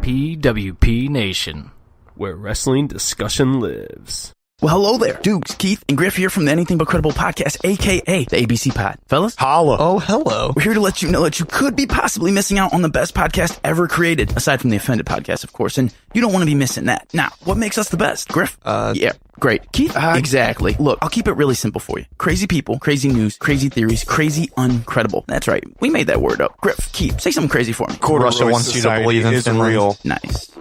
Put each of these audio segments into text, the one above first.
PWP Nation, where wrestling discussion lives. Well, hello there. Dukes, Keith, and Griff here from the Anything But Credible podcast, a.k.a. the ABC Pod. Fellas? Holla. Oh, hello. We're here to let you know that you could be possibly missing out on the best podcast ever created, aside from the Offended podcast, of course, and you don't want to be missing that. Now, what makes us the best? Griff? Yeah, great. Keith? Exactly. Look, I'll keep it really simple for you. Crazy people, crazy news, crazy theories, crazy uncredible. That's right. We made that word up. Griff, Keith, say something crazy for me. Russia wants you to believe in Finland. Real. Nice.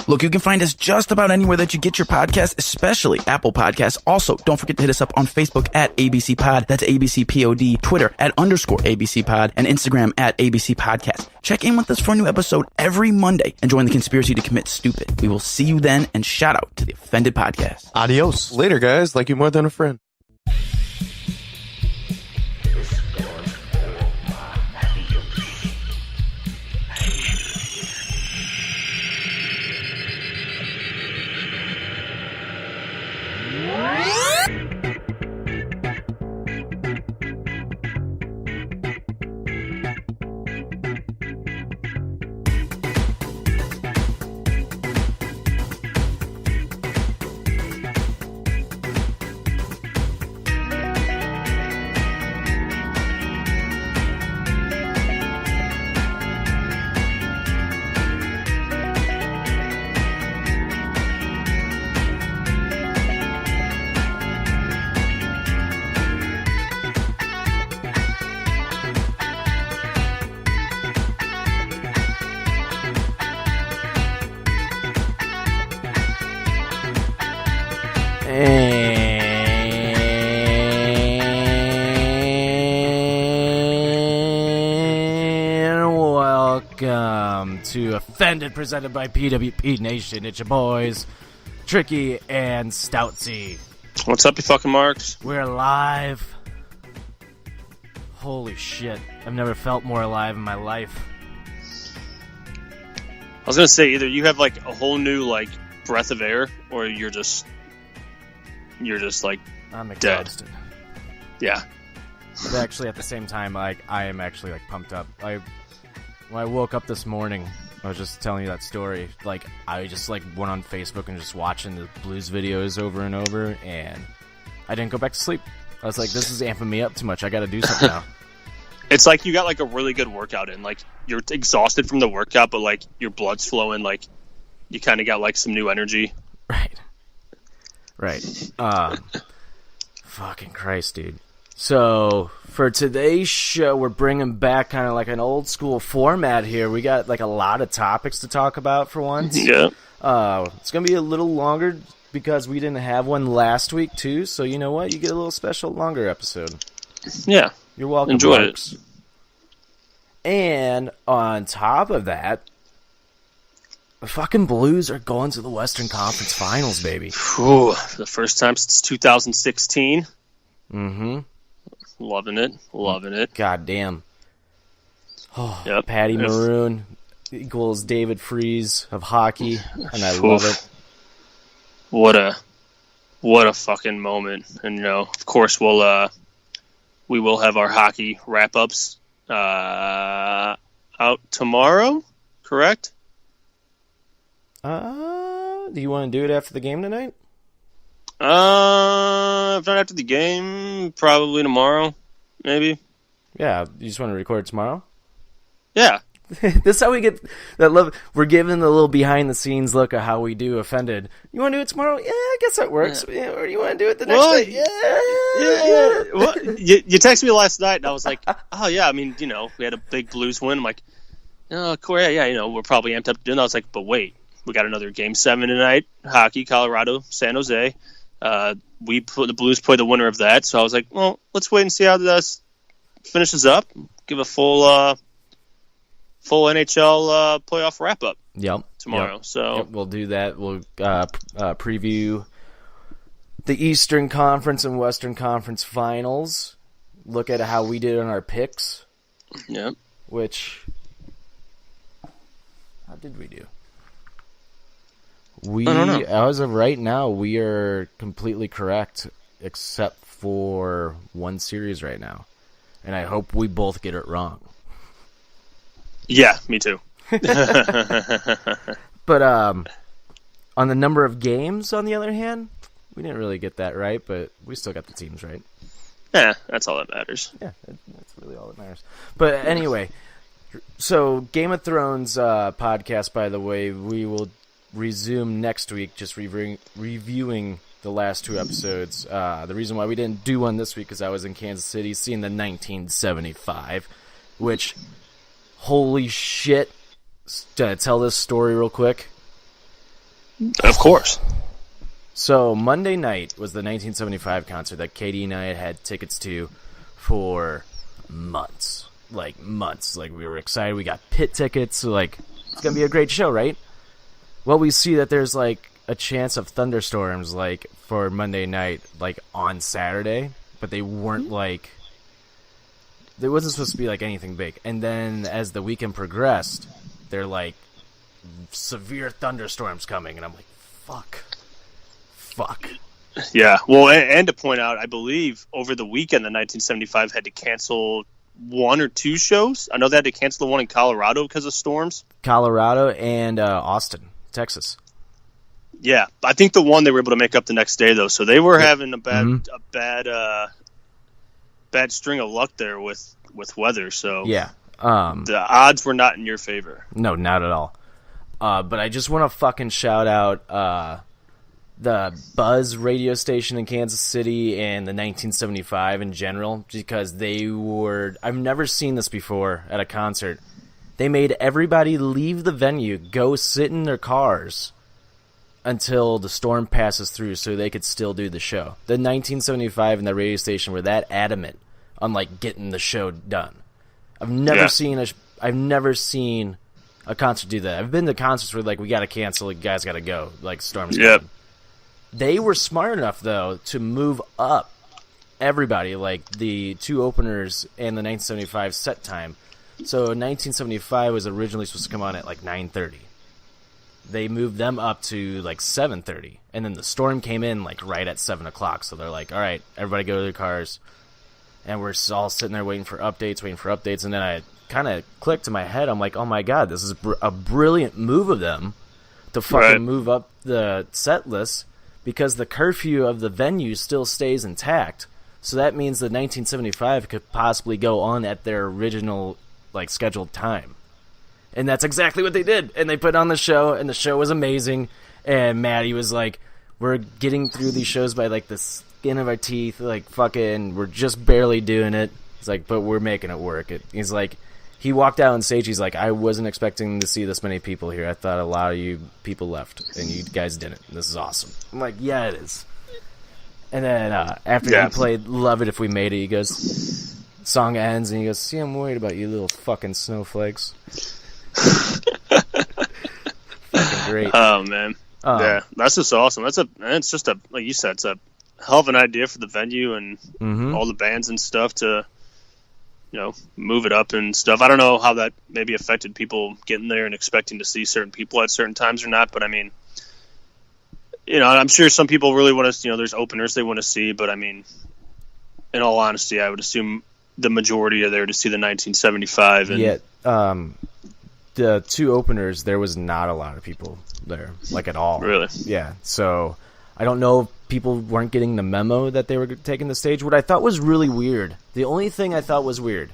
Look, you can find us just about anywhere that you get your podcasts, especially Apple Podcasts. Also, don't forget to hit us up on Facebook at ABC Pod. That's ABC POD. Twitter at _ABC Pod. And Instagram at ABC Podcast. Check in with us for a new episode every Monday and join the conspiracy to commit stupid. We will see you then, and shout out to the Offended Podcast. Adios. Later, guys. Like you more than a friend. To Offended, presented by PWP Nation. It's your boys, Tricky and Stoutsy. What's up, you fucking marks? We're live. Holy shit. I've never felt more alive in my life. I was gonna say, either you have like a whole new like breath of air, or you're just like I'm exhausted. Dead. Yeah. But actually, at the same time, like I am actually like pumped up. When I woke up this morning, I was just telling you that story. Like, I just like went on Facebook and just watching the blues videos over and over, and I didn't go back to sleep. I was like, this is amping me up too much. I got to do something now. It's like you got like a really good workout in. Like, you're exhausted from the workout, but like your blood's flowing. Like, you kind of got like some new energy. Right. Fucking Christ, dude. So, for today's show, we're bringing back kind of like an old school format here. We got like a lot of topics to talk about for once. Yeah. It's going to be a little longer because we didn't have one last week, too. So, you know what? You get a little special longer episode. Yeah. You're welcome. Enjoy folks. It. And on top of that, the fucking Blues are going to the Western Conference Finals, baby. Ooh, for the first time since 2016. Mm-hmm. Loving it. God damn. Oh, yep. Patty Maroon equals David Freese of hockey, and I love it. What a fucking moment. And you know, of course we will have our hockey wrap-ups out tomorrow, correct? Do you want to do it after the game tonight? If not after the game, probably tomorrow, maybe. Yeah, you just want to record tomorrow? Yeah. This is how we get that love. We're giving the little behind-the-scenes look at how we do Offended. You want to do it tomorrow? Yeah, I guess that works. Yeah, or you want to do it the next day? Yeah. Well, you texted me last night, and I was like, oh, yeah, I mean, you know, we had a big Blues win. I'm like, oh, cool, yeah, you know, we're probably amped up to do that. I was like, but wait, we got another Game 7 tonight, hockey, Colorado, San Jose. The Blues play the winner of that, so I was like, well, let's wait and see how this finishes up. Give a full NHL playoff wrap up. Tomorrow. Yep. So we'll do that. We'll preview the Eastern Conference and Western Conference Finals. Look at how we did on our picks. Yep. How did we do? I don't know. As of right now, we are completely correct, except for one series right now. And I hope we both get it wrong. Yeah, me too. But on the number of games, on the other hand, we didn't really get that right, but we still got the teams right. Yeah, that's all that matters. Yeah, that's really all that matters. But anyway, so Game of Thrones podcast, by the way, we will resume next week, just reviewing the last 2 episodes. The reason why we didn't do one this week is I was in Kansas City seeing the 1975, which, holy shit. Did I tell this story real quick? Of course. So Monday night was the 1975 concert that Katie and I had tickets to for months. Like, we were excited. We got pit tickets. So, like, it's going to be a great show, right? Well, we see that there's, like, a chance of thunderstorms, like, for Monday night, like, on Saturday. But they weren't, like... There wasn't supposed to be, like, anything big. And then as the weekend progressed, they're like, severe thunderstorms coming. And I'm like, fuck. Yeah, well, and to point out, I believe over the weekend, the 1975 had to cancel 1 or 2 shows. I know they had to cancel the one in Colorado because of storms. Colorado and Austin, Texas. Yeah, I think the one they were able to make up the next day, though. So they were having a bad string of luck there with weather. So yeah, the odds were not in your favor. No, not at all. But I just want to fucking shout out the Buzz radio station in Kansas City and the 1975 in general, because I've never seen this before at a concert. They made everybody leave the venue, go sit in their cars until the storm passes through so they could still do the show. The 1975 and the radio station were that adamant on, like, getting the show done. I've never seen a concert do that. I've been to concerts where, like, we got to cancel, you guys got to go, like, storm's coming. They were smart enough, though, to move up everybody, like the 2 openers and the 1975 set time. So 1975 was originally supposed to come on at like 9:30. They moved them up to like 7:30, and then the storm came in like right at 7 o'clock. So they're like, all right, everybody go to their cars. And we're all sitting there waiting for updates. And then I kind of clicked in my head. I'm like, oh my God, this is a brilliant move of them to fucking move up the set list, because the curfew of the venue still stays intact. So that means the 1975 could possibly go on at their original, like, scheduled time. And that's exactly what they did. And they put on the show, and the show was amazing. And Maddie was like, we're getting through these shows by, like, the skin of our teeth. Like, fucking, we're just barely doing it. It's like, but we're making it work. He's like, he walked out on stage. He's like, I wasn't expecting to see this many people here. I thought a lot of you people left, and you guys didn't. This is awesome. I'm like, yeah, it is. And then after he played Love It If We Made It, he goes, song ends, and he goes, see, I'm worried about you little fucking snowflakes. Fucking great. Oh, man. Yeah, that's just awesome. It's just like you said, it's a hell of an idea for the venue and all the bands and stuff to, you know, move it up and stuff. I don't know how that maybe affected people getting there and expecting to see certain people at certain times or not, but I mean, you know, I'm sure some people really want to, you know, there's openers they want to see, but I mean, in all honesty, I would assume the majority are there to see the 1975. And the 2 openers, there was not a lot of people there, like, at all. Really? Yeah, so I don't know if people weren't getting the memo that they were taking the stage. What I thought was really weird, the only thing I thought was weird,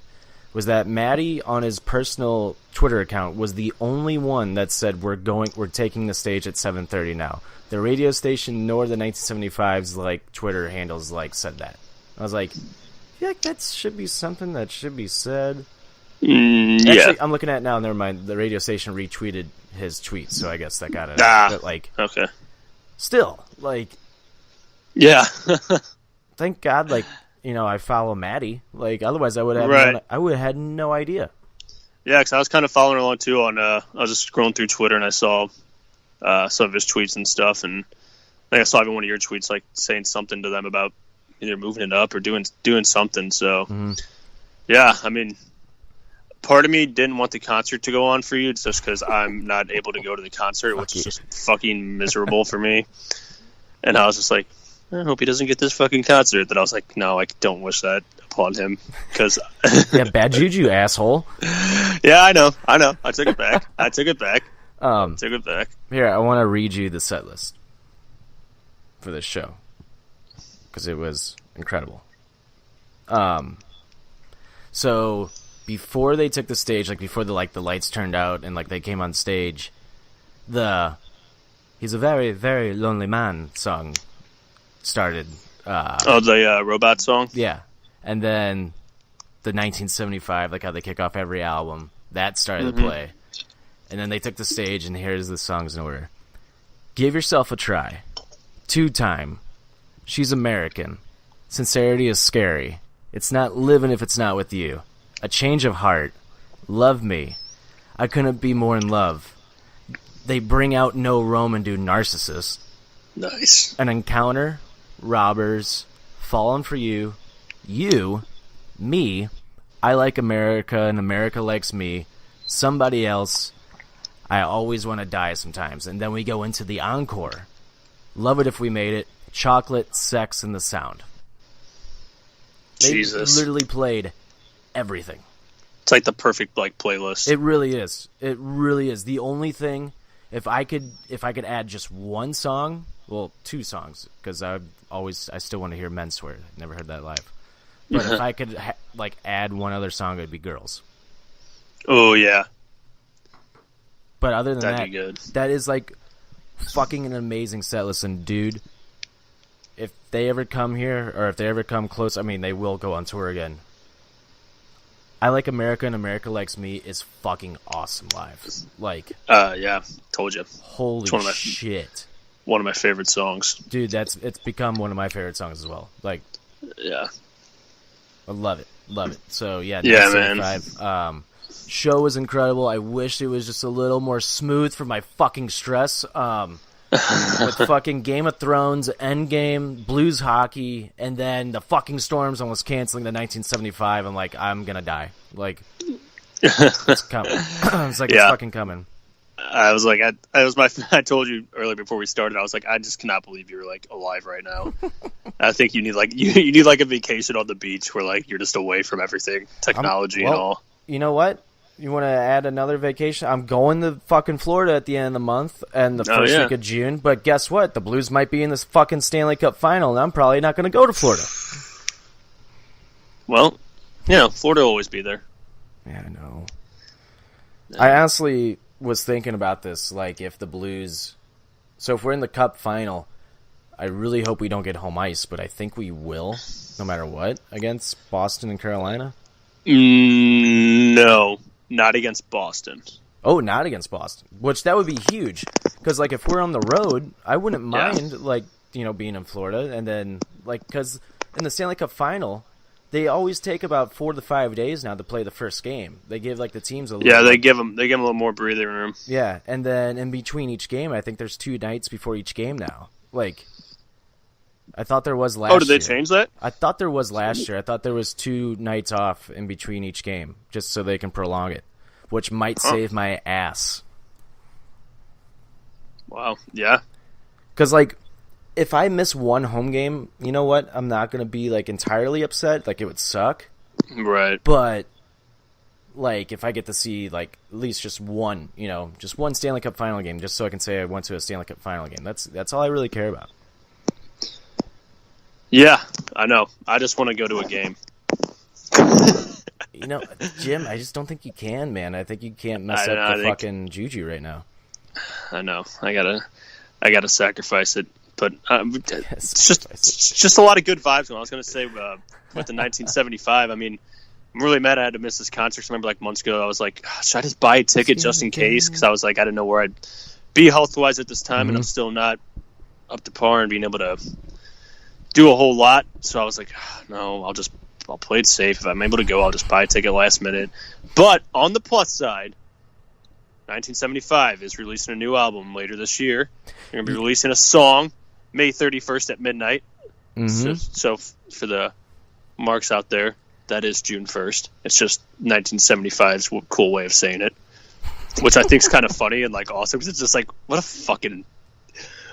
was that Maddie on his personal Twitter account was the only one that said we're taking the stage at 7:30 now. The radio station nor the 1975's like Twitter handles like said that. I was like, yeah, that should be something that should be said. Actually, I'm looking at it now. Never mind. The radio station retweeted his tweet, so I guess that got it. But, like, okay. Still, like, yeah. Thank God, like, you know, I follow Maddie. Like, otherwise I would have had no idea. Yeah, because I was kind of following along too on. I was just scrolling through Twitter and I saw some of his tweets and stuff, and I think I saw even one of your tweets like saying something to them about either moving it up or doing something. So, yeah, I mean, part of me didn't want the concert to go on for you just because I'm not able to go to the concert, which is just fucking miserable for me. And I was just like, I hope he doesn't get this fucking concert. That I was like, no, I don't wish that upon him. Cause yeah, bad juju, asshole. Yeah, I know. I took it back. Take it back. Here, I want to read you the set list for this show because it was incredible. So before they took the stage, like before the lights turned out and like they came on stage, "He's a Very, Very Lonely Man" song started. The robot song? Yeah. And then the 1975, like how they kick off every album, that started to play. And then they took the stage, and here's the songs in order. "Give Yourself a Try," "Two Time," "She's American," "Sincerity is Scary," "It's Not Living If It's Not With You," "A Change of Heart," "Love Me," "I Couldn't Be More in Love," "They Bring Out No Roman Dude Narcissist," Nice. "An Encounter," "Robbers," "Fallen for You," "You," "Me," "I Like America and America Likes Me," "Somebody Else," "I Always Want to Die Sometimes." And then we go into the encore. "Love It If We Made It," "Chocolate," "Sex," and "The Sound." They Jesus. literally played everything. It's like the perfect playlist. It really is. It really is. The only thing, if I could add just one song, well, two songs, because I still want to hear Men Swear. Never heard that live. But if I could add one other song, it'd be Girls. Oh yeah. But other than That'd be good. that is fucking an amazing set list. And dude, if they ever come here, or if they ever come close, I mean, they will go on tour again. I Like America and America Likes Me is fucking awesome live. Yeah, told you. Holy shit. One of my favorite songs. Dude, it's become one of my favorite songs as well. Yeah. I love it. Love it. So, yeah, Yeah, man. Show was incredible. I wish it was just a little more smooth for my fucking stress. With fucking Game of Thrones, Endgame, Blues hockey, and then the fucking Storms almost canceling the 1975. I'm like, I'm gonna die. It's coming. It's like, it's fucking coming. I was like, I told you earlier before we started, I was like, I just cannot believe you're alive right now. I think you need you need a vacation on the beach where you're just away from everything, technology and all. You know what? You want to add another vacation? I'm going to fucking Florida at the end of the month and the first week of June. But guess what? The Blues might be in this fucking Stanley Cup final, and I'm probably not going to go to Florida. Well, Florida will always be there. Yeah, I know. I honestly was thinking about this, if the Blues... So if we're in the Cup final, I really hope we don't get home ice, but I think we will, no matter what, against Boston and Carolina. No, not against Boston. Oh, not against Boston, which that would be huge. Because if we're on the road, I wouldn't mind being in Florida, and then because in the Stanley Cup final, they always take about 4 to 5 days now to play the first game. They give the teams a little. Yeah, they give them a little more breathing room. Yeah, and then in between each game, I think there's 2 nights before each game now. I thought there was last year. Oh, did they change that? I thought there was last year. I thought there was 2 nights off in between each game, just so they can prolong it, which might save my ass. Wow, yeah. Because, if I miss one home game, you know what? I'm not going to be, entirely upset. It would suck. Right. But, if I get to see, at least just one, just one Stanley Cup final game, just so I can say I went to a Stanley Cup final game. That's all I really care about. Yeah, I know. I just want to go to a game. Jim, I just don't think you can, man. I think you can't mess up the fucking juju right now. I know. I gotta sacrifice it. But it's just a lot of good vibes. I was going to say with the 1975, I mean, I'm really mad I had to miss this concert. I remember months ago, I was like, should I just buy a ticket just in case? Because I was I didn't know where I'd be health-wise at this time, and I'm still not up to par and being able to do a whole lot. So I was like, no, I'll play it safe. If I'm able to go, I'll just buy a ticket last minute. But on the plus side, 1975 is releasing a new album later this year. They're going to be releasing a song May 31st at midnight. So for the marks out there, that is June 1st. It's just 1975's cool way of saying it, which I think is kind of funny and awesome, because it's just what a fucking...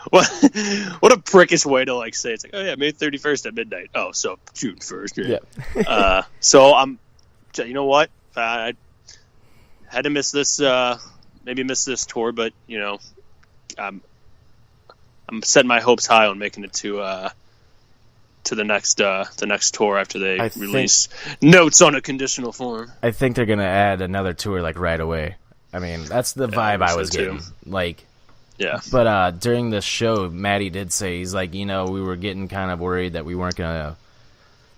What a prickish way to say it. It's oh yeah, May 31st at midnight. Oh, so June 1st. Yeah. So you know what? I had to miss this miss this tour, but I'm setting my hopes high on making it to the next tour after they release notes on a conditional form. I think they're gonna add another tour like right away. I mean, that's the vibe I was getting. Like, yeah. But during this show, Matty did say, he's like, we were getting kind of worried that we weren't gonna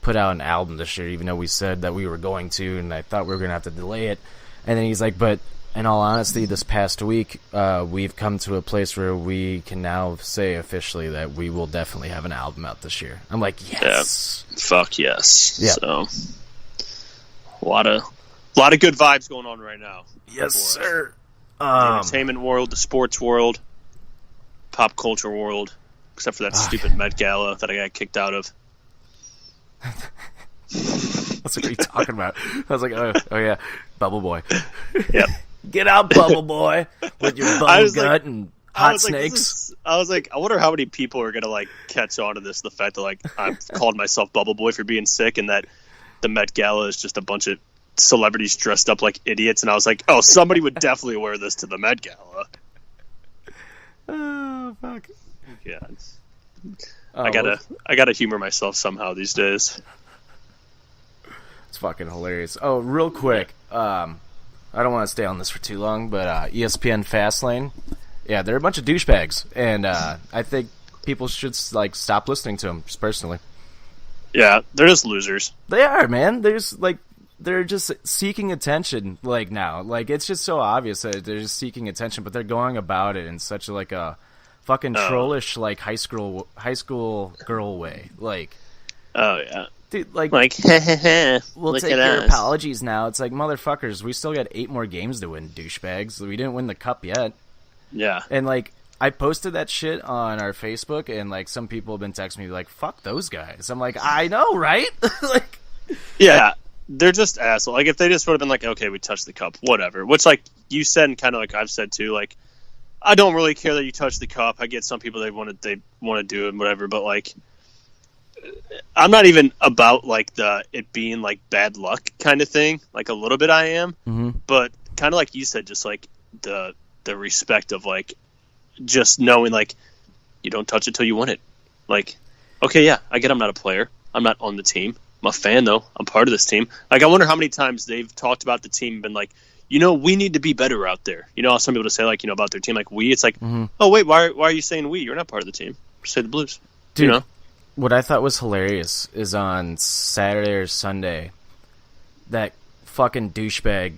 put out an album this year, even though we said that we were going to, and I thought we were gonna have to delay it. And then he's like, but in all honesty, this past week, we've come to a place where we can now say officially that we will definitely have an album out this year. I'm like, yes. Yeah, fuck yes. Yeah. So, a lot of good vibes going on right now. Yes, sir. The entertainment world, the sports world, pop culture world, except for that stupid Met Gala that I got kicked out of. That's what you're talking about. I was like, oh yeah, Bubble Boy. Yep. Get out, Bubble Boy, with your bubble gut and hot snakes. I was like, I wonder how many people are going to, catch on to this, the fact that, I've called myself Bubble Boy for being sick, and that the Met Gala is just a bunch of celebrities dressed up like idiots, and I was like, oh, somebody would definitely wear this to the Met Gala. Oh, fuck. Yeah. I gotta humor myself somehow these days. It's fucking hilarious. Oh, real quick, I don't want to stay on this for too long, but ESPN Fastlane, yeah, they're a bunch of douchebags, and I think people should stop listening to them. Just personally, yeah, they're just losers. They are, man. They're just seeking attention. Now, it's just so obvious that they're just seeking attention, but they're going about it in such a fucking trollish high school girl way. Oh yeah. Dude, we'll take your apologies now. It's like, motherfuckers, we still got 8 more games to win, douchebags. We didn't win the cup yet. Yeah. And, I posted that shit on our Facebook, and, some people have been texting me, fuck those guys. I'm like, I know, right? Yeah, they're just assholes. If they just would have been like, okay, we touched the cup, whatever. Which, you said, and kind of I've said, too, I don't really care that you touch the cup. I get some people, they want to do it and whatever, but, I'm not even about it being bad luck kind of thing. A little bit I am, but kind of like you said, just the respect of just knowing you don't touch it till you win it. Okay, yeah, I get I'm not a player. I'm not on the team. I'm a fan though. I'm part of this team. I wonder how many times they've talked about the team and been we need to be better out there. How some people say about their team we. It's oh wait, why are you saying we? You're not part of the team. Say the Blues. Dude. What I thought was hilarious is on Saturday or Sunday, that fucking douchebag,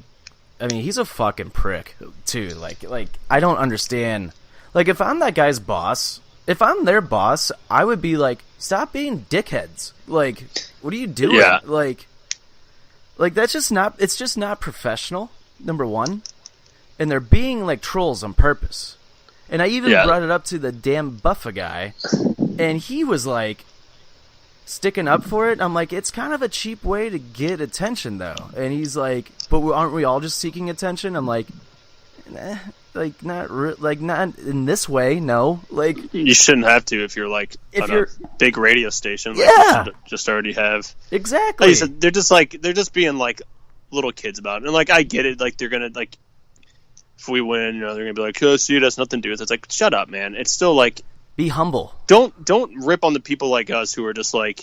I mean, he's a fucking prick, too. I don't understand. If I'm that guy's boss, if I'm their boss, I would be stop being dickheads. What are you doing? Yeah. That's just not, it's just not professional, number one. And they're being trolls on purpose. And I even brought it up to the damn Buffa guy, and he was sticking up for it. I'm it's kind of a cheap way to get attention, though. And he's but aren't we all just seeking attention? I'm not in this way, no. You shouldn't have to if you're if you're a big radio station. Yeah. You just already have. Exactly. Like you said, they're just being little kids about it. And I get it. They're gonna if we win, they're gonna be oh, see, it has nothing to do with it. It's shut up, man. It's still be humble. Don't rip on the people like us who are just I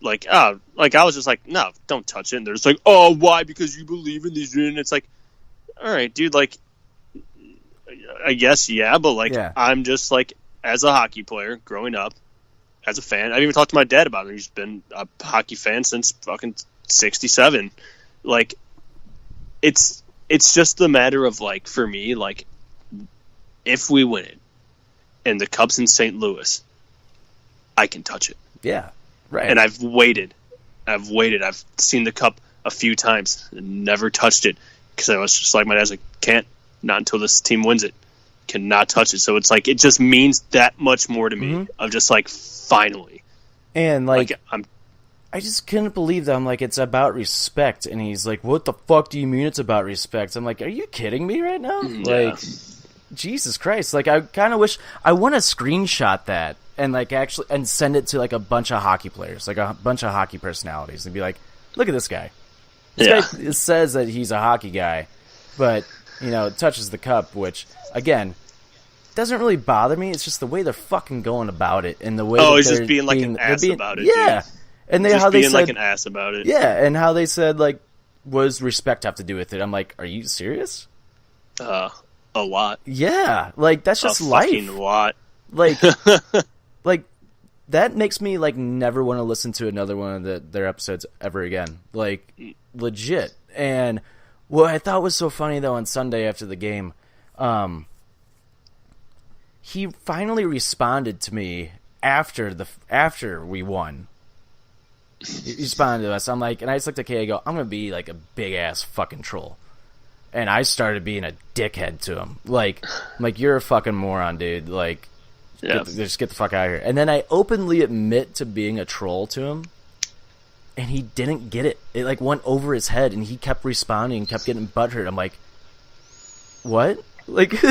was just no, don't touch it. And they're just oh, why? Because you believe in these. And it's all right, dude. I guess yeah, but yeah. I'm just as a hockey player growing up, as a fan. I even talked to my dad about it. He's been a hockey fan since fucking '67. It's just a matter of for me, if we win it and the Cubs in St. Louis, I can touch it. Yeah, right. And I've waited. I've seen the cup a few times and never touched it because I was just my dad's can't, not until this team wins it. Cannot touch it. So it's it just means that much more to me of just finally. And I just couldn't believe that. I'm it's about respect. And he's what the fuck do you mean it's about respect? I'm are you kidding me right now? Yeah. Jesus Christ. I kind of wish, I want to screenshot that and actually, and send it to a bunch of hockey players, a bunch of hockey personalities and be look at this guy. This guy says that he's a hockey guy, but it touches the cup, which, again, doesn't really bother me. It's just the way they're fucking going about it, and the way he's just being like an ass about it. Yeah, dude. and how they said like an ass about it. Yeah, and how they said like, what does respect have to do with it? I'm like, are you serious? A lot. Yeah, like that's just life. Fucking lot. Like, like that makes me like never want to listen to another one of their episodes ever again. Like, legit. And what I thought was so funny though on Sunday after the game, he finally responded to me after we won. He responded to us. I'm like, and I just looked at Kay. I go, I'm gonna be like a big ass fucking troll, and I started being a dickhead to him. Like, I'm like, you're a fucking moron, dude. Like, just get the fuck out of here. And then I openly admit to being a troll to him, and he didn't get it. It like went over his head, and he kept responding, kept getting butthurt. I'm like, what? Like.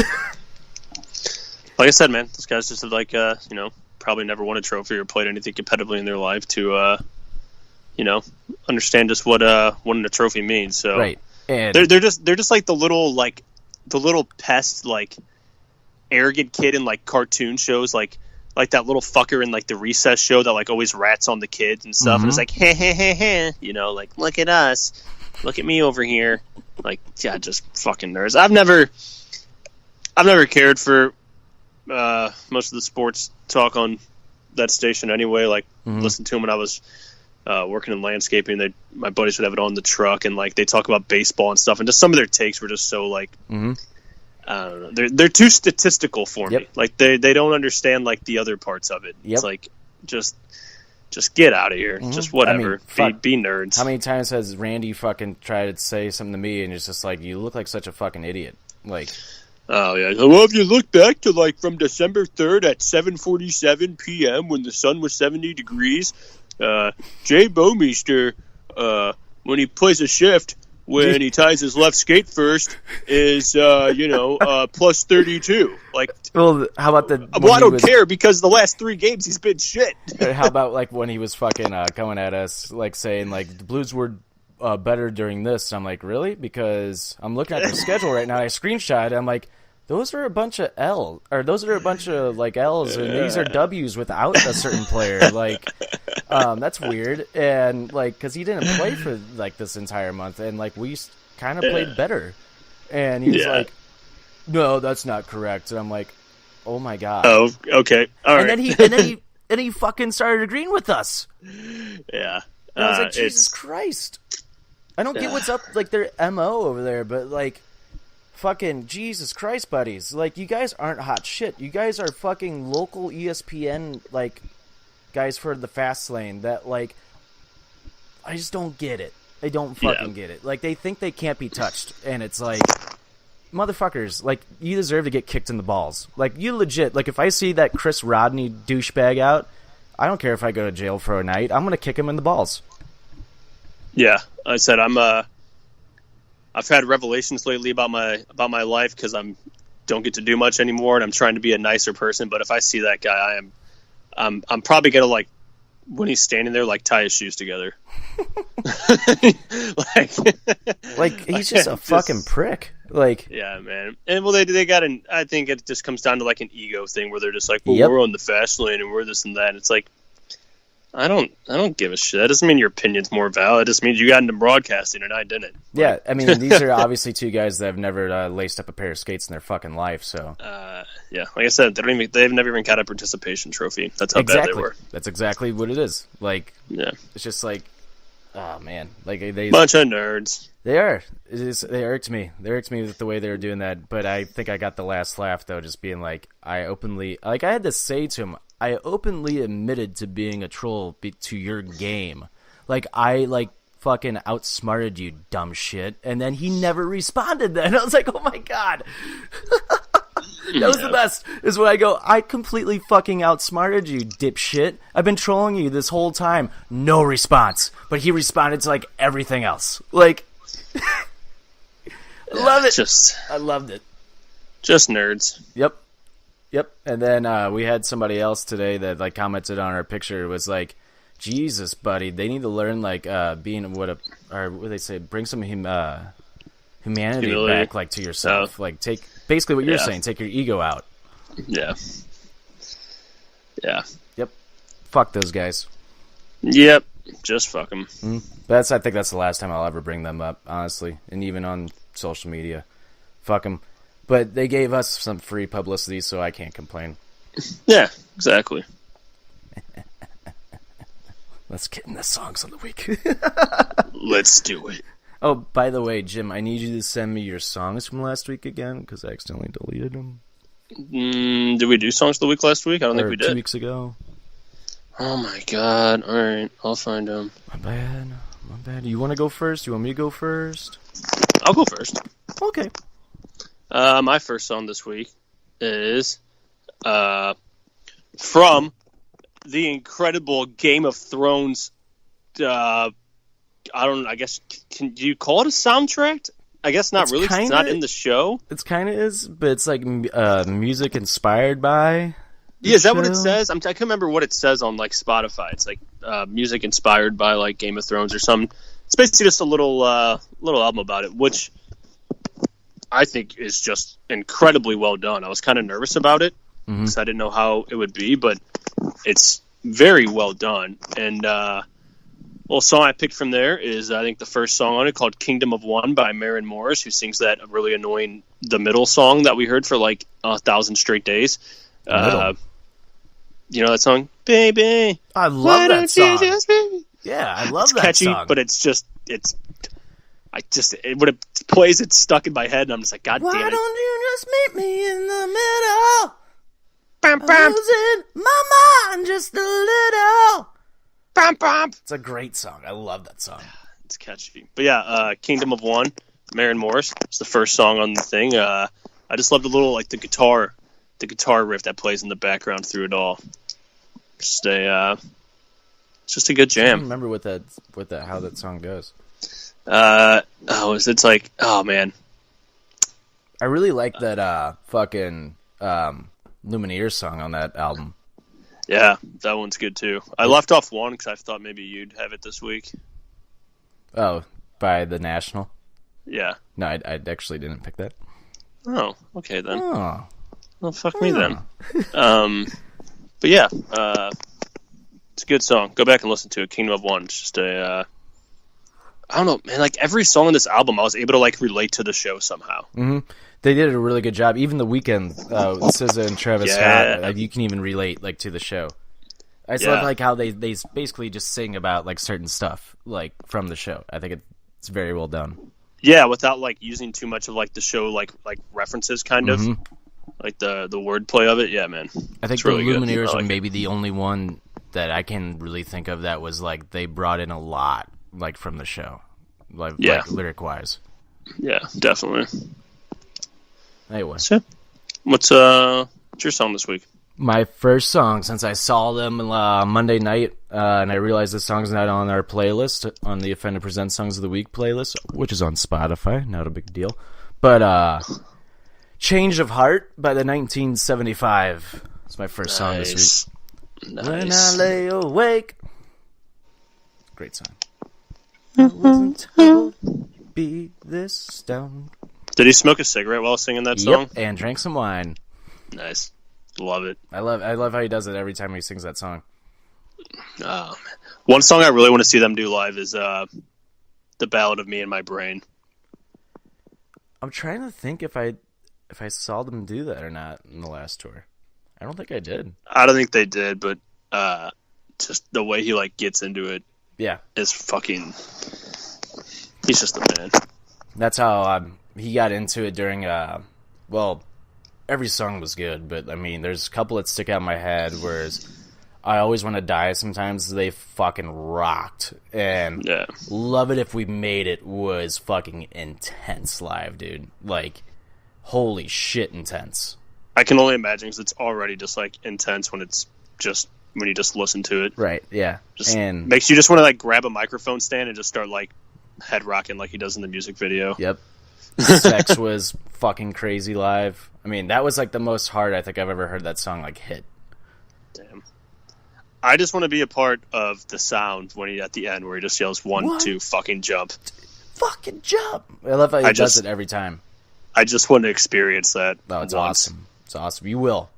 Like I said, man, this guy's just like, probably never won a trophy or played anything competitively in their life to, understand just what winning a trophy means. So right, and they're just like the little pest, like arrogant kid in like cartoon shows, like that little fucker in like the Recess show that like always rats on the kids and stuff, and it's like, hey, like look at us, look at me over here, like just fucking nerds. I've never cared for most of the sports talk on that station anyway. Like, listened to them when I was working in landscaping. My buddies would have it on the truck, and like they talk about baseball and stuff. And just some of their takes were just so like, I don't know. They're too statistical for me. Like they don't understand like the other parts of it. It's like just get out of here. Just whatever. I mean, be nerds. How many times has Randy fucking tried to say something to me, and it's just like, you look like such a fucking idiot. Like. Oh, yeah. Well, if you look back to, like, from December 3rd at 7:47 p.m. when the sun was 70 degrees, Jay Bomeister, when he plays a shift, when he ties his left skate first, is, plus 32. Like, well, how about the... Well, I don't care, because the last 3 games he's been shit. How about, like, when he was fucking coming at us, like, saying, like, the Blues were... better during this. I'm like, really? Because I'm looking at their schedule right now. I screenshot it. I'm like, those are a bunch of L's, and these are W's without a certain player. Like, that's weird. And like, because he didn't play for like this entire month, and like we kind of played better. And he was like, no, that's not correct. And I'm like, oh my god. Oh, okay, all right. And then he fucking started agreeing with us. Yeah. And I was like, Jesus Christ. I don't get what's up, like, their MO over there, but, like, fucking Jesus Christ, buddies. Like, you guys aren't hot shit. You guys are fucking local ESPN, like, guys for the fast lane that, like, I just don't get it. I don't fucking get it. Like, they think they can't be touched, and it's like, motherfuckers, like, you deserve to get kicked in the balls. Like, you legit, like, if I see that Chris Rodney douchebag out, I don't care if I go to jail for a night. I'm going to kick him in the balls. Yeah, I said I've had revelations lately about my life because don't get to do much anymore, and I'm trying to be a nicer person. But if I see that guy, I'm probably gonna, like, when he's standing there, like, tie his shoes together. like he's just a fucking prick. Like, yeah, man. And well, they got an. I think it just comes down to like an ego thing where they're just like, well, we're on the fast lane and we're this and that. And it's like, I don't give a shit. That doesn't mean your opinion's more valid. It just means you got into broadcasting and I didn't. Yeah, I mean, these are obviously two guys that have never laced up a pair of skates in their fucking life. So yeah, like I said, they've never even got a participation trophy. That's how bad they were. That's exactly what it is. Like, yeah, it's just like, oh man, like they bunch of nerds. They are. They irked me. They irked me with the way they were doing that. But I think I got the last laugh though, just being like, I had to say to him, I openly admitted to being a troll to your game. Like, I fucking outsmarted you, dumb shit. And then he never responded then. I was like, oh my god. That was the best. Is when I go, I completely fucking outsmarted you, dipshit. I've been trolling you this whole time. No response. But he responded to, like, everything else. Like, love it. I loved it. Just nerds. Yep, and then we had somebody else today that like commented on our picture. It was like, Jesus, buddy, they need to learn like being what they say, bring some humanity back, like, to yourself. Like, take basically what you're saying. Take your ego out. Yeah. Yeah. Yep. Fuck those guys. Yep. Just fuck them. I think that's the last time I'll ever bring them up, honestly, and even on social media. Fuck them. But they gave us some free publicity, so I can't complain. Yeah, exactly. Let's get in the songs of the week. Let's do it. Oh, by the way, Jim, I need you to send me your songs from last week again, because I accidentally deleted them. Did we do songs of the week last week? I don't think we did. 2 weeks ago. Oh my god. Alright, I'll find them. My bad. You want to go first? You want me to go first? I'll go first. Okay. My first song this week is from the incredible Game of Thrones. I guess, can you call it a soundtrack? I guess not really. It's not in the show. It's kind of is, but it's like music inspired by. Yeah, is that what it says? I can't remember what it says on like Spotify. It's like music inspired by like Game of Thrones or something. It's basically just a little album about it, which I think is just incredibly well done. I was kind of nervous about it because I didn't know how it would be, but it's very well done. And song I picked from there is, I think, the first song on it, called Kingdom of One by Maren Morris, who sings that really annoying The Middle song that we heard for like 1,000 straight days. You know that song? Baby, I love that song. Yeah, I love that catchy, song. But when it plays, it's stuck in my head, and I'm just like, God damn it. Why don't you just meet me in the middle? Bam, bam. I'm losing my mind just a little. Bam, bam. It's a great song. I love that song. It's catchy. But yeah, Kingdom of One, Maren Morris. It's the first song on the thing. I just love the little, like, the guitar riff that plays in the background through it all. It's just a good jam. I don't remember how that song goes. It's like, oh man, I really like that fucking Lumineers song on that album. Yeah, that one's good too. I left off one because I thought maybe you'd have it this week. Oh, by The National? Yeah. No, I actually didn't pick that. Oh, okay then. Oh. Well, fuck me then. But yeah, it's a good song. Go back and listen to it. Kingdom of One. It's just I don't know, man. Like, every song on this album, I was able to like relate to the show somehow. Mm-hmm. They did a really good job. Even The Weeknd, SZA and Travis Scott, you can even relate like to the show. I just love like how they basically just sing about like certain stuff like from the show. I think it's very well done. Yeah, without like using too much of like the show like references, kind of like the wordplay of it. Yeah, man. I think it's really the Lumineers like were maybe the only one that I can really think of that was like they brought in a lot like from the show, like lyric wise. Yeah, definitely. Anyway, so, what's your song this week? My first song, since I saw them Monday night, and I realized the song's not on our playlist, on the Offended Presents Songs of the Week playlist, which is on Spotify, not a big deal. But Change of Heart by the 1975. It's my first song this week. Nice. When I lay awake. Great song. I wasn't told you'd be this stoned. Did he smoke a cigarette while singing that song? Yep, and drank some wine. Nice. Love it. I love how he does it every time he sings that song. Oh, man. One song I really want to see them do live is The Ballad of Me and My Brain. I'm trying to think if I saw them do that or not in the last tour. I don't think I did. I don't think they did, but just the way he like gets into it, is fucking. He's just a man. That's how he got into it during. Every song was good, but I mean, there's a couple that stick out in my head. Whereas I Always Want to Die, sometimes they fucking rocked, and Love It If We Made It was fucking intense live, dude. Like, holy shit, intense. I can only imagine because it's already just like intense when you just listen to it. Right, yeah. And makes you just want to like grab a microphone stand and just start like head rocking like he does in the music video. Yep. Sex was fucking crazy live. I mean, that was like the most hard I think I've ever heard that song like hit. Damn. I just want to be a part of the sound when he at the end where he just yells 1, 2, fucking jump. fucking jump. I love how he does it every time. I just want to experience that. No, it's once. awesome. It's awesome. You will.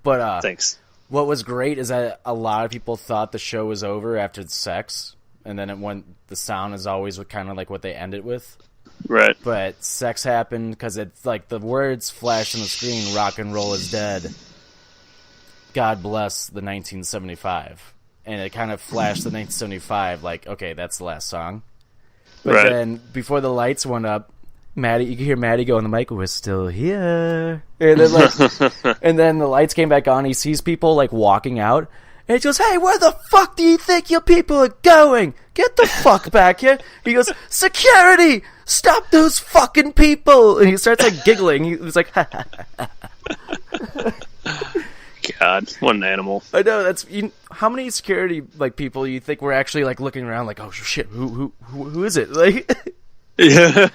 But thanks. What was great is that a lot of people thought the show was over after the sex, and then the sound is always kind of like what they end it with. Right. But sex happened because it's like the words flash on the screen, rock and roll is dead. God bless the 1975. And it kind of flashed the 1975, like, okay, that's the last song. But then before the lights went up, Maddie, you could hear Maddie go on the mic, "We're still here." And then, and then the lights came back on. He sees people like walking out, and he goes, "Hey, where the fuck do you think your people are going? Get the fuck back here!" He goes, "Security, stop those fucking people!" And he starts like giggling. He was like, God, what an animal! I know how many security like people you think were actually like looking around like, "Oh shit, who is it?" Like. Yeah.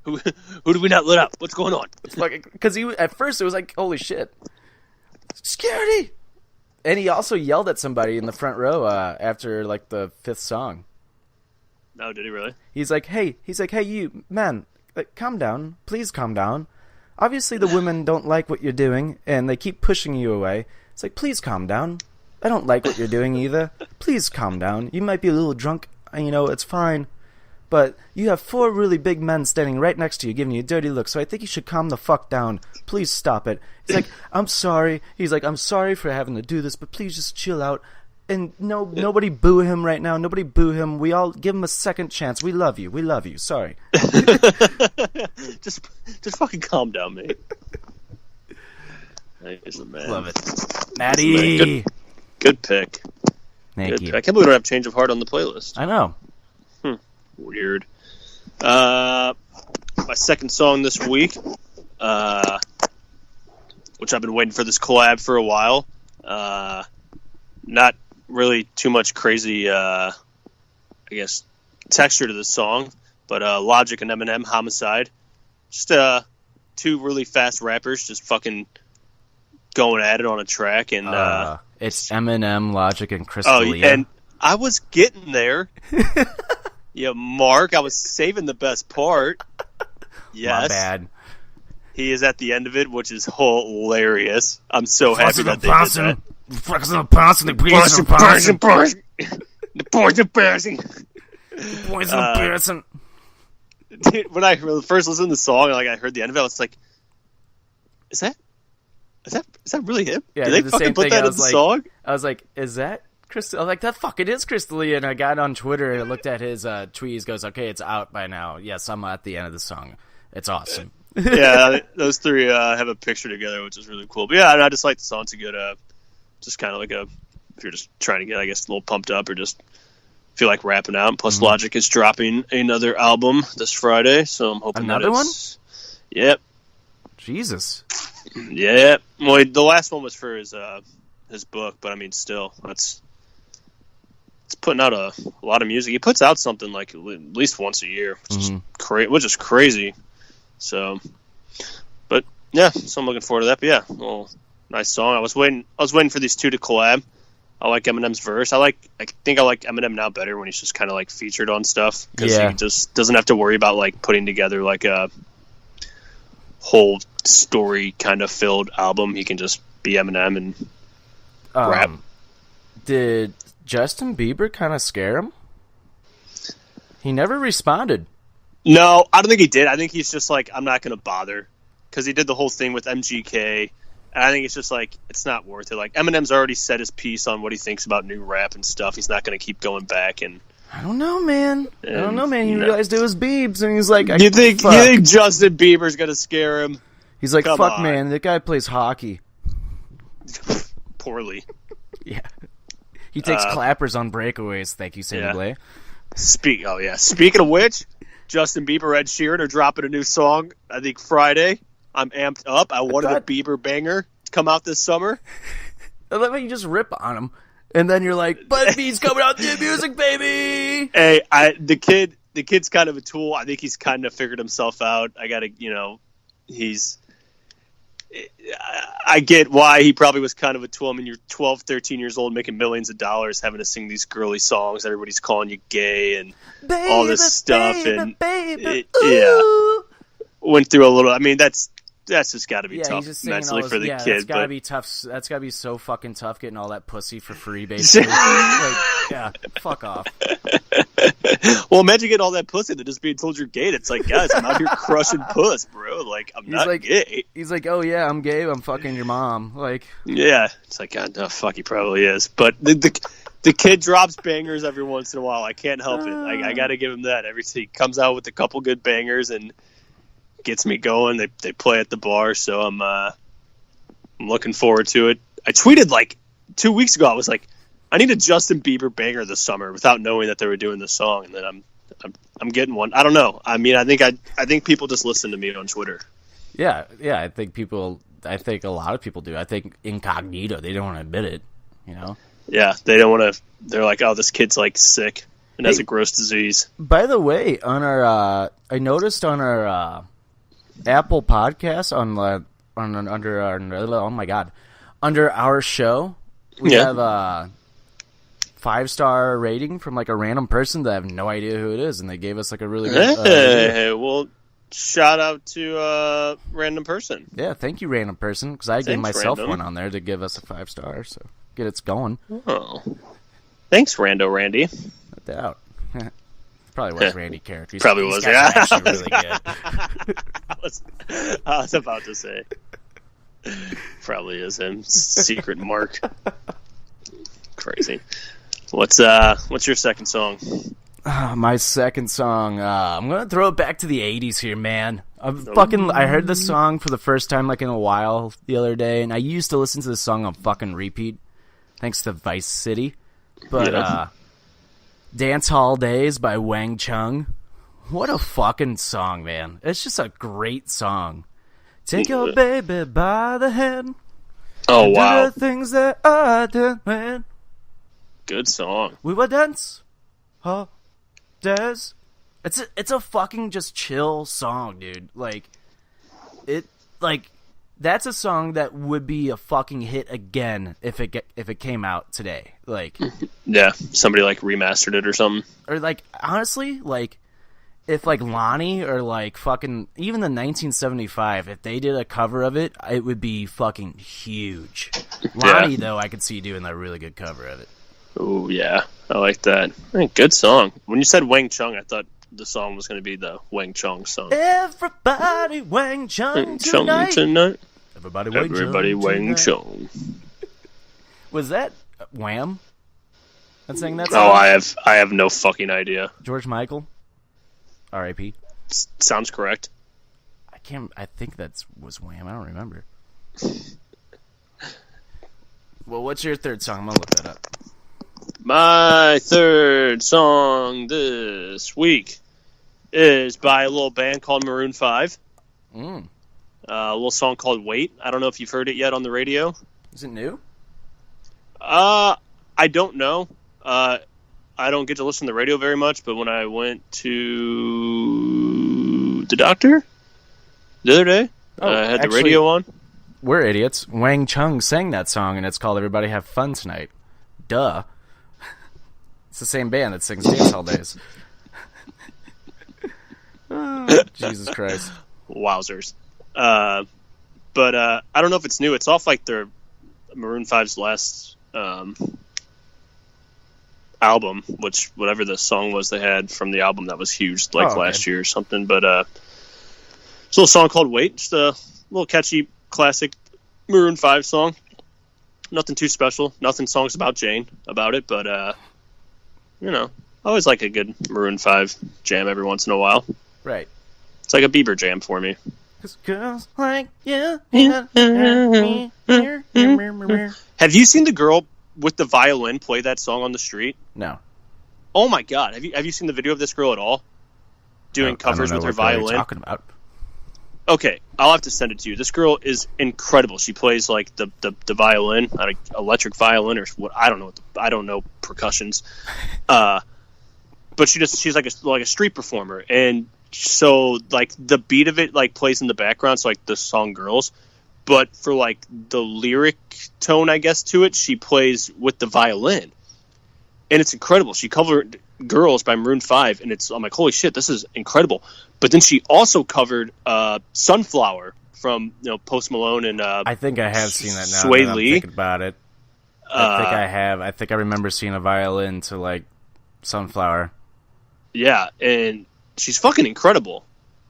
who do we not let up? What's going on? Because at first it was like, holy shit, security, and he also yelled at somebody in the front row after like the 5th song. No, did he really? He's like, hey, you man, calm down, please calm down. Obviously the women don't like what you're doing, and they keep pushing you away. It's like, please calm down. I don't like what you're doing either. Please calm down. You might be a little drunk, it's fine. But you have 4 really big men standing right next to you giving you a dirty look, so I think you should calm the fuck down. Please stop it. He's like, I'm sorry. He's like, I'm sorry for having to do this, but please just chill out. And nobody boo him right now. Nobody boo him. We all give him a second chance. We love you. We love you. Sorry. just fucking calm down, mate. He's the man. Love it. Maddie. Good pick. Thank you. I can't believe we don't have Change of Heart on the playlist. I know. Weird. My second song this week, which I've been waiting for this collab for a while. Not really too much crazy, I guess, texture to this song, but Logic and Eminem, Homicide. Just 2 really fast rappers just fucking going at it on a track. And it's Eminem, Logic, and Crystalia. And I was getting there. Yeah, Mark, I was saving the best part. Yes. My bad. He is at the end of it, which is hilarious. I'm so happy that they did that. The points embarrassing. Dude, when I first listened to the song, I heard the end of it, I was like, is that really him? Yeah, did they fucking put that in the song? I was like, is that Crystal? I was like, that fucking is Crystalia. And I got on Twitter and I looked at his tweets. Goes, okay, it's out by now. Yes, I'm at the end of the song. It's awesome. Yeah, those 3 have a picture together, which is really cool. But yeah, I just like the song. It's a good, just kind of like if you're just trying to get, I guess, a little pumped up or just feel like rapping out. Plus, Logic is dropping another album this Friday, so I'm hoping another one. Yep. Jesus. Yeah. Well, the last one was for his book, but I mean, still, it's putting out a lot of music. He puts out something like at least once a year, which is crazy. So, but yeah, so I'm looking forward to that. But yeah, well, nice song. I was waiting for these 2 to collab. I like Eminem's verse. I think I like Eminem now better when he's just kind of like featured on stuff because he just doesn't have to worry about like putting together like a whole story kind of filled album. He can just be Eminem and rap. Did Justin Bieber kind of scare him? He never responded. No, I don't think he did. I think he's just like, I'm not going to bother because he did the whole thing with MGK. And I think it's just like, it's not worth it. Like, Eminem's already said his piece on what he thinks about new rap and stuff. He's not going to keep going back. And I don't know, man. He realized it was Biebs, and he's like, You think Justin Bieber's going to scare him? He's like, fuck, man, that guy plays hockey. Poorly. Yeah. He takes clappers on breakaways. Thank you, Sandy Blay. Speaking of which, Justin Bieber, Ed Sheeran are dropping a new song, I think Friday. I'm amped up. I wanted a Bieber banger to come out this summer. I love how you just rip on him, and then you're like, BuzzFeed's coming out with new music, baby! Hey, the kid's kind of a tool. I think he's kind of figured himself out. I gotta, I get why he probably was kind of a tool. I mean, you're 12, 13 years old, making millions of dollars, having to sing these girly songs. Everybody's calling you gay and all this stuff. Went through a little. I mean, that's just got to be tough mentally for the kid. That's got to be tough. That's got to be so fucking tough getting all that pussy for free, basically. Fuck off. Well, imagine getting all that pussy that just being told you're gay. It's like, guys, I'm out here crushing puss, bro. Like, I'm not gay. He's like, oh yeah, I'm gay. I'm fucking your mom. Like, yeah. It's like, God, no, fuck, he probably is. But the kid drops bangers every once in a while. I can't help it. I got to give him that. He comes out with a couple good bangers and gets me going. They play at the bar, so I'm looking forward to it. I tweeted like 2 weeks ago. I was like, I need a Justin Bieber banger this summer without knowing that they were doing this song, and then I'm getting one. I don't know. I mean, I think people just listen to me on Twitter. Yeah. I think a lot of people do. I think incognito. They don't want to admit it. You know. Yeah, they don't want to. They're like, oh, this kid's like sick and has a gross disease. By the way, on our, I noticed on our Apple Podcast under our show, we have a 5-star rating from like a random person that I have no idea who it is, and they gave us like a really good. Hey, well, shout out to random person. Yeah, thank you, random person, because I gave myself random. one on there to give us a 5-star, so get it going. Oh, thanks, Randy. No doubt. Probably was Randy character. Probably was. Yeah, actually really good. I was about to say. Probably is him. Secret Mark. Crazy. What's your second song? My second song. I'm gonna throw it back to the '80s here, man. I heard this song for the first time like in a while the other day, and I used to listen to this song on fucking repeat, thanks to Vice City. But Dance Hall Days by Wang Chung. What a fucking song, man. It's just a great song. Take your baby by the hand. Oh, wow. Do the things that I did, man. Good song. We will dance. Hall Days. It's a fucking just chill song, dude. That's a song that would be a fucking hit again if it came out today. Like, yeah, somebody like remastered it or something. Or like, honestly, like, if like Lonnie or like fucking even the 1975, if they did a cover of it, it would be fucking huge. Lonnie though, I could see doing a really good cover of it. Oh yeah, I like that. Good song. When you said Wang Chung, I thought the song was going to be the Wang Chung song. Everybody Wang Chung tonight. Everybody Wang Chung. Was that Wham? That sang that song? Oh, I have no fucking idea. George Michael, R.I.P. Sounds correct. I think that was Wham. I don't remember. Well, what's your third song? I'm gonna look that up. My third song this week is by a little band called Maroon 5. A little song called Wait. I don't know if you've heard it yet on the radio. Is it new? I don't know. I don't get to listen to the radio very much, but when I went to the doctor the other day, I had the radio on. We're idiots. Wang Chung sang that song, and it's called Everybody Have Fun Tonight. Duh. It's the same band that sings Dance Hall Days. Oh, Jesus Christ. Wowzers. But I don't know if it's new. It's off like their Maroon 5's last album, which whatever the song was they had from the album that was huge last year or something. But it's a little song called Wait. Just a little catchy, classic Maroon 5 song. Nothing too special. Nothing songs about Jane about it, but I always like a good Maroon 5 jam every once in a while. Right. It's like a Bieber jam for me. 'Cause girls like you. Have you seen the girl with the violin play that song on the street? No. Oh my God! Have you seen the video of this girl at all? Doing covers with her violin. What are you talking about? Okay, I'll have to send it to you. This girl is incredible. She plays like the violin, electric violin, or what I don't know. I don't know percussions. But she's like a street performer, and so like the beat of it like plays in the background. So like the song "Girls," but for like the lyric tone, I guess, to it, she plays with the violin, and it's incredible. She covered "Girls" by Maroon 5, and I'm like, holy shit, this is incredible. But then she also covered "Sunflower" from Post Malone and I think I have seen that now. Sway that I'm Lee. thinking about it. I think I have. I think I remember seeing a violin to like "Sunflower." Yeah, and she's fucking incredible.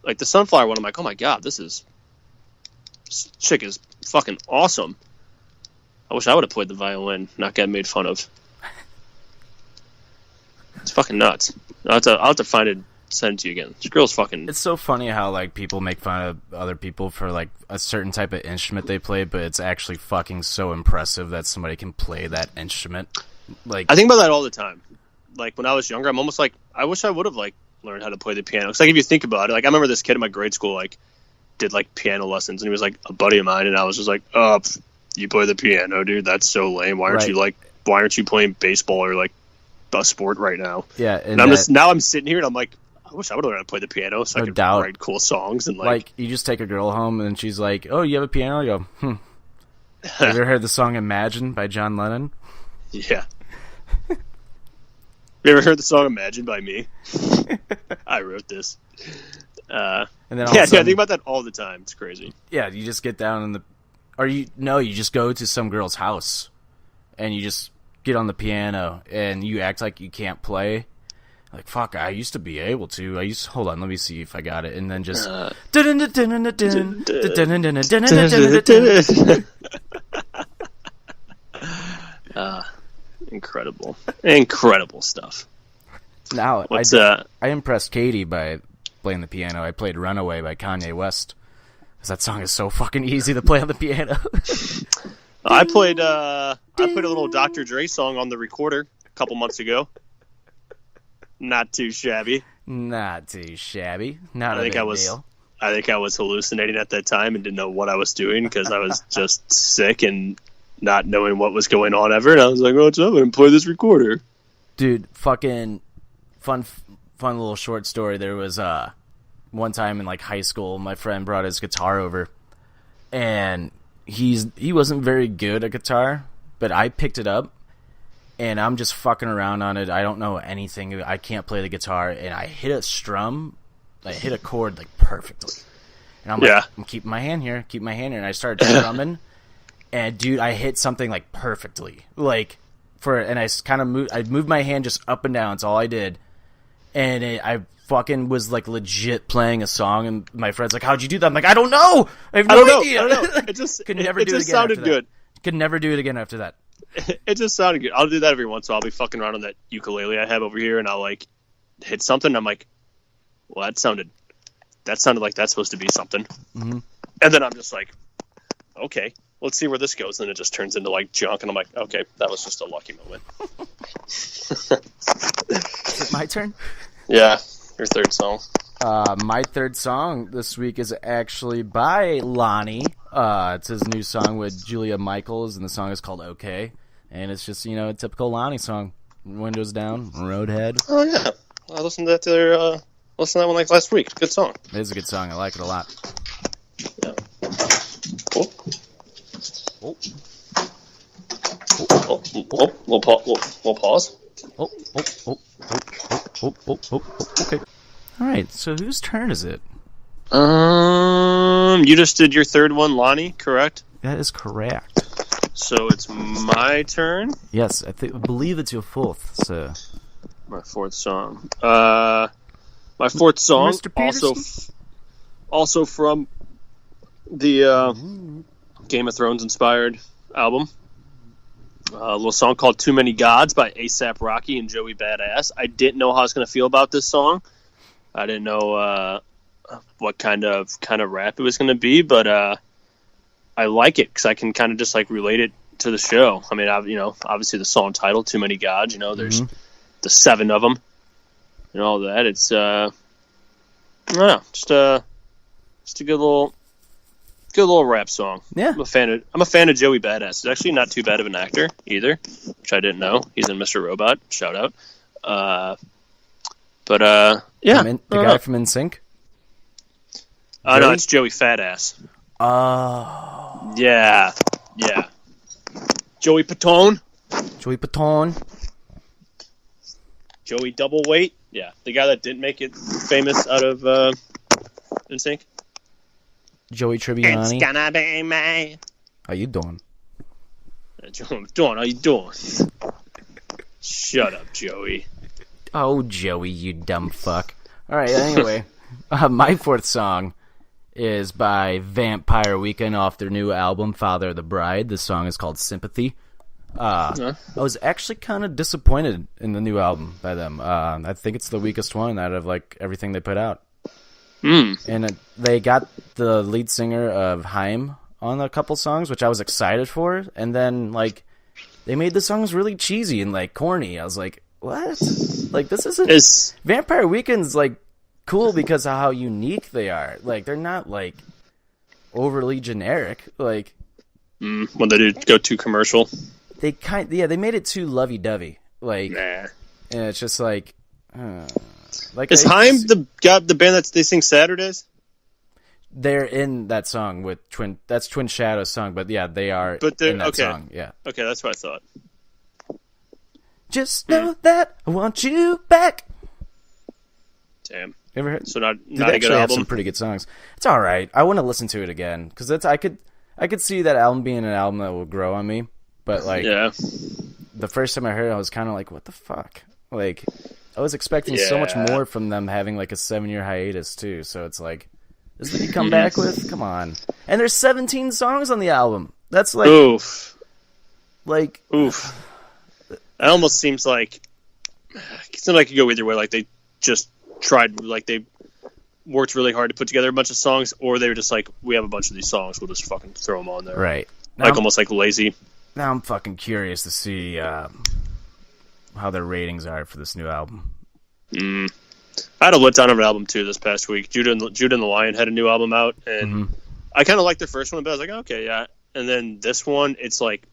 Like the Sunflower one, I'm like, oh my god, this chick is fucking awesome. I wish I would have played the violin, not get made fun of. It's fucking nuts. I'll have to find it, send it to you again. This girl's fucking... It's so funny how like people make fun of other people for like a certain type of instrument they play, but it's actually fucking so impressive that somebody can play that instrument. Like, I think about that all the time. Like when I was younger, I'm almost like, I wish I would have like learned how to play the piano. Because like if you think about it, like I remember this kid in my grade school like did like piano lessons, and he was like a buddy of mine, and I was just like, oh, you play the piano, dude? That's so lame. Why aren't you playing baseball or like a sport right now? Yeah, and I'm sitting here and I'm like, I wish I would have learned how to play the piano so I could write cool songs and like you just take a girl home and she's like, oh, you have a piano? You go, Have you ever heard the song "Imagine" by John Lennon? Yeah. You ever heard the song "Imagine" by me? I wrote this. And then I think about that all the time. It's crazy. Yeah, you just get down you just go to some girl's house and you just get on the piano and you act like you can't play. Like, fuck, I used to be able to. Hold on, let me see if I got it. And then just... Incredible stuff. Now, I impressed Katie by playing the piano. I played "Runaway" by Kanye West. Because that song is so fucking easy to play on the piano. I played a little Dr. Dre song on the recorder a couple months ago. Not too shabby. Not too shabby. Not a big deal. I think I was hallucinating at that time and didn't know what I was doing because I was just sick and not knowing what was going on ever. And I was like, "What's up? I'm gonna play this recorder." Dude, fucking fun little short story. There was one time in like high school, my friend brought his guitar over, and he wasn't very good at guitar, but I picked it up. And I'm just fucking around on it. I don't know anything. I can't play the guitar. And I hit a strum. I hit a chord, like, perfectly. And I'm like, I'm keeping my hand here. And I started strumming. And, dude, I hit something, like, perfectly. Like, and I kind of I moved my hand just up and down. That's all I did. And I fucking was, like, legit playing a song. And my friend's like, how'd you do that? I'm like, I don't know. I have no idea. I don't know. It just sounded good. Could never do it again after that. It just sounded good. I'll do that every once in a while. I'll be fucking around on that ukulele I have over here, and I'll like hit something. And I'm like, well, that sounded like that's supposed to be something. Mm-hmm. And then I'm just like, okay, let's see where this goes. And it just turns into like junk, and I'm like, okay, that was just a lucky moment. Is it my turn? Yeah, your third song. My third song this week is actually by Lonnie. It's his new song with Julia Michaels, and the song is called "Okay." And it's just, a typical Lonnie song. Windows down, Roadhead. Oh, yeah. I listened to that that one like last week. Good song. It is a good song. I like it a lot. Yeah. Cool. We'll pause. Okay. All right, so whose turn is it? You just did your third one, Lonnie, correct? That is correct. So it's my turn? Yes, I believe it's your fourth, sir. My fourth song. My fourth song, also from the Game of Thrones inspired album. A little song called "Too Many Gods" by A$AP Rocky and Joey Badass. I didn't know how I was going to feel about this song. I didn't know what kind of rap it was going to be, but I like it because I can kind of just like relate it to the show. I mean, obviously the song title, "Too Many Gods." There's the 7 of them and all that. It's just a good little rap song. Yeah, I'm a fan of Joey Badass. He's actually not too bad of an actor either, which I didn't know. He's in Mr. Robot. Shout out. Yeah. The guy from NSYNC? No, it's Joey Fatass. Oh. Yeah. Joey Patone. Joey Patton. Joey Doubleweight. Yeah, the guy that didn't make it famous out of NSYNC. Joey Tribbiani. It's gonna be me. How you doing? How you doing? Shut up, Joey. Oh, Joey, you dumb fuck. All right, anyway, my fourth song is by Vampire Weekend off their new album, Father of the Bride. The song is called Sympathy. I was actually kind of disappointed in the new album by them. I think it's the weakest one out of like everything they put out. And they got the lead singer of Haim on a couple songs, which I was excited for, and then like they made the songs really cheesy and like corny. I was like, what? Like this isn't Vampire Weekend's like cool because of how unique they are. Like they're not like overly generic. Like when they did go too commercial, they they made it too lovey-dovey. Like, nah. And it's just like is Haim the band that they sing Saturdays? They're in that song with Twin. That's Twin Shadow's song, but yeah, they are in that song. Yeah. Okay, that's what I thought. Just know that I want you back. Damn. You ever heard? So not They a good actually have album. some pretty good songs. It's all right. I want to listen to it again because I could see that album being an album that will grow on me. But like, the first time I heard it, I was kind of like, what the fuck? Like, I was expecting so much more from them having like a 7-year hiatus too. So it's like, this is what you come back with? Come on. And there's 17 songs on the album. That's like... Oof. Oof. It almost seems like... It seems like it could go either way. Like, they just tried... Like, they worked really hard to put together a bunch of songs, or they were just like, we have a bunch of these songs, we'll just fucking throw them on there. Right. Like, almost like lazy. Now I'm fucking curious to see how their ratings are for this new album. I had a letdown of an album too this past week. Judah and the Lion had a new album out, and I kind of liked the first one, but I was like, okay, yeah. And then this one, it's like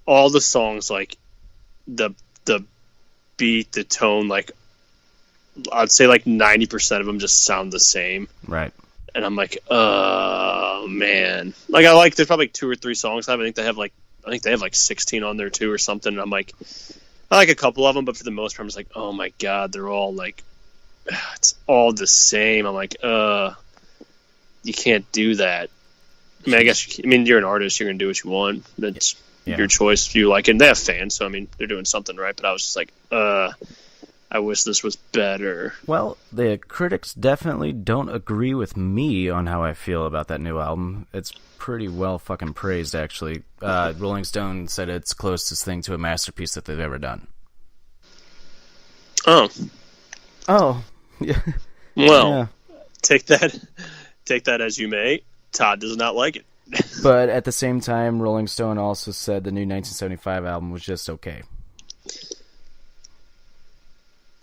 all the songs, like the beat, the tone, like I'd say like 90% of them just sound the same. Right. And I'm like, oh man, like there's probably 2 or 3 songs. I think they have like 16 on there too or something. And I'm like, I like a couple of them, but for the most part, I'm just like, oh my god, they're all like, it's all the same. I'm like, you can't do that. I mean, you're an artist, you're gonna do what you want. That's your choice. If you like it, and they have fans, so I mean, they're doing something right. But I was just like, I wish this was better. Well, the critics definitely don't agree with me on how I feel about that new album. It's pretty well fucking praised, actually. Rolling Stone said it's closest thing to a masterpiece that they've ever done. Oh. Yeah. Well, take that as you may. Todd does not like it. But at the same time, Rolling Stone also said the new 1975 album was just okay.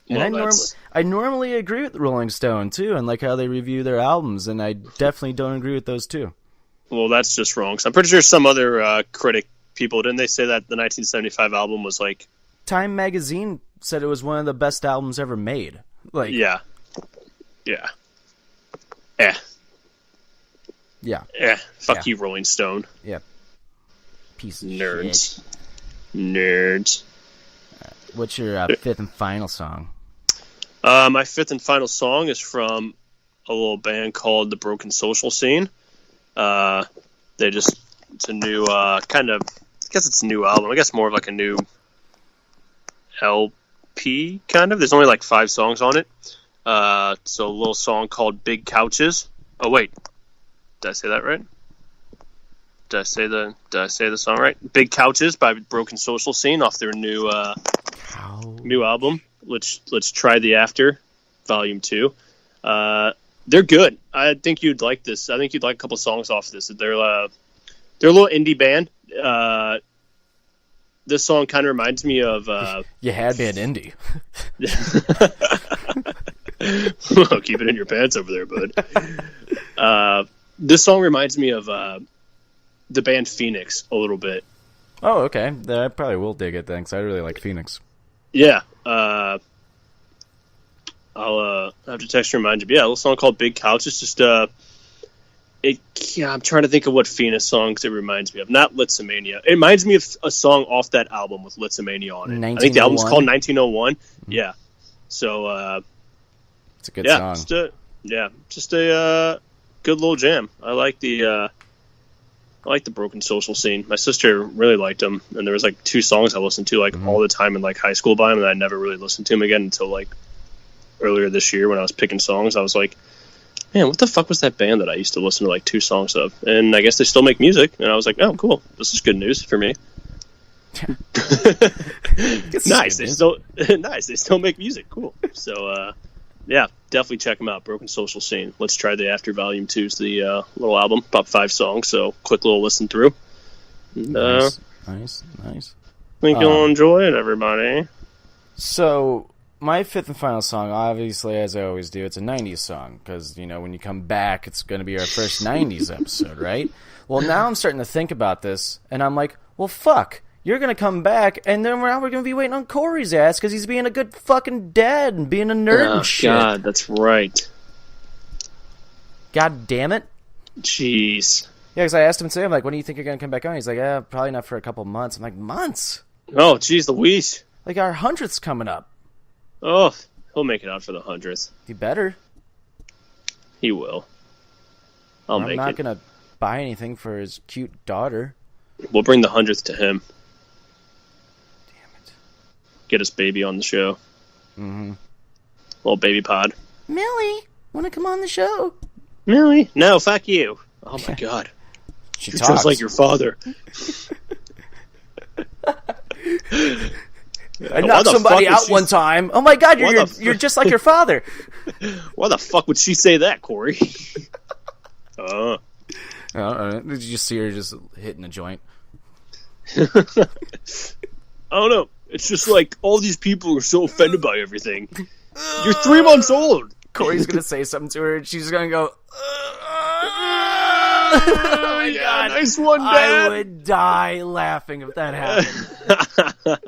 And I normally agree with Rolling Stone, too, and like how they review their albums, and I definitely don't agree with those, too. Well, that's just wrong. So I'm pretty sure some other critic people, didn't they say that the 1975 album was like... Time Magazine said it was one of the best albums ever made. Like, Yeah. Fuck you, Rolling Stone. Yeah. Piece of Nerds. shit. Nerds. What's your fifth and final song? My fifth and final song is from a little band called The Broken Social Scene. It's a new kind of, I guess it's a new album. I guess more of like a new LP kind of. There's only like 5 songs on it. It's a little song called Big Couches. Oh wait, did I say that right? Did I say the song right? Big Couches by Broken Social Scene off their new album. Let's Try the After, Volume 2. They're good. I think you'd like this. I think you'd like a couple songs off this. They're a little indie band. This song kind of reminds me of... You had me at indie. Well, keep it in your pants over there, bud. This song reminds me of the band Phoenix a little bit. Oh, okay. Then I probably will dig it then, because I really like Phoenix. Yeah. I'll have to text you and remind you. But yeah, a little song called Big Couch. It's just I'm trying to think of what Phoenix songs it reminds me of. Not Litsamania. It reminds me of a song off that album with Litsamania on it. I think the album's called 1901. Yeah. So, it's a good song. Just a good little jam. I like the Broken Social Scene. My sister really liked them, and there was like 2 songs I listened to like all the time in like high school by them, and I never really listened to them again until like earlier this year when I was picking songs. I was like, man, what the fuck was that band that I used to listen to like 2 songs of? And I guess they still make music. And I was like, oh, cool. This is good news for me. Nice. They still make music. Cool. So, yeah, definitely check them out. Broken Social Scene. Let's Try the After Volume 2 is the little album. About 5 songs. So, quick little listen through. Nice. Think you'll enjoy it, everybody. So, my 5th and final song, obviously, as I always do, it's a 90s song, because, when you come back, it's going to be our first 90s episode, right? Well, now I'm starting to think about this, and I'm like, well, fuck, you're going to come back, and then we're going to be waiting on Corey's ass, because he's being a good fucking dad and being a nerd and shit. God, that's right. God damn it. Jeez. Yeah, because I asked him today, I'm like, when do you think you're going to come back on? He's like, probably not for a couple months. I'm like, months? Oh, jeez Louise. Like, our 100th's coming up. Oh, he'll make it out for the 100th. He better. He will. I'm not going to buy anything for his cute daughter. We'll bring the 100th to him. Damn it. Get his baby on the show. Mm-hmm. Little baby pod. Millie, want to come on the show? Millie? No, fuck you. Oh my god. You're just like your father. I knocked somebody out one time. Oh my god, you're just like your father. Why the fuck would she say that, Corey? Did you just see her just hitting a joint? I don't know. It's just like all these people are so offended by everything. You're 3 months old. Corey's gonna say something to her, and she's gonna go. Oh my god! Nice one, Dad. I would die laughing if that happened.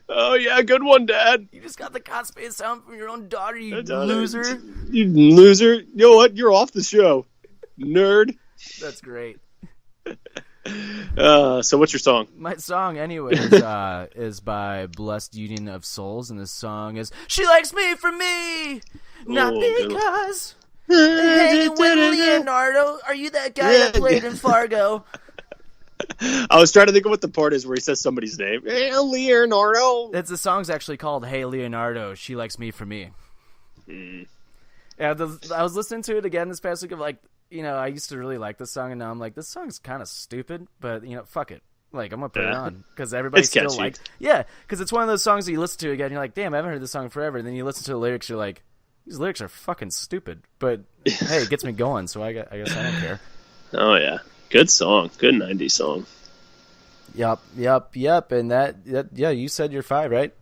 Oh yeah, good one, Dad. You just got the constipated sound from your own daughter, you loser. You loser. You know what? You're off the show, nerd. That's great. So what's your song? My song, anyways, is by Blessed Union of Souls, and this song is "She Likes Me for Me," not because. Hey, Leonardo, are you that guy that played in Fargo? I was trying to think of what the part is where he says somebody's name. Hey, Leonardo. The song's actually called "Hey, Leonardo, She Likes Me for Me." Yeah, I was listening to it again this past week. Of like, I used to really like this song, and now I'm like, this song's kind of stupid, but fuck it. Like, I'm gonna put it on because everybody still likes. Yeah, because it's one of those songs that you listen to again. You're like, damn, I haven't heard this song forever. And then you listen to the lyrics, you're like, these lyrics are fucking stupid. But hey, it gets me going, so I guess I don't care. Oh yeah, good song, good '90s song. Yep. And that you said you're 5, right?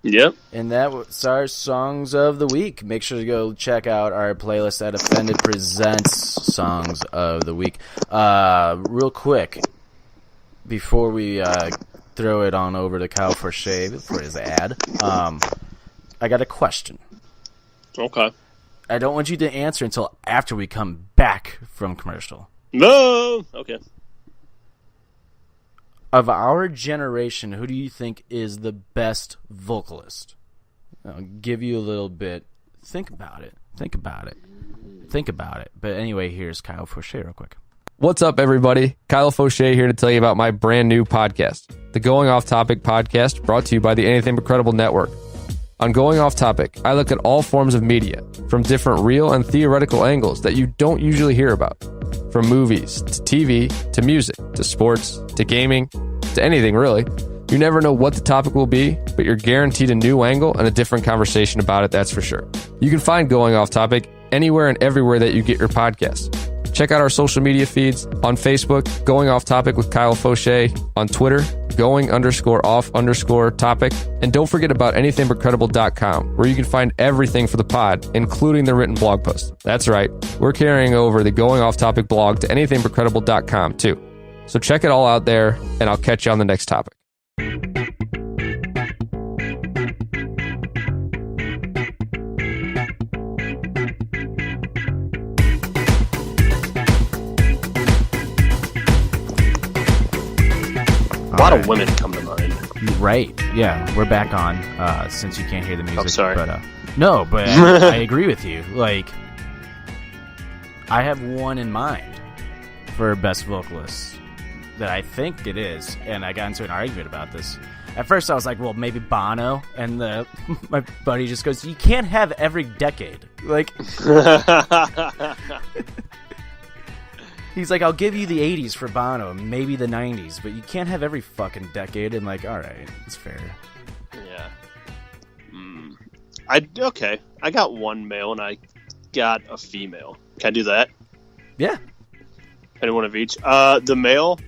Yep. And that was our songs of the week. Make sure to go check out our playlist at Offended Presents Songs of the Week. Real quick, before we throw it on over to Kyle Forshea for his ad, I got a question. Okay. I don't want you to answer until after we come back from commercial. No. Okay. Of our generation, who do you think is the best vocalist? I'll give you a little bit. Think about it. But anyway, here's Kyle Forshea real quick. What's up, everybody? Kyle Forshea here to tell you about my brand new podcast, the Going Off Topic podcast, brought to you by the Anything But Credible Network. On Going Off Topic, I look at all forms of media, from different real and theoretical angles that you don't usually hear about. From movies, to TV, to music, to sports, to gaming, to anything really. You never know what the topic will be, but you're guaranteed a new angle and a different conversation about it, that's for sure. You can find Going Off Topic anywhere and everywhere that you get your podcasts. Check out our social media feeds on Facebook, Going Off Topic with Kyle Forshea, on Twitter, going_off_topic, and don't forget about anythingbutcredible.com, where you can find everything for the pod, including the written blog post. That's right, we're carrying over the Going Off Topic blog to anythingbutcredible.com too. So check it all out there, and I'll catch you on the next topic. lot of women come to mind. Right. Yeah, we're back on since you can't hear the music. I'm sorry. But, no, but I agree with you. Like, I have one in mind for best vocalist that I think it is, and I got into an argument about this. At first, I was like, well, maybe Bono, and my buddy just goes, you can't have every decade. Like, he's like, I'll give you the 80s for Bono, maybe the 90s, but you can't have every fucking decade. And like, all right, it's fair. Yeah. Okay. I got one male and I got a female. Can I do that? Yeah. Any one of each. The male,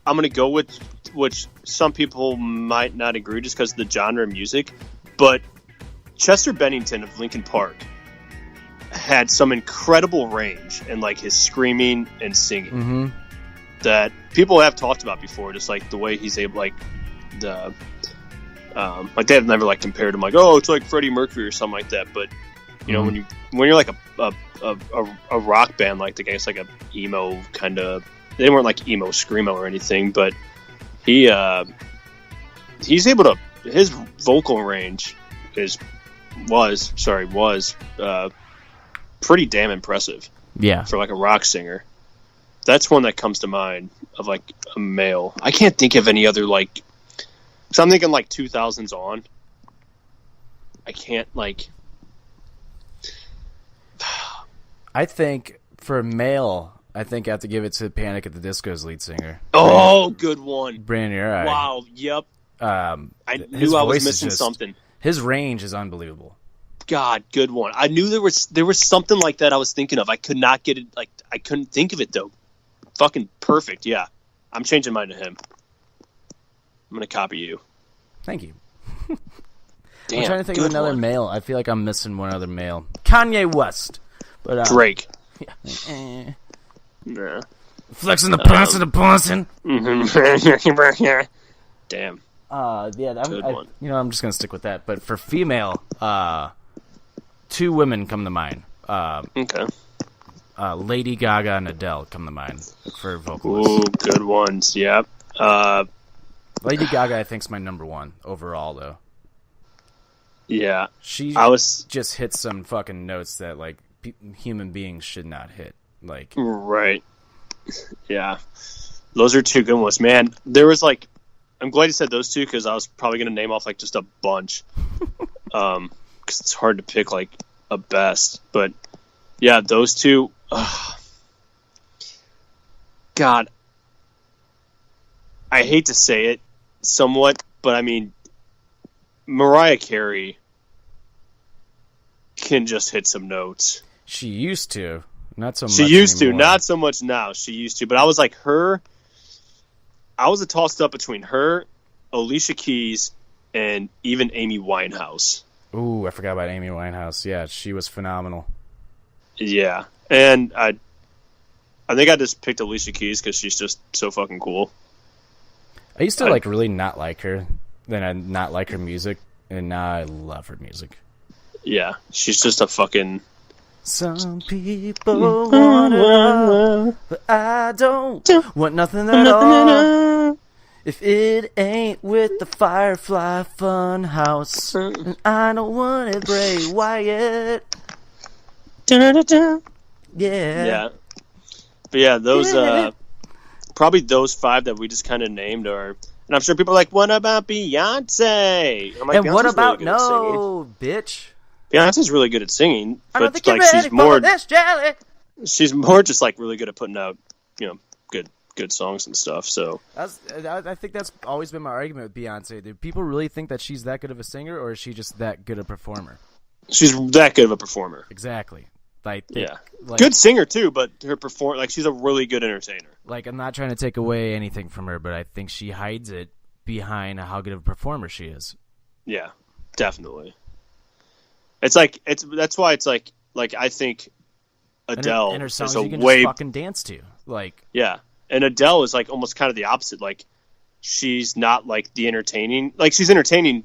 I'm going to go with, which some people might not agree just because of the genre of music, but Chester Bennington of Linkin Park had some incredible range in like his screaming and singing that people have talked about before, just like the way he's able, like the like they have never like compared him like, oh, it's like Freddie Mercury or something like that. But you know, when you're like a rock band, like the guy's like a emo kind of, they weren't like emo screamo or anything, but he's able to, his vocal range was pretty damn impressive. Yeah. For like a rock singer. That's one that comes to mind of like a male. I can't think of any other like, so I'm thinking like 2000s on. I can't like. I think for male, I think I have to give it to Panic at the Disco's lead singer. Oh, good one. Brandon Urie. Wow. Yep. I his knew I was voice is missing just- something. His range is unbelievable. God, good one. I knew there was something like that I was thinking of. I could not get it. Like I couldn't think of it though. Fucking perfect. Yeah, I'm changing mine to him. I'm gonna copy you. Thank you. Damn, I'm trying to think of good another one. male. I feel like I'm missing one other male. Kanye West. But Drake. eh. Nah. Flexing the pants of the Ponson. Damn. Yeah, Good one. I'm just gonna stick with that. But for female, two women come to mind. Okay. Lady Gaga and Adele come to mind for vocalists. Ooh, good ones. Yep. Lady Gaga, I think, is my number one overall, though. Yeah. She I was just hits some fucking notes that like human beings should not hit. Like, right. Yeah. Those are two good ones, man. There was like, I'm glad you said those two because I was probably gonna name off like just a bunch. Because it's hard to pick like a best, but yeah, those two. God, I hate to say it, somewhat, but I mean, Mariah Carey can just hit some notes. she used to, not so much. She used anymore. to, not so much now. She used to, but I was like her. I was a tossed up between her, Alicia Keys, and even Amy Winehouse. Ooh, I forgot about Amy Winehouse. Yeah, she was phenomenal. Yeah, and I think I just picked Alicia Keys because she's just so fucking cool. I used to like really not like her, then I not like her music, and now I love her music. Yeah, she's just a fucking. Some people want it all, but I don't want nothing at all. If it ain't with the Firefly Funhouse, and I don't want it, Bray Wyatt. Yeah. Yeah, but yeah, those probably those five that we just kind of named are, and I'm sure people are like, "What about Beyonce?" I'm like, And what "Beyonce's about really good at singing." no, bitch? Beyonce's really good at singing, I don't but think you're like ready for this jelly. she's more just like really good at putting out, good songs and stuff. So I think that's always been my argument with Beyonce. Do people really think that she's that good of a singer, or is she just that good a performer? she's that good of a performer. Exactly. Like, Yeah, like, good singer too, but her she's a really good entertainer. Like, I'm not trying to take away anything from her, but I think she hides it behind how good of a performer she is. Yeah, definitely. That's why it's like I think Adele and her songs is a you can way just fucking dance to. Like, yeah, and Adele is like almost kind of the opposite. Like, she's not like the entertaining. Like, she's entertaining,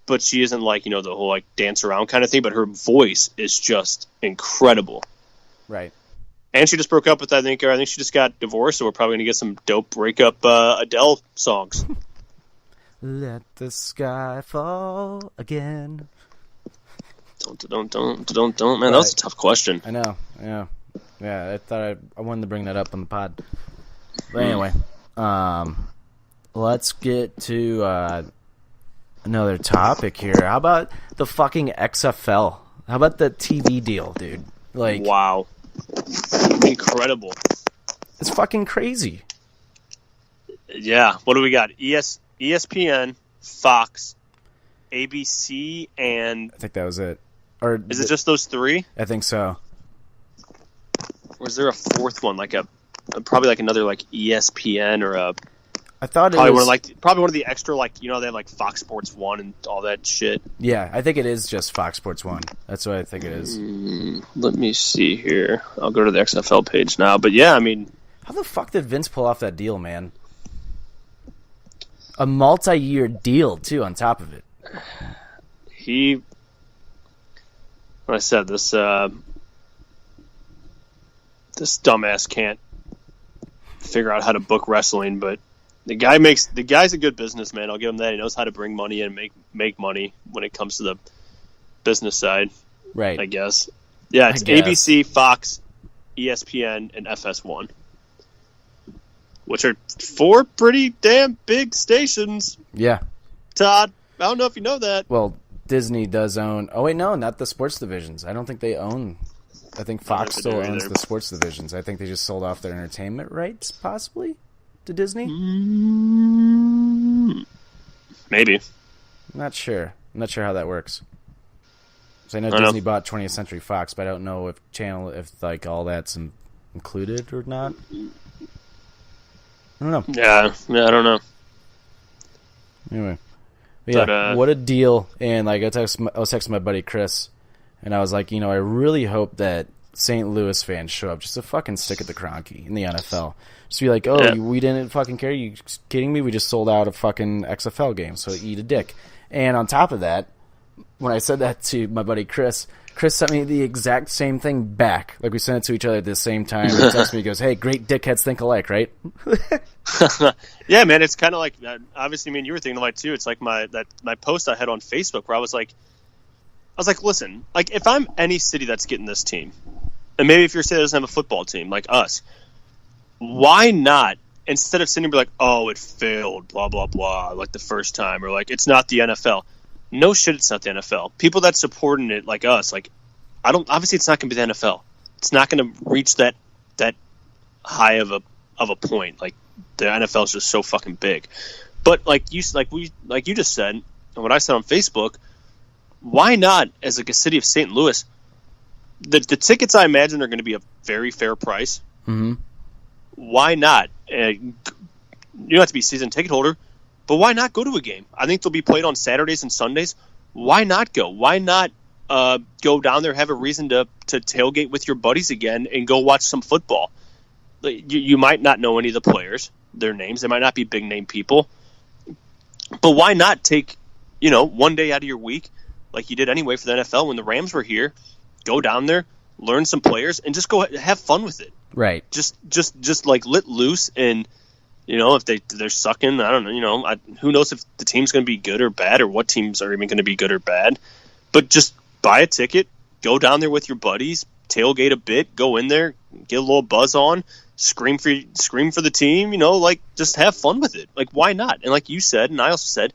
but she isn't like the whole like dance around kind of thing. But her voice is just incredible. right. And she just broke up with, I think she just got divorced, so we're probably going to get some dope breakup Adele songs. Let the sky fall again. Don't, man. That was a tough question. I know, yeah. I thought I wanted to bring that up on the pod. But anyway, let's get to another topic here. How about the fucking XFL? How about the TV deal, dude? Like, wow. Incredible. It's fucking crazy. Yeah. What do we got? ESPN, Fox, ABC, and... I think that was it. Or is it just those three? I think so. Or is there a fourth one? Probably another ESPN or a... I thought it probably was... probably one of the extra, they have Fox Sports 1 and all that shit. Yeah, I think it is just Fox Sports 1. That's what I think it is. Let me see here. I'll go to the XFL page now. But yeah, I mean... How the fuck did Vince pull off that deal, man? A multi-year deal, too, on top of it. Like I said, this dumbass can't figure out how to book wrestling, but the guy's a good businessman. I'll give him that. He knows how to bring money in and make money when it comes to the business side. Right. I guess. Yeah, it's ABC, Fox, ESPN, and FS1, which are 4 pretty damn big stations. Yeah. Todd, I don't know if you know that. Well, Disney does own... Oh, wait, no, not the sports divisions. I don't think they own... I think Fox still owns the sports divisions. I think they just sold off their entertainment rights, possibly, to Disney? Maybe. I'm not sure how that works. So I know Disney bought 20th Century Fox, but I don't know if all that's included or not. I don't know. Yeah, I don't know. Anyway. Yeah, what a deal. And I was texting my buddy Chris, and I was like, I really hope that St. Louis fans show up just to fucking stick at the Kroenke in the NFL. Just be like, we didn't fucking care. You kidding me? We just sold out a fucking XFL game, so eat a dick. And on top of that, when I said that to my buddy Chris sent me the exact same thing back. We sent it to each other at the same time. He texts me, he goes, hey, great dickheads think alike, right? Yeah, man, it's kind of like, obviously, you were thinking about it too. It's like my post I had on Facebook where I was like, listen, if I'm any city that's getting this team, and maybe if your city doesn't have a football team like us, why not, instead of sitting and be like, oh, it failed, blah, blah, blah, the first time, or it's not the NFL. No shit, it's not the NFL. People that supporting it like us, obviously it's not going to be the NFL. It's not going to reach that high of a point. The NFL is just so fucking big. But like you just said, and what I said on Facebook, why not, as a city of St. Louis, the tickets I imagine are going to be a very fair price. Mm-hmm. Why not? You don't have to be a season ticket holder, but why not go to a game? I think they'll be played on Saturdays and Sundays. Why not go? Why not go down there, have a reason to tailgate with your buddies again and go watch some football? You might not know any of the players, their names. They might not be big name people. But why not take, one day out of your week, like you did anyway for the NFL when the Rams were here, go down there, learn some players, and just go have fun with it. Right. Just let loose, and if they're sucking, I don't know. Who knows if the team's going to be good or bad, or what teams are even going to be good or bad. But just buy a ticket, go down there with your buddies, tailgate a bit, go in there, get a little buzz on, scream for the team. Just have fun with it. Why not? And like you said, and I also said,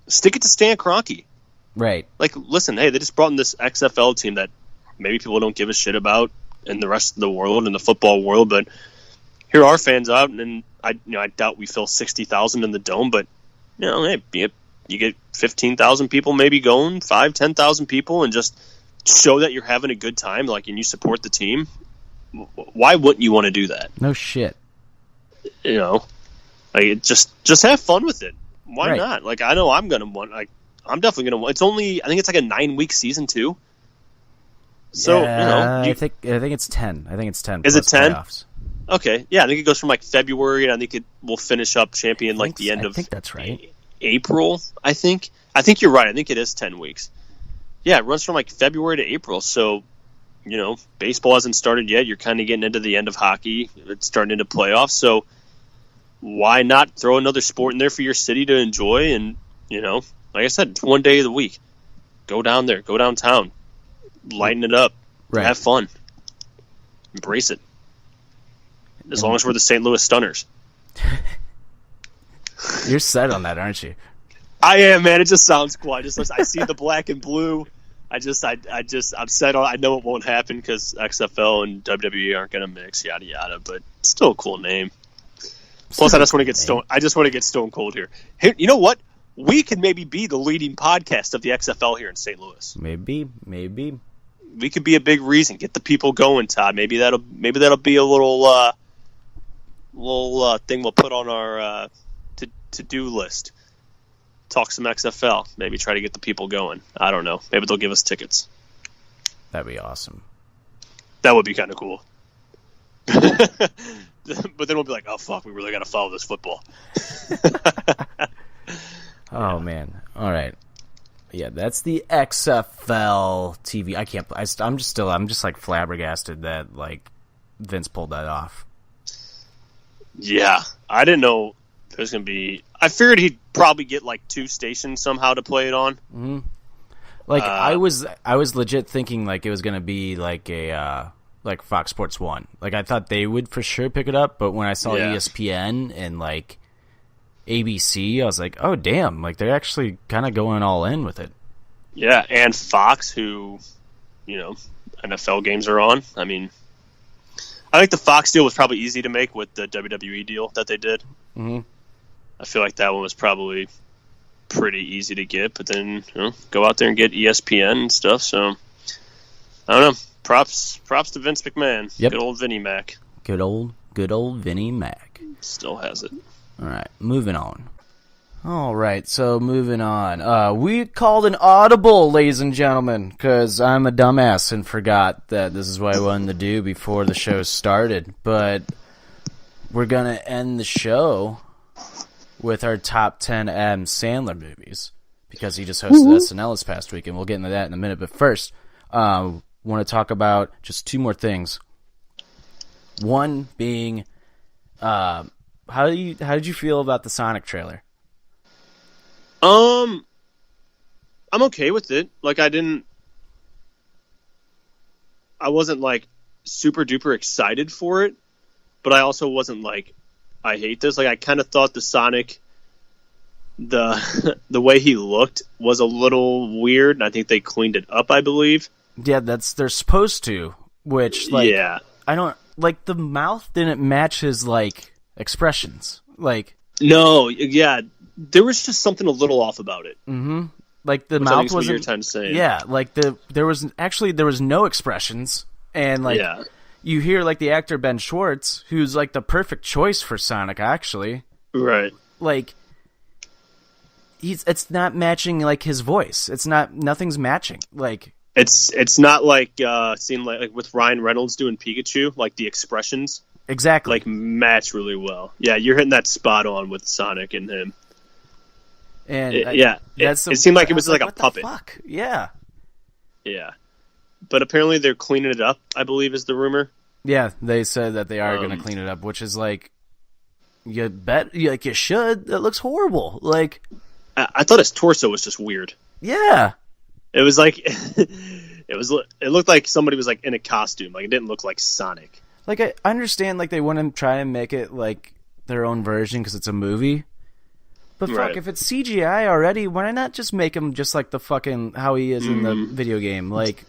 stick it to Stan Kroenke. Right. Listen, hey, they just brought in this XFL team that maybe people don't give a shit about in the rest of the world, in the football world, but here are fans out, and I doubt we fill 60,000 in the dome, but hey, you get 15,000 people maybe going, 10,000 people, and just show that you're having a good time, and you support the team. Why wouldn't you want to do that? No shit. Just have fun with it. Why right. not? I know I'm gonna want. I'm definitely gonna want. It's only, I think it's a 9-week season too. So I think it's 10. I think it's 10. Is it 10? Playoffs. Okay, yeah, I think it goes from February, and I think it will finish up champion the end of. I think that's right. April. I think you're right. I think it is 10 weeks. Yeah, it runs from February to April. So baseball hasn't started yet. You're kind of getting into the end of hockey. It's starting into playoffs. So why not throw another sport in there for your city to enjoy? And, like I said, it's one day of the week. Go down there. Go downtown. Lighten it up. Right. Have fun. Embrace it. As long as we're the St. Louis Stunners. You're set on that, aren't you? I am, man. It just sounds cool. I see the black and blue. I'm set on. I know it won't happen because XFL and WWE aren't going to mix, yada yada. But still a cool name. Plus, I just want to get stone. I just want to get stone cold here. Hey, you know what? We could maybe be the leading podcast of the XFL here in St. Louis. Maybe. We could be a big reason. Get the people going, Todd. Maybe that'll be a little thing we'll put on our to-do list. Talk some XFL. Maybe try to get the people going. I don't know. Maybe they'll give us tickets. That'd be awesome. That would be kind of cool. But then we'll be like, oh, fuck, we really got to follow this football. Oh, man. All right. Yeah, that's the XFL TV. I can't. I'm just like flabbergasted that like Vince pulled that off. Yeah, I didn't know there's gonna be. I figured he'd probably get like 2 stations somehow to play it on. Mm-hmm. Like I was legit thinking like it was gonna be like a like Fox Sports 1. Like I thought they would for sure pick it up, but when I saw ESPN and like ABC, I was like, oh damn, like they're actually kind of going all in with it. Yeah, and Fox, who NFL games are on. I mean, I think the Fox deal was probably easy to make with the WWE deal that they did. Mm-hmm. I feel like that one was probably pretty easy to get, but then go out there and get ESPN and stuff. So I don't know. Props to Vince McMahon. Yep. Good old Vinnie Mac. Good old Vinnie Mac. Still has it. All right, moving on. All right, so moving on. We called an audible, ladies and gentlemen, because I'm a dumbass and forgot that this is what I wanted to do before the show started. But we're going to end the show with our top 10 Adam Sandler movies because he just hosted SNL this past week, and we'll get into that in a minute. But first, want to talk about just 2 more things. One being... How did you feel about the Sonic trailer? I'm okay with it. Like I wasn't like super duper excited for it, but I also wasn't like I hate this. Like I kind of thought the Sonic the way he looked was a little weird, and I think they cleaned it up, I believe. Yeah, they're supposed to, which like I don't like the mouth didn't match his like expressions. Like no, there was just something a little off about it. Mm-hmm. Like the mouth wasn't. You're trying to say. Yeah, like there was no expressions, and like you hear like the actor Ben Schwartz, who's like the perfect choice for Sonic, actually. Right. Like it's not matching like his voice. Nothing's matching. Like it's not like seeing like with Ryan Reynolds doing Pikachu, like the expressions. Exactly. Like match really well. Yeah, you're hitting that spot on with Sonic and him. And it seemed like it was like a puppet. Fuck? Yeah. Yeah. But apparently they're cleaning it up, I believe is the rumor. Yeah, they said that they are going to clean it up, which is like you should. That looks horrible. Like I thought his torso was just weird. Yeah. It was like it looked like somebody was like in a costume. Like it didn't look like Sonic. Like, I understand, like, they want to try and make it, like, their own version because it's a movie. But, fuck, if it's CGI already, why not just make him just like the fucking, how he is in the video game? Like...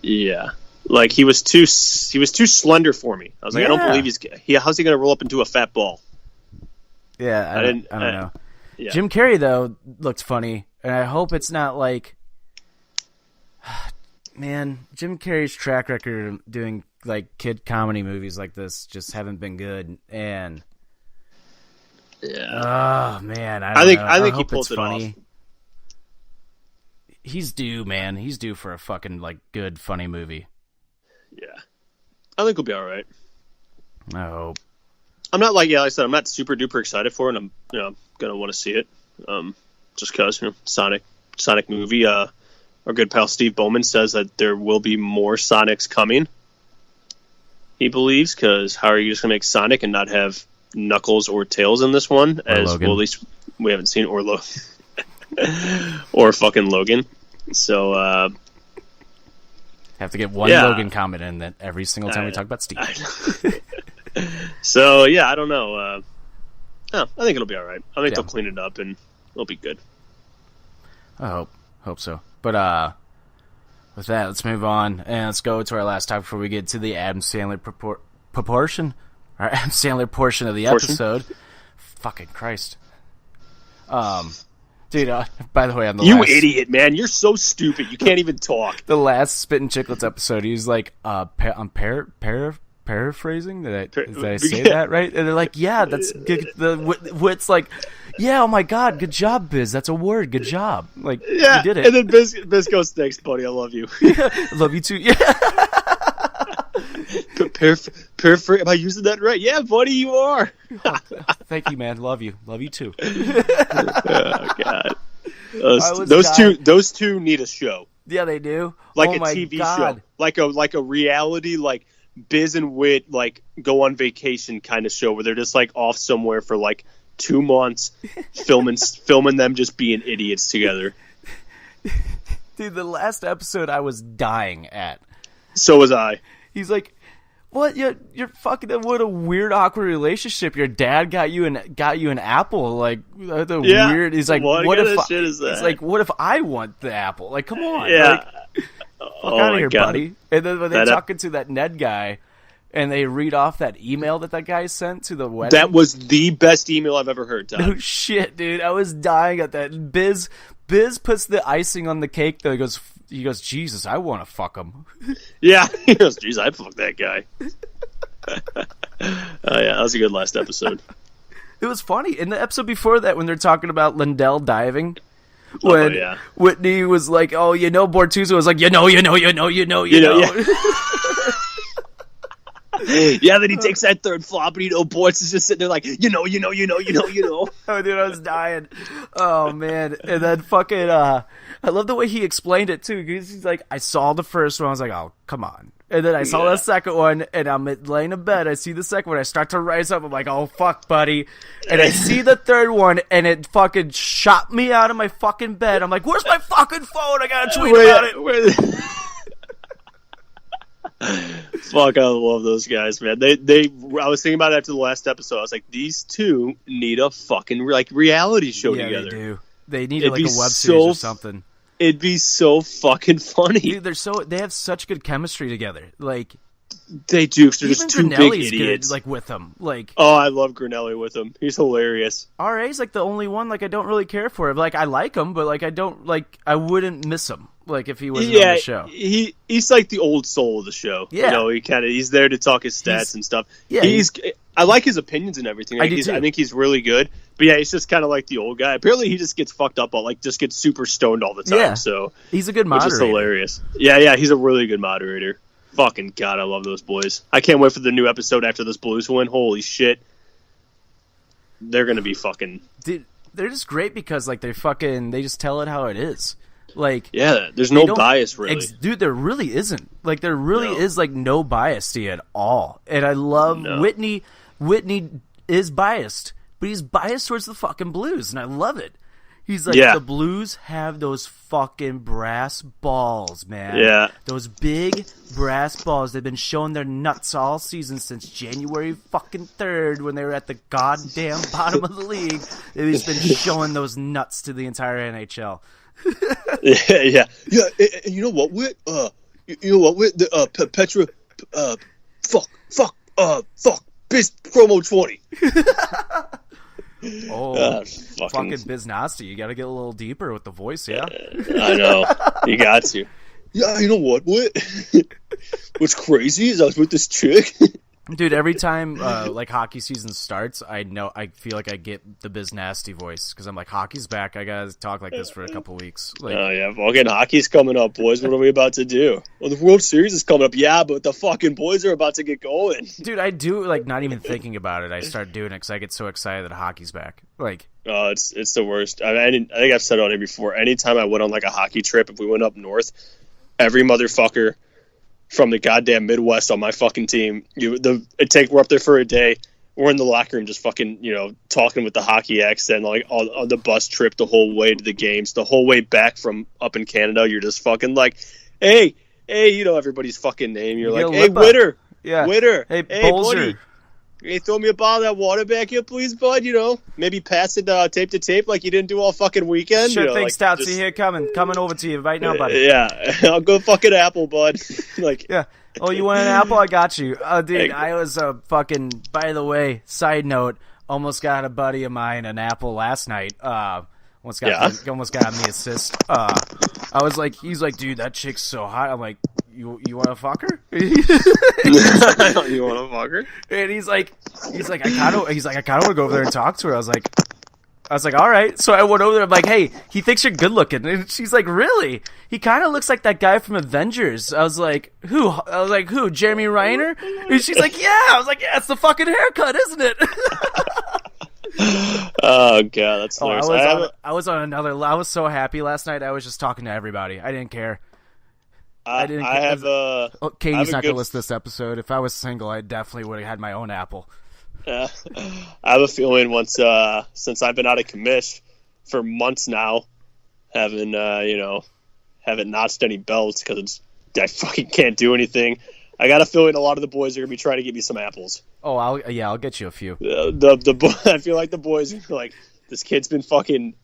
Yeah. Like, he was too slender for me. I was like, I don't believe how's he going to roll up into a fat ball? Yeah, I don't know. Yeah. Jim Carrey, though, looked funny. And I hope it's not like... Man, Jim Carrey's track record of doing... like kid comedy movies like this just haven't been good, and oh man, I think he pulls it off. He's due, man. He's due for a fucking like good funny movie. Yeah, I think he'll be all right. I hope. I'm not like I said, I'm not super duper excited for it. And I'm gonna want to see it, just cause Sonic movie. our good pal Steve Bowman says that there will be more Sonics coming. He believes, because how are you just going to make Sonic and not have Knuckles or Tails in this one? As Logan. well, at least we haven't seen or or fucking Logan. So Have to get one Logan comment in that every single time we talk about Steve. So yeah, I don't know. I think it'll be all right. I think they'll clean it up and it'll be good. I hope so. But with that, let's move on and let's go to our last topic before we get to the Adam Sandler portion of the episode. Fucking Christ. Dude, by the way, on the you last, idiot, man! You're so stupid. You can't even talk. the last Spittin' Chicklets episode, he was like, I'm paraphrasing. Did I say that right? And they're like, yeah, that's good. Wit's like, yeah, oh my god, good job, Biz. That's a word. Good job. Like, Yeah, you did it. and then Biz goes, thanks, buddy. I love you. Love you too. Yeah. Am I using that right? Yeah, buddy, you are. Thank you, man. Love you. Love you too. Oh God. was Those two need a show, Yeah, they do. like Oh a my TV God. show, like a reality, like Biz and Wit like go on vacation kind of show where they're just like off somewhere for like 2 months, filming them just being idiots together. Dude, the last episode I was dying at. So was I. He's like, "What? You're fucking. What a weird, awkward relationship. Your dad got you an apple. Like the weird." He's like, what "What kind if?" of shit is that? He's like, "What if I want the apple? Like, come on, Yeah. like, fuck Oh out of my here, God. buddy." And then when they're That- talking to that Ned guy, and they read off that email that guy sent to the wedding. That was the best email I've ever heard, Todd. No shit, dude. I was dying at that. Biz puts the icing on the cake. Though he goes, Jesus, I want to fuck him. Yeah, he goes, geez, I'd fuck that guy. Oh yeah, that was a good last episode. It was funny in the episode before that when they're talking about Lindell diving. When yeah. Whitney was like, "Oh, Bortuzzo," was like, you know. Yeah, then he takes that third flop, and Bortz is just sitting there like, you know. Oh, dude, I was dying. Oh man, and then fucking, I love the way he explained it too. Because he's like, I saw the first one, I was like, oh, come on. And then I saw the second one, and I'm laying in bed. I see the second one, I start to rise up. I'm like, oh fuck, buddy. And I see the third one, and it fucking shot me out of my fucking bed. I'm like, where's my fucking phone? I gotta tweet about it. Fuck, I love those guys, man. I was thinking about it after the last episode. I was like, these two need a fucking like reality show together. They do. They need It'd like a be web series so or something. It'd be so fucking funny. Dude, they have such good chemistry together. Like They do. 'Cause they're even just two big Grinelli's idiots. good, like with them. Like Oh, I love Grinelli with him. He's hilarious. RA's like the only one like I don't really care for. Like I like him, but like I don't like I wouldn't miss him. Like if he wasn't on the show. He's like the old soul of the show. Yeah. He's there to talk his stats and stuff. Yeah, I like his opinions and everything. I do too. I think he's really good. But yeah, he's just kind of like the old guy. Apparently, he just gets fucked up just gets super stoned all the time. Yeah. So He's a good which moderator. is hilarious. Yeah, he's a really good moderator. Fucking God, I love those boys. I can't wait for the new episode after this Blues win. Holy shit. They're going to be fucking... Dude, they're just great because like they just tell it how it is. Like Yeah, there's they no don't- bias, really. Dude, there really isn't. Like there really No. is like no bias to it at all. And I love No. Whitney is biased, but he's biased towards the fucking Blues, and I love it. He's like, Yeah. the Blues have those fucking brass balls, man. Yeah. Those big brass balls. They've been showing their nuts all season since January fucking 3rd when they were at the goddamn bottom of the league. They've just been showing those nuts to the entire NHL. Yeah. And you know what, Whit? Petra, fuck, biz promo 20. Oh, fucking fucking Biz Nasty. You got to get a little deeper with the voice, yeah? I know. You got to. Yeah, you know what, Whit? What's crazy is I was with this chick, Dude, every time like hockey season starts, I feel like I get the Biz Nasty voice because I'm like, hockey's back. I gotta talk like this for a couple weeks. Like, oh yeah, fucking hockey's coming up, boys. What are we about to do? Well, the World Series is coming up. Yeah, but the fucking boys are about to get going. Dude, I do like not even thinking about it. I start doing it because I get so excited that hockey's back. Like, oh, it's the worst. I think I've said it on here before. Anytime I went on like a hockey trip, if we went up north, every motherfucker from the goddamn Midwest on my fucking team, we're up there for a day. We're in the locker room just fucking, talking with the hockey accent, like on the bus trip the whole way to the games, the whole way back from up in Canada. You're just fucking like, hey, everybody's fucking name. You're like, hey, Witter, yeah, Witter, hey, buddy. Hey, throw me a bottle of that water back here, please, bud. Maybe pass it tape to tape like you didn't do all fucking weekend. Sure thing, Stoutsy here, coming over to you right now, buddy. Yeah, I'll go fucking apple, bud. Like, yeah. Oh, you want an apple? I got you. Oh, dude, I was by the way, side note, almost got a buddy of mine an apple last night. Almost got me assist. I was like, he's like, dude, that chick's so hot. I'm like, you want to fuck her? You want to fuck her? And he's like, I kind of want to go over there and talk to her. I was like, all right. So I went over there. I'm like, hey, he thinks you're good looking. And she's like, really? He kind of looks like that guy from Avengers. I was like, who? Who? Jeremy Renner? And she's like, yeah. I was like, yeah, it's the fucking haircut, isn't it? Oh god, that's hilarious. I was so happy last night. I was just talking to everybody. I didn't care. Katie's not gonna listen to this episode. If I was single, I definitely would have had my own apple. I have a feeling since I've been out of commish for months now, haven't notched any belts because I fucking can't do anything. I got a feeling a lot of the boys are gonna be trying to get me some apples. Oh, I'll get you a few. I feel like the boys are like, this kid's been fucking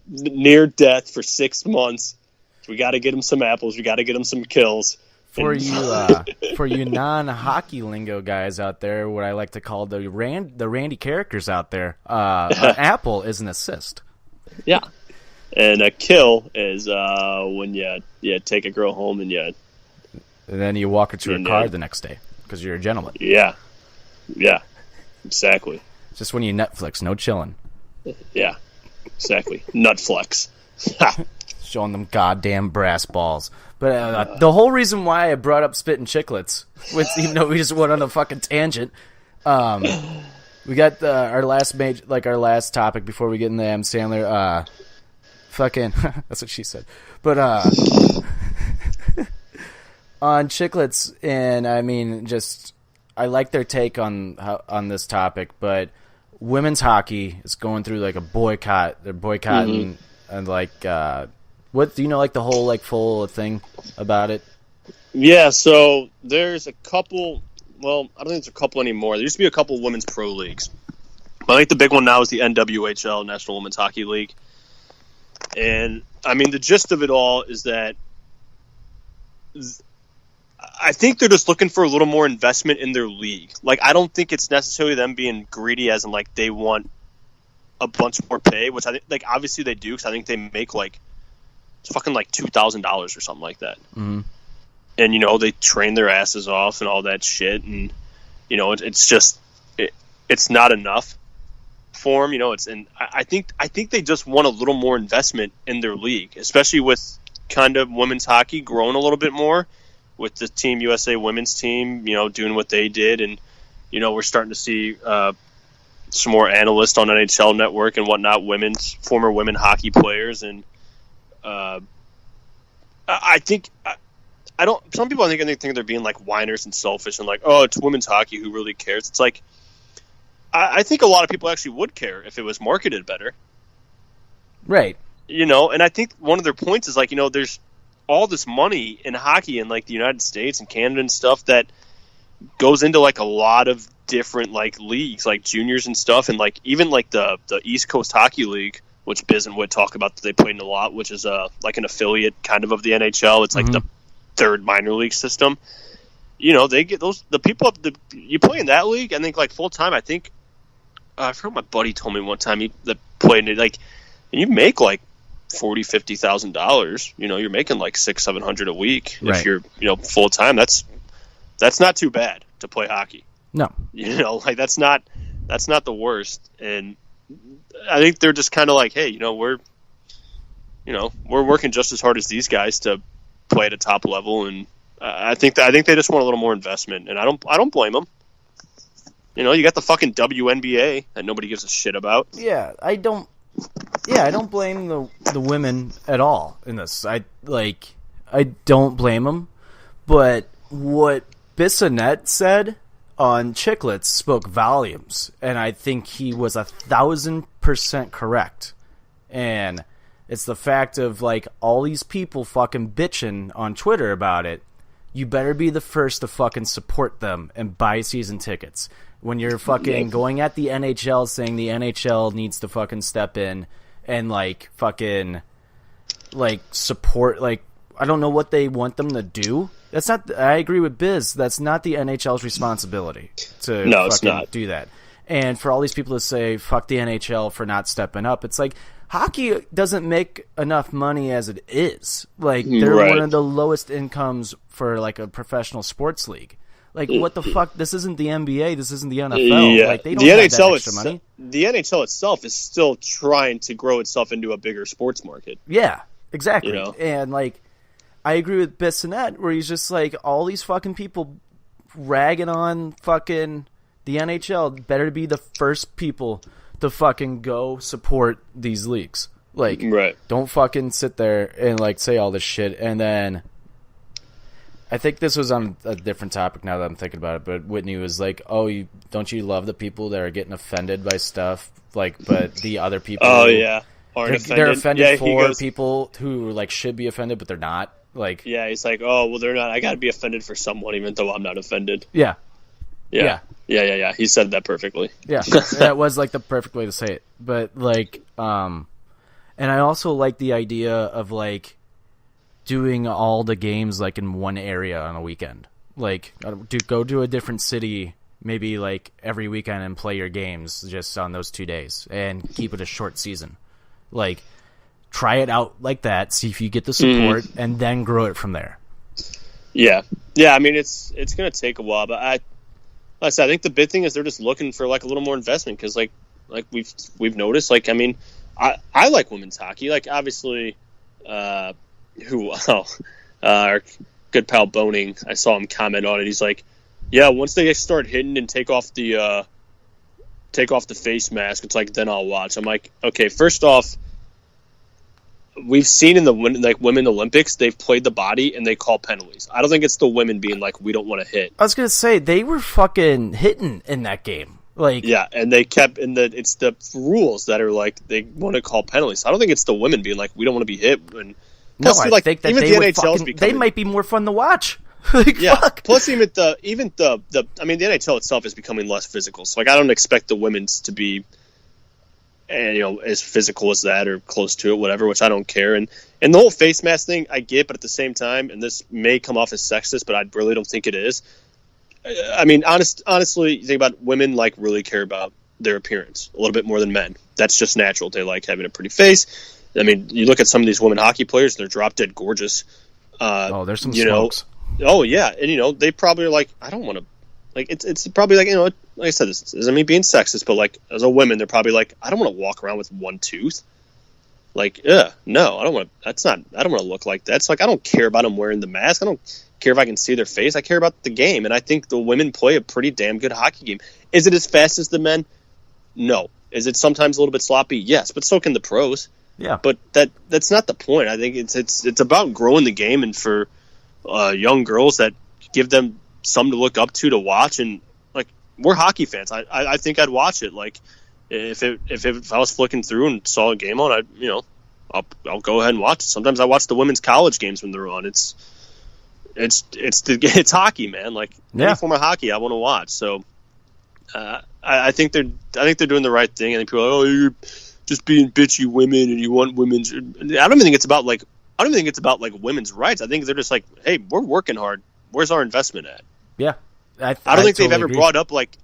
near death for 6 months. We got to get him some apples. We got to get him some kills. For you non-hockey lingo guys out there, what I like to call the Randy characters out there, an apple is an assist. Yeah, and a kill is when you take a girl home and then you walk her to her car the next day because you're a gentleman. Yeah, exactly. Just when you Netflix, no chilling. Yeah, exactly. Nutflex. Showing them goddamn brass balls. But the whole reason why I brought up spitting chiclets, even though we just went on a fucking tangent, we got our last topic before we get into Adam Sandler. Fucking, that's what she said. But on chiclets, and I mean, just I like their take on this topic, but women's hockey is going through like a boycott. They're boycotting and like. What do you know, like the whole like full thing about it? Yeah, so there's a couple. Well, I don't think there's a couple anymore. There used to be a couple women's pro leagues, but I think the big one now is the NWHL, National Women's Hockey League. And I mean, the gist of it all is that I think they're just looking for a little more investment in their league. Like, I don't think it's necessarily them being greedy, as in like they want a bunch more pay, which I think, like, obviously they do, because I think they make like. It's fucking like $2,000 or something like that. Mm-hmm. And, they train their asses off and all that shit. And, it's just, it's not enough for them, and I think they just want a little more investment in their league, especially with kind of women's hockey growing a little bit more with the Team USA women's team, doing what they did. And, we're starting to see, some more analysts on NHL Network and whatnot, former women hockey players. And, I think I don't. Some people I think they're being like whiners and selfish and like, oh, it's women's hockey. Who really cares? It's like I think a lot of people actually would care if it was marketed better, right? And I think one of their points is like, there's all this money in hockey in like the United States and Canada and stuff that goes into like a lot of different like leagues, like juniors and stuff, and like even like the East Coast Hockey League, which Biz and Wood talk about that they play in a lot, which is like an affiliate kind of the NHL. It's like the third minor league system. They get the people you play in that league. I think like full time. I think I forgot my buddy told me one time that played in it. Like, you make like $40,000-$50,000. You're making like $600-$700 a week if you're full time. That's not too bad. to play hockey. No. Like that's not the worst. And I think they're just kind of like, hey, we're working just as hard as these guys to play at a top level, and I think they just want a little more investment, and I don't blame them. You got the fucking WNBA that nobody gives a shit about. Yeah, I don't blame the women at all in this. I don't blame them, but what Bissonnette said on Chicklets spoke volumes, and I think he was 1,000% correct. And it's the fact of like all these people fucking bitching on Twitter about it. You better be the first to fucking support them and buy season tickets. When you're fucking going at the NHL saying the NHL needs to fucking step in and like fucking like support, like I don't know what they want them to do. That's not. I agree with Biz. That's not the NHL's responsibility to fucking do that. And for all these people to say fuck the NHL for not stepping up, it's like hockey doesn't make enough money as it is. Like they're one of the lowest incomes for like a professional sports league. Like, what the fuck? This isn't the NBA. This isn't the NFL. Yeah. Like, they don't have that extra money. The NHL itself is still trying to grow itself into a bigger sports market. Yeah, exactly. And, like, I agree with Bissonnette where he's just like, all these fucking people ragging on fucking the NHL better be the first people to fucking go support these leagues. Like, don't fucking sit there and, like, say all this shit and then... I think this was on a different topic now that I'm thinking about it, but Whitney was like, "Oh, don't you love the people that are getting offended by stuff? Like, but the other people, aren't offended. They're offended for people who like should be offended, but they're not. Like, he's like, oh, well, they're not. I got to be offended for someone, even though I'm not offended. Yeah. He said that perfectly. Yeah, that was like the perfect way to say it. But like, and I also like the idea of like. Doing all the games like in one area on a weekend, like go to a different city maybe like every weekend and play your games just on those 2 days and keep it a short season. Like try it out like that, see if you get the support and then grow it from there. Yeah. I mean it's gonna take a while, but like I said, I think the big thing is they're just looking for like a little more investment because like we've noticed. Like I mean, I like women's hockey. Like obviously. Our good pal Boning, I saw him comment on it. He's like, yeah, once they start hitting and take off the face mask, it's like, then I'll watch. I'm like, okay, first off, we've seen in the women Olympics, they've played the body and they call penalties. I don't think it's the women being like, we don't want to hit. I was going to say, they were fucking hitting in that game. Like, yeah, and they kept it's the rules that are like, they want to call penalties. I don't think it's the women being like, we don't want to be hit. And plus, I think that they might be more fun to watch. Like, fuck. Plus, even the NHL itself is becoming less physical. So, like, I don't expect the women's to be, as physical as that or close to it, whatever. Which I don't care. And the whole face mask thing, I get, but at the same time, and this may come off as sexist, but I really don't think it is. I mean, honestly, you think about women like really care about their appearance a little bit more than men. That's just natural. They like having a pretty face. I mean, you look at some of these women hockey players; they're drop dead gorgeous. There's some smokes. Oh yeah, and they probably are like, I don't want to. Like it's probably like like I said, this isn't me being sexist, but like as a woman, they're probably like, I don't want to walk around with one tooth. Like, no, I don't want to. I don't want to look like that. It's like I don't care about them wearing the mask. I don't care if I can see their face. I care about the game, and I think the women play a pretty damn good hockey game. Is it as fast as the men? No. Is it sometimes a little bit sloppy? Yes, but so can the pros. Yeah, but that's not the point. I think it's about growing the game and for young girls that give them something to look up to watch. And like we're hockey fans. I think I'd watch it. Like if I was flicking through and saw a game on, I'll go ahead and watch it. Sometimes I watch the women's college games when they're on. It's hockey, man. Like any form of hockey, I want to watch. So I think they're doing the right thing. I think people are like, you're just being bitchy women and you want women's. I don't even think it's about like women's rights. I think they're just like, hey, we're working hard. Where's our investment at? Yeah. I don't think they've ever brought up like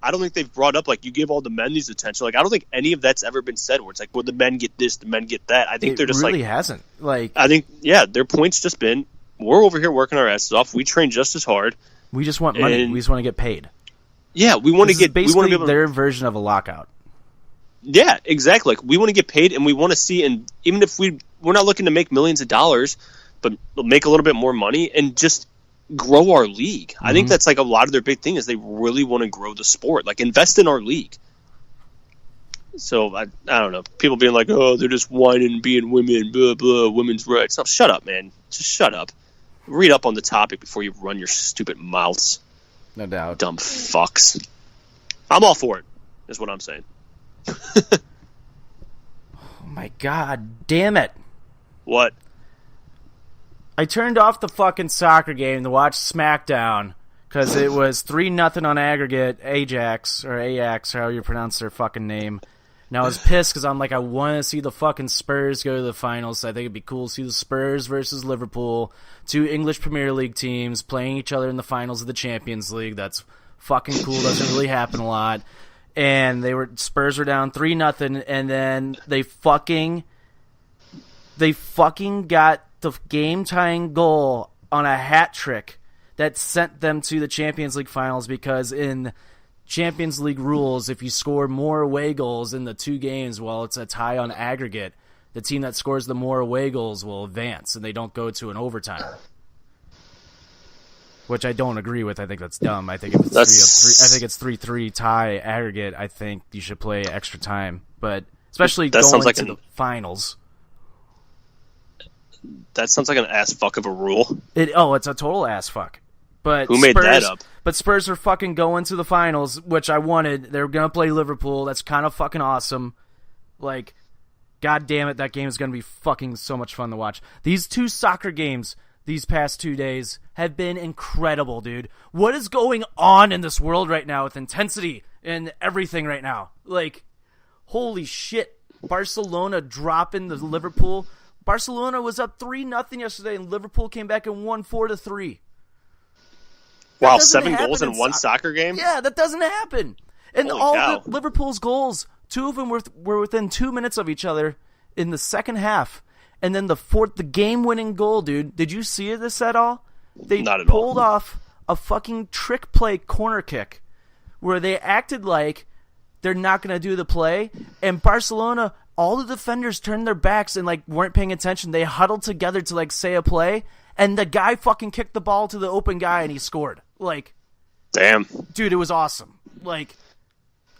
you give all the men these attention. Like I don't think any of that's ever been said where it's like, well, the men get this, the men get that. I think they're just really like hasn't. Like I think their point's just been we're over here working our asses off. We train just as hard. We just want money. We just want to get paid. Yeah, we want to get basically we want to be able to, their version of a lockout. Yeah, exactly. Like, we want to get paid, and we want to see, and even if we're not looking to make millions of dollars, but make a little bit more money and just grow our league. I think that's like a lot of their big thing is they really want to grow the sport, like invest in our league. So I don't know. People being like, oh, they're just whining and being women, blah blah, women's rights. No, shut up, man. Just shut up. Read up on the topic before you run your stupid mouths. No doubt. Dumb fucks. I'm all for it, is what I'm saying. Oh my god, damn it. What? I turned off the fucking soccer game to watch SmackDown because it was 3-0 on aggregate, Ajax, or however you pronounce their fucking name. And I was pissed because I'm like, I want to see the fucking Spurs go to the finals. So I think it'd be cool to see the Spurs versus Liverpool, two English Premier League teams playing each other in the finals of the Champions League. That's fucking cool. Doesn't really happen a lot. And Spurs were down 3-0, and then they fucking got the game-tying goal on a hat trick that sent them to the Champions League finals, because in Champions League rules, if you score more away goals in the two games while it's a tie on aggregate, the team that scores the more away goals will advance, and they don't go to an overtime. Which I don't agree with. I think that's dumb. I think if it's 3-3 tie aggregate, I think you should play extra time. But especially going to the finals. That sounds like an ass fuck of a rule. It's a total ass fuck. But who made that up? But Spurs are fucking going to the finals, which I wanted. They're going to play Liverpool. That's kind of fucking awesome. Like, god damn it, that game is going to be fucking so much fun to watch. These two soccer games these past 2 days have been incredible, dude. What is going on in this world right now with intensity and everything right now? Like, holy shit. Barcelona dropping the Liverpool. Barcelona was up 3-0 yesterday, and Liverpool came back and won 4-3. Wow, 7 goals in one soccer game? Yeah, that doesn't happen. And Holy all cow. the Liverpool's goals, 2 of them were within 2 minutes of each other in the second half. And then the game-winning goal, dude. Did you see this at all? They Not at all. pulled off a fucking trick play corner kick where they acted like they're not going to do the play. And Barcelona, all the defenders turned their backs and like weren't paying attention. They huddled together to like say a play. And the guy fucking kicked the ball to the open guy and he scored. Like, damn. Dude, it was awesome. Like,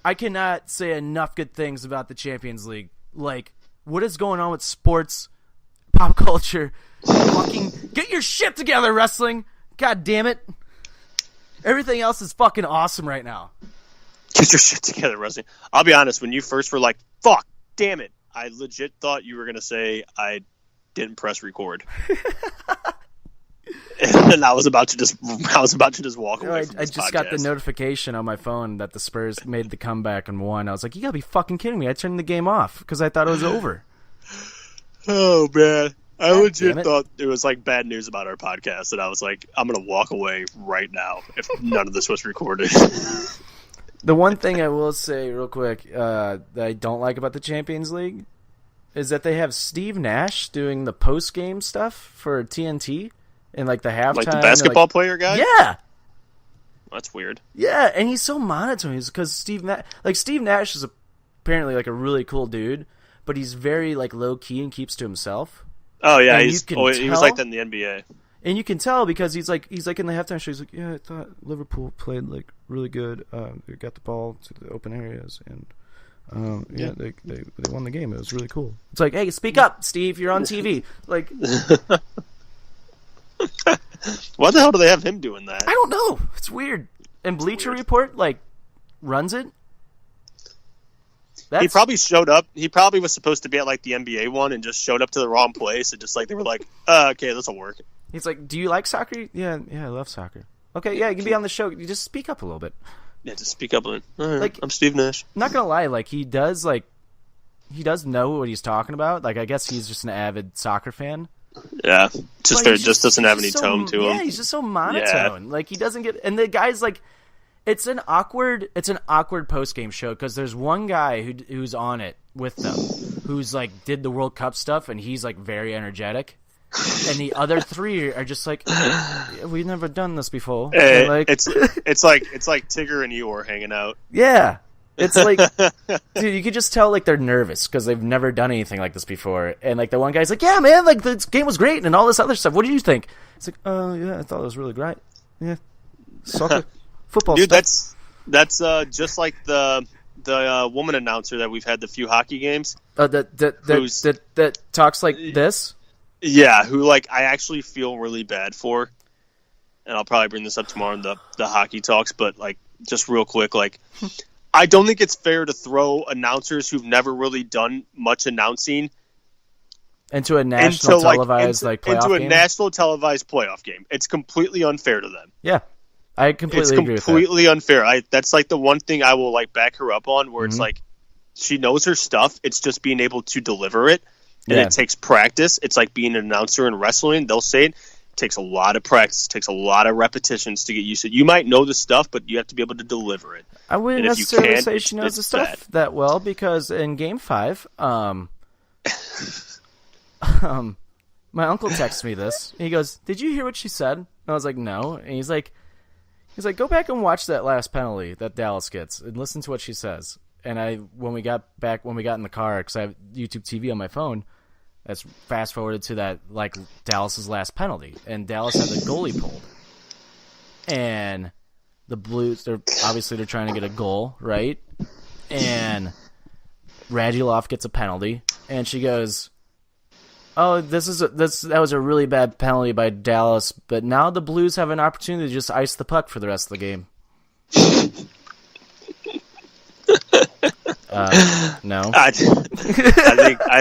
I cannot say enough good things about the Champions League. Like, what is going on with sports, pop culture? Fucking get your shit together, wrestling. God damn it. Everything else is fucking awesome right now. Get your shit together, wrestling. I'll be honest, when you first were like, fuck, damn it, I legit thought you were going to say I didn't press record. And I was about to just walk away from this I just podcast. got the notification on my phone that the Spurs made the comeback and won. I was like, you gotta be fucking kidding me. I turned the game off because I thought it was over. Oh, man. I God legit damn it. thought it was like bad news about our podcast, and I was like, I'm going to walk away right now if none of this was recorded. The one thing I will say real quick that I don't like about the Champions League is that they have Steve Nash doing the post-game stuff for TNT and like the halftime. Like the basketball player guy? Yeah. That's weird. Yeah, and he's so monotone. Because Steve Nash is apparently like a really cool dude, but he's very like low-key and keeps to himself. Oh, yeah. And He was like that in the NBA. And you can tell because he's like in the halftime show. He's like, yeah, I thought Liverpool played like really good. They got the ball to the open areas, and they won the game. It was really cool. It's like, hey, speak up, Steve. You're on TV. Like, why the hell do they have him doing that? I don't know. It's weird. And Bleacher Report like runs it. He probably showed up. He probably was supposed to be at like the NBA one and just showed up to the wrong place and just like they were like, okay, this will work. He's like, do you like soccer? Yeah, I love soccer. Okay, yeah, you can be on the show. You just speak up a little bit. Yeah, just speak up. All right, Like, I'm Steve Nash. Not gonna lie, like he does know what he's talking about. Like, I guess he's just an avid soccer fan. Yeah, But just doesn't have any tone to him. Yeah, he's just so monotone. Like he doesn't get. And the guy's like, it's an awkward post game show because there's one guy who's on it with them, who's like did the World Cup stuff, and he's like very energetic. and the other 3 are just like, yeah, we've never done this before. Like, it's like Tigger and Eeyore hanging out. Yeah. It's like, dude, you could just tell like they're nervous because they've never done anything like this before. And like the one guy's like, yeah, man, like this game was great and all this other stuff. What did you think? It's like, oh yeah, I thought it was really great. Yeah, soccer, football. Dude, stuff. that's just like the woman announcer that we've had the few hockey games. That talks like this. Yeah, who like I actually feel really bad for, and I'll probably bring this up tomorrow in the hockey talks. But like, just real quick, like. I don't think it's fair to throw announcers who've never really done much announcing into a national televised playoff game. It's completely unfair to them. Yeah, I completely agree with that. It's completely unfair. That's like the one thing I will like back her up on, where it's like she knows her stuff. It's just being able to deliver it, and it takes practice. It's like being an announcer in wrestling. They'll say it. Takes a lot of practice, takes a lot of repetitions to get used to it. You might know the stuff, but you have to be able to deliver it. I wouldn't necessarily say she knows the stuff that well, because in Game 5, my uncle texted me this. He goes, "Did you hear what she said?" And I was like, "No." And he's like, "Go back and watch that last penalty that Dallas gets and listen to what she says." And when we got in the car, because I have YouTube TV on my phone. That's fast forwarded to that, like, Dallas's last penalty. And Dallas had the goalie pulled. And the Blues, they're trying to get a goal, right? And Radulov gets a penalty. And she goes, "Oh, that was a really bad penalty by Dallas, but now the Blues have an opportunity to just ice the puck for the rest of the game." No. I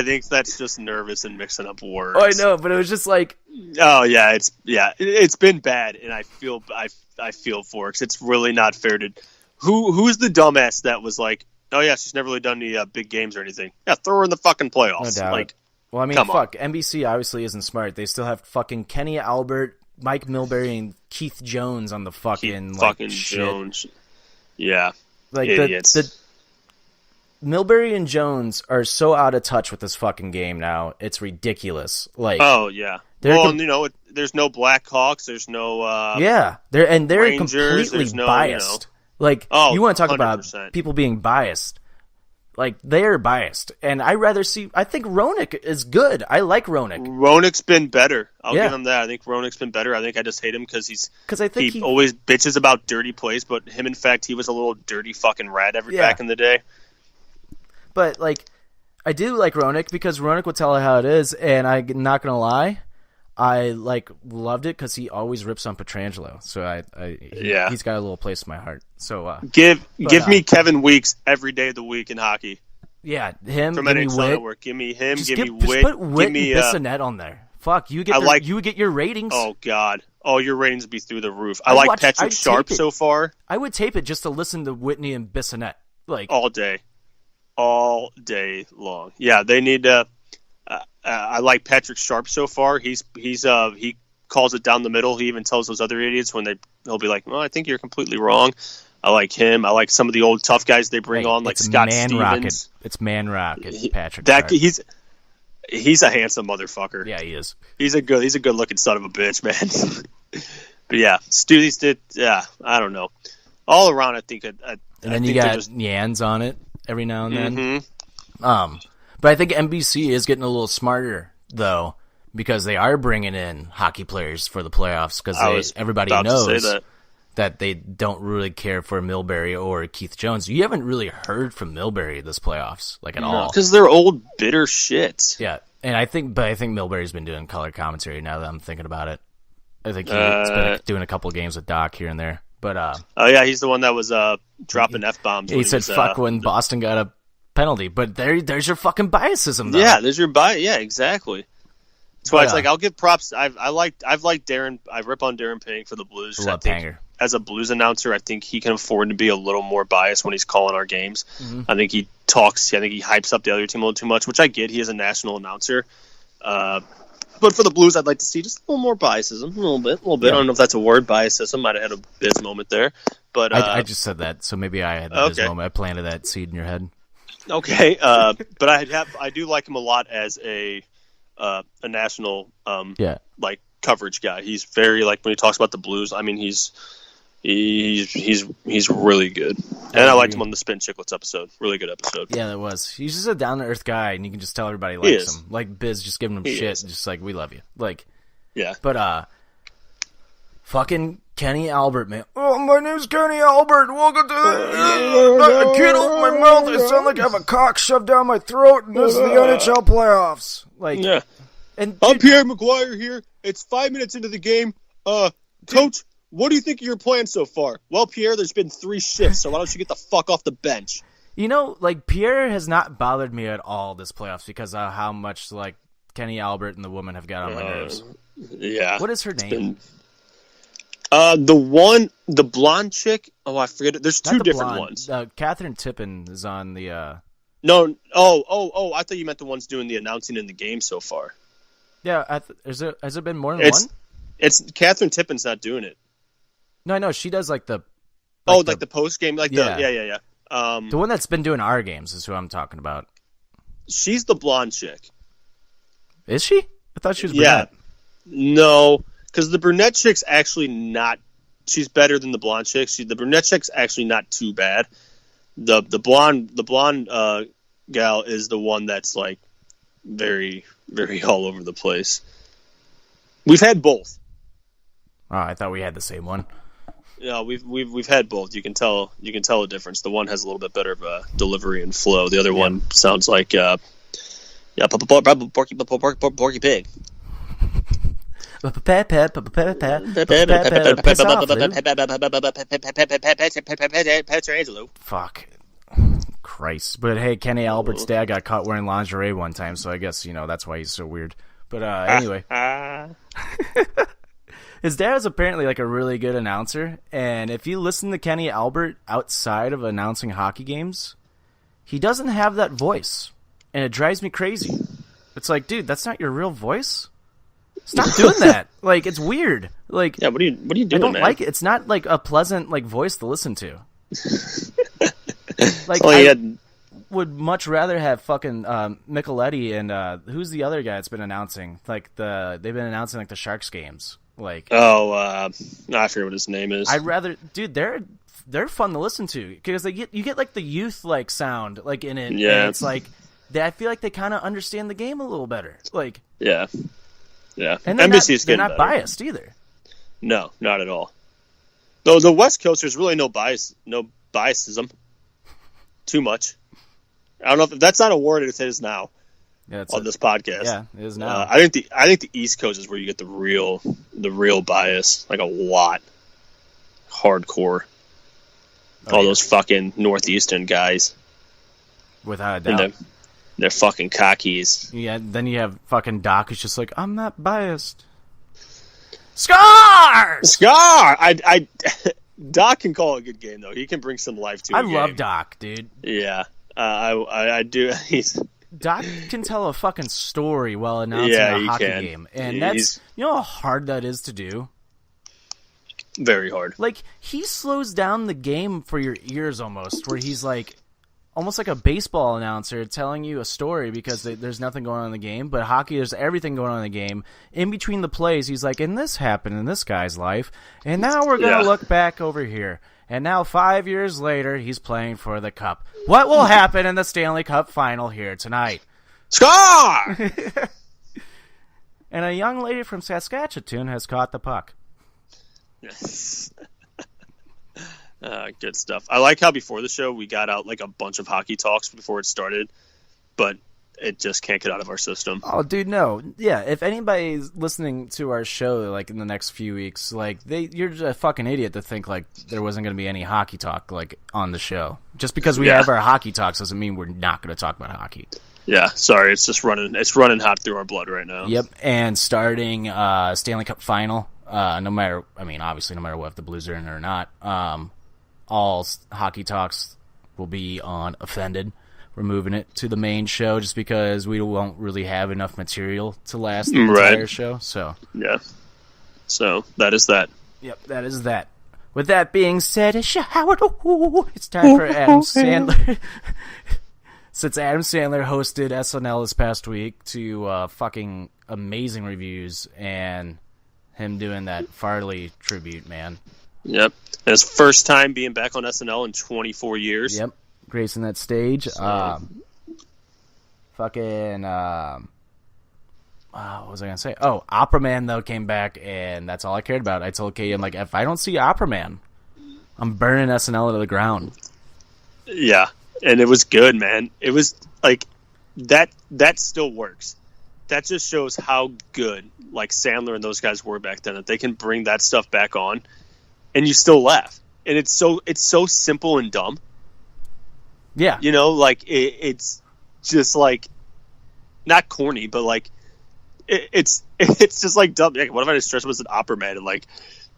think that's just nervous and mixing up words. Oh, I know, but it was just like, oh yeah, it's been bad, and I feel for it, 'cause it's really not fair to who's the dumbass that was like, oh yeah, she's never really done any big games or anything. Yeah, throw her in the fucking playoffs. No doubt. Like, well, I mean, fuck, NBC obviously isn't smart. They still have fucking Kenny Albert, Mike Milbury, and Keith Jones on the fucking shit. Jones. Yeah, like idiots. the Milbury and Jones are so out of touch with this fucking game now. It's ridiculous. Like, oh yeah. Well, there's no Blackhawks. There's no they're Rangers, completely biased. Like, you want to talk 100%. About people being biased? Like, they are biased, and I think Roenick is good. I like Roenick. Roenick's been better. I'll give him that. I think Roenick's been better. I think I just hate him because he always bitches about dirty plays, but him, in fact, he was a little dirty fucking rat back in the day. But, like, I do like Roenick because Roenick would tell it how it is, and I'm not going to lie, I, like, loved it because he always rips on Pietrangelo. So he's got a little place in my heart. So give me Kevin Weeks every day of the week in hockey. Yeah, him, from give me NHL Witt. Network. Give me him, just give me Witt. Just put Witt and Bissonnette on there. Fuck, you would get your ratings. Oh, God. Oh, your ratings would be through the roof. I like Patrick Sharp so far. I would tape it just to listen to Whitney and Bissonnette. Like, all day long. Yeah, they need to. I like Patrick Sharp so far. He calls it down the middle. He even tells those other idiots when he'll be like, "Well, I think you're completely wrong." I like him. I like some of the old tough guys they bring on, like Scott Stevens. It's Man Rocket. Patrick Sharp. He's a handsome motherfucker. Yeah, he is. He's a good looking son of a bitch, man. But yeah, Stoutsy did. Yeah, I don't know. All around, I think. And then you got Yans on it every now and then. Mm-hmm. But I think NBC is getting a little smarter, though, because they are bringing in hockey players for the playoffs, because everybody knows that they don't really care for Milbury or Keith Jones. You haven't really heard from Milbury this playoffs, like, at all. Because they're old, bitter shits. Yeah, and I think Milbury's been doing color commentary now that I'm thinking about it. I think he's been doing a couple of games with Doc here and there. But oh yeah, he's the one that was dropping F-bombs. He said fuck when Boston got a penalty, but there's your fucking biasism, though. Yeah, there's your bias. Yeah, exactly. That's why it's like, I'll give props. I've liked Darren. I rip on Darren Pang for the Blues. I think as a Blues announcer, I think he can afford to be a little more biased when he's calling our games. Mm-hmm. I think he hypes up the other team a little too much, which I get. He is a national announcer. But for the Blues, I'd like to see just a little more biasism, a little bit. Yeah. I don't know if that's a word, biasism. Might have had a biz moment there, but I just said that, so maybe I had the biz moment. I planted that seed in your head. Okay, but I do like him a lot as a a national Yeah. like coverage guy. He's very like when he talks about the Blues. I mean, he's really good. And I liked him on the Spin Chicklets episode. Really good episode. Yeah, that was. He's just a down to earth guy, and you can just tell everybody likes him. Like Biz just giving him shit, just like we love you. Like, yeah. But fucking Kenny Albert, man. Oh, my name's Kenny Albert. Welcome to I can't open my mouth. I sound like I have a cock shoved down my throat, and this is the NHL playoffs. Like, yeah. And I'm Pierre McGuire here. It's 5 minutes into the game. Coach, what do you think of your plan so far? Well, Pierre, there's been 3 shifts, so why don't you get the fuck off the bench? You know, like, Pierre has not bothered me at all this playoffs because of how much, like, Kenny Albert and the woman have got on my nerves. Yeah. What is her name? The blonde chick. Oh, I forget it. There's Not 2 the different blonde. ones. Catherine Tippin is on the. No. Oh. I thought you meant the ones doing the announcing in the game so far. Yeah. Has there been more than one? It's Catherine Tippin's not doing it. No, I know she does like the. Like the post game, Yeah. Yeah. The one that's been doing our games is who I'm talking about. She's the blonde chick. Is she? I thought she was Yeah. brunette. No, because the brunette chick's actually not. She's better than the blonde chick. The brunette chick's actually not too bad. The blonde gal is the one that's like very, very all over the place. We've had both. Oh, I thought we had the same one. Yeah, we've had both. You can tell a difference. The one has a little bit better of a delivery and flow. The other one sounds like Porky Pig. Fuck. Christ. But hey, Kenny Albert's dad got caught wearing lingerie one time, so I guess, that's why he's so weird. But anyway. His dad is apparently like a really good announcer, and if you listen to Kenny Albert outside of announcing hockey games, he doesn't have that voice, and it drives me crazy. It's like, dude, that's not your real voice. Stop doing that. Like, it's weird. Like, yeah, what are you doing? I don't man? like it. It's not like a pleasant like voice to listen to. Like, would much rather have fucking Micheletti and who's the other guy that's been announcing? Like they've been announcing like the Sharks games. Like, I forget what his name is. I'd rather, dude. They're fun to listen to because you get like the youth like sound like in it. Yeah, and it's like I feel like they kind of understand the game a little better. Like, yeah. And NBC's they're not biased either. No, not at all. Though the West Coast, there's really no biasism. Too much. I don't know if that's not a word it is now. Yeah, on this podcast. Yeah, it is now. I think the East Coast is where you get the real bias, like a lot, hardcore. All those fucking Northeastern guys. Without a doubt. They're fucking cockies. Yeah. Then you have fucking Doc who's just like, I'm not biased. Scar. Doc can call a good game though. He can bring some life to it. I love Doc, dude. Yeah, I do. Doc can tell a fucking story while announcing a hockey game, and that's how hard that is to do. Very hard. Like, he slows down the game for your ears almost, where he's like almost like a baseball announcer telling you a story because there's nothing going on in the game, but hockey, there's everything going on in the game. In between the plays, he's like, and this happened in this guy's life, and now we're going to look back over here. And now 5 years later, he's playing for the Cup. What will happen in the Stanley Cup final here tonight? Score! And a young lady from Saskatchewan has caught the puck. Good stuff. I like how before the show we got out like a bunch of hockey talks before it started, but it just can't get out of our system. Oh, dude, no. Yeah, if anybody's listening to our show like in the next few weeks, like you're just a fucking idiot to think like there wasn't going to be any hockey talk like on the show. Just because we have our hockey talks doesn't mean we're not going to talk about hockey. Yeah, sorry, it's just running hot through our blood right now. Yep, and starting Stanley Cup final, obviously no matter what if the Blues are in it or not, all hockey talks will be on Offended. We're moving it to the main show just because we won't really have enough material to last the entire show. So yeah, so that is that. Yep, that is that. With that being said, it's time for Adam Sandler. since Adam Sandler hosted SNL this past week to fucking amazing reviews and him doing that Farley tribute, man. Yep. And his first time being back on SNL in 24 years. Yep. Gracing that stage. So. What was I going to say? Oh, Opera Man, though, came back, and that's all I cared about. I told Katie, I'm like, if I don't see Opera Man, I'm burning SNL to the ground. Yeah. And it was good, man. It was like that still works. That just shows how good like Sandler and those guys were back then, that they can bring that stuff back on and you still laugh. And it's so simple and dumb. Yeah. You know, like it's just like not corny, but like it's just like dumb. Like, what if I just dressed up as an opera man and like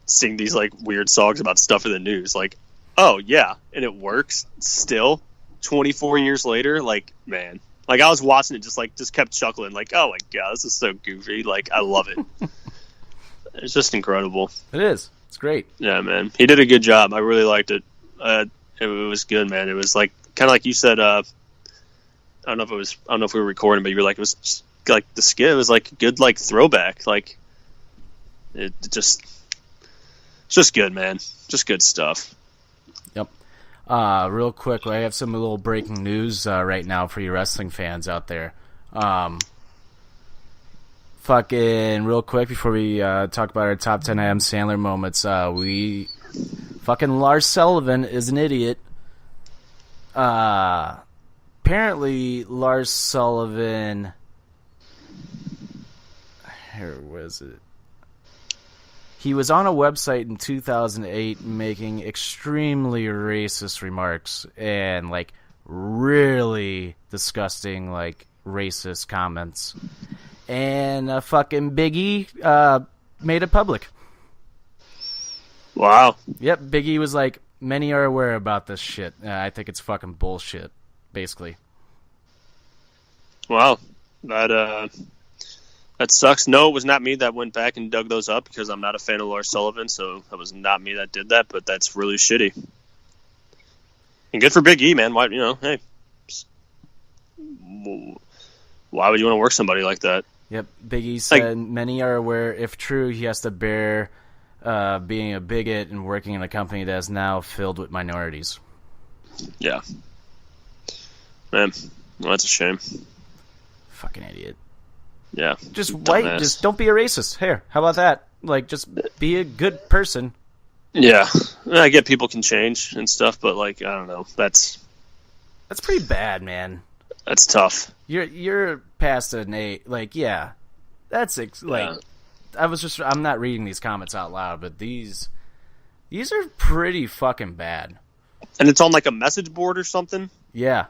sing these like weird songs about stuff in the news? Like, oh yeah, and it works still 24 years later. Like, man. Like, I was watching it, just kept chuckling. Like, oh, my God, this is so goofy. Like, I love it. It's just incredible. It is. It's great. Yeah, man. He did a good job. I really liked it. It was good, man. It was, like, kind of like you said, I don't know if we were recording, but you were like, it was just, like, the skit. It was, like, a good, like, throwback. Like, it's just good, man. Just good stuff. Yep. Real quick, I have some little breaking news right now for you wrestling fans out there. Fucking real quick before we talk about our top 10 Adam Sandler moments, fucking Lars Sullivan is an idiot. Apparently Lars Sullivan, here was it? He was on a website in 2008 making extremely racist remarks and, like, really disgusting, like, racist comments. And fucking Big E made it public. Wow. Yep, Big E was like, many are aware about this shit. I think it's fucking bullshit, basically. Wow. That sucks. No, it was not me that went back and dug those up because I'm not a fan of Lars Sullivan, so that was not me that did that, but that's really shitty. And good for Big E, man. Why, hey. Why would you want to work somebody like that? Yep, Big E said, many are aware, if true, he has to bear being a bigot and working in a company that is now filled with minorities. Yeah. Man, well, that's a shame. Fucking idiot. Yeah. Just white. Just don't be a racist. Here, how about that? Like, just be a good person. Yeah. I get people can change and stuff, but, like, I don't know. That's pretty bad, man. That's tough. You're past an 8. Like, yeah. That's, like... Yeah. I'm not reading these comments out loud, but these are pretty fucking bad. And it's on, like, a message board or something? Yeah.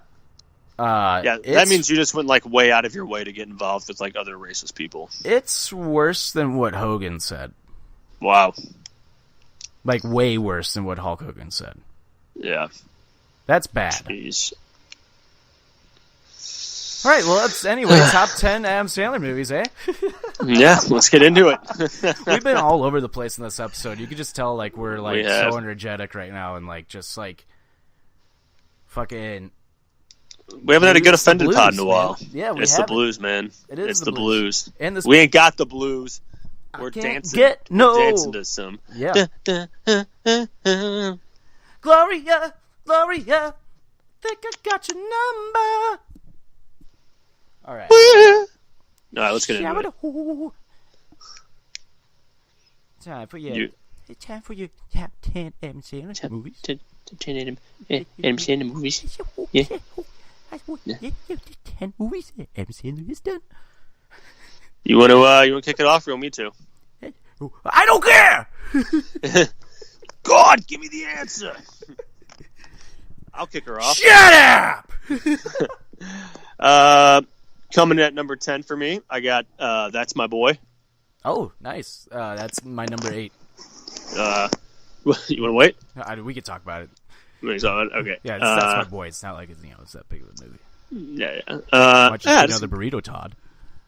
That means you just went like way out of your way to get involved with like other racist people. It's worse than what Hogan said. Wow. Like way worse than what Hulk Hogan said. Yeah. That's bad. Jeez. All right, well, anyway, top 10 Adam Sandler movies, eh? Yeah, let's get into it. We've been all over the place in this episode. You could just tell like we're like so energetic right now and like just like fucking... We haven't had a good offended pod in a while. Man. Yeah, it's the blues, man. It's the blues. And we ain't got the blues. We're dancing. Dancing to some. Yeah. Gloria, Gloria, think I got your number. All right. All right, let's get into it. Time for you. Time for your top 10 Adam Sandler movies. 10 Adam Sandler movies. Yeah. 10 movies Adam Sandler has done. You want to kick it off, or me too? I don't care. God, give me the answer. I'll kick her off. Shut up. Coming in at number 10 for me, I got That's My Boy. Oh, nice. That's my number 8. You want to wait? We could talk about it. Okay. Yeah, That's My Boy. It's not like it's that big of a movie. Yeah. Why don't you get another burrito, Todd?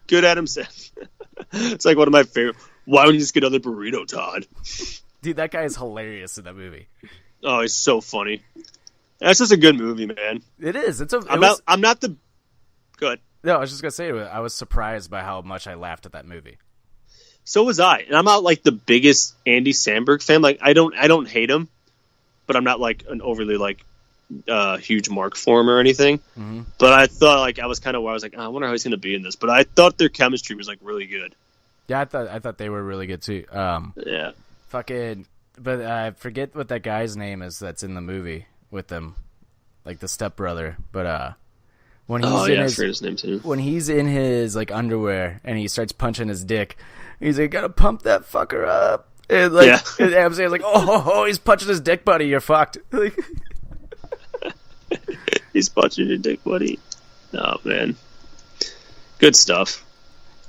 Good Adam Sandler. It's like one of my favorite. Why don't you just get another burrito, Todd? Dude, that guy is hilarious in that movie. Oh, he's so funny. That's just a good movie, man. It is. I'm not the good. No, I was just gonna say I was surprised by how much I laughed at that movie. So was I, and I'm not like the biggest Andy Samberg fan. Like I don't hate him, but I'm not like an overly like huge mark for him or anything. Mm-hmm. But I thought like I was kind of where I was like, I wonder how he's gonna be in this. But I thought their chemistry was like really good. Yeah, I thought they were really good too. Yeah. Fucking, but I forget what that guy's name is that's in the movie with them, like the stepbrother. But when he's I forget his name too. When he's in his like underwear and he starts punching his dick, he's like, "Gotta pump that fucker up." And like, and Adam Sandler's like, "Oh, he's punching his dick, buddy. You're fucked." Like, he's punching your dick, buddy. Oh man, good stuff.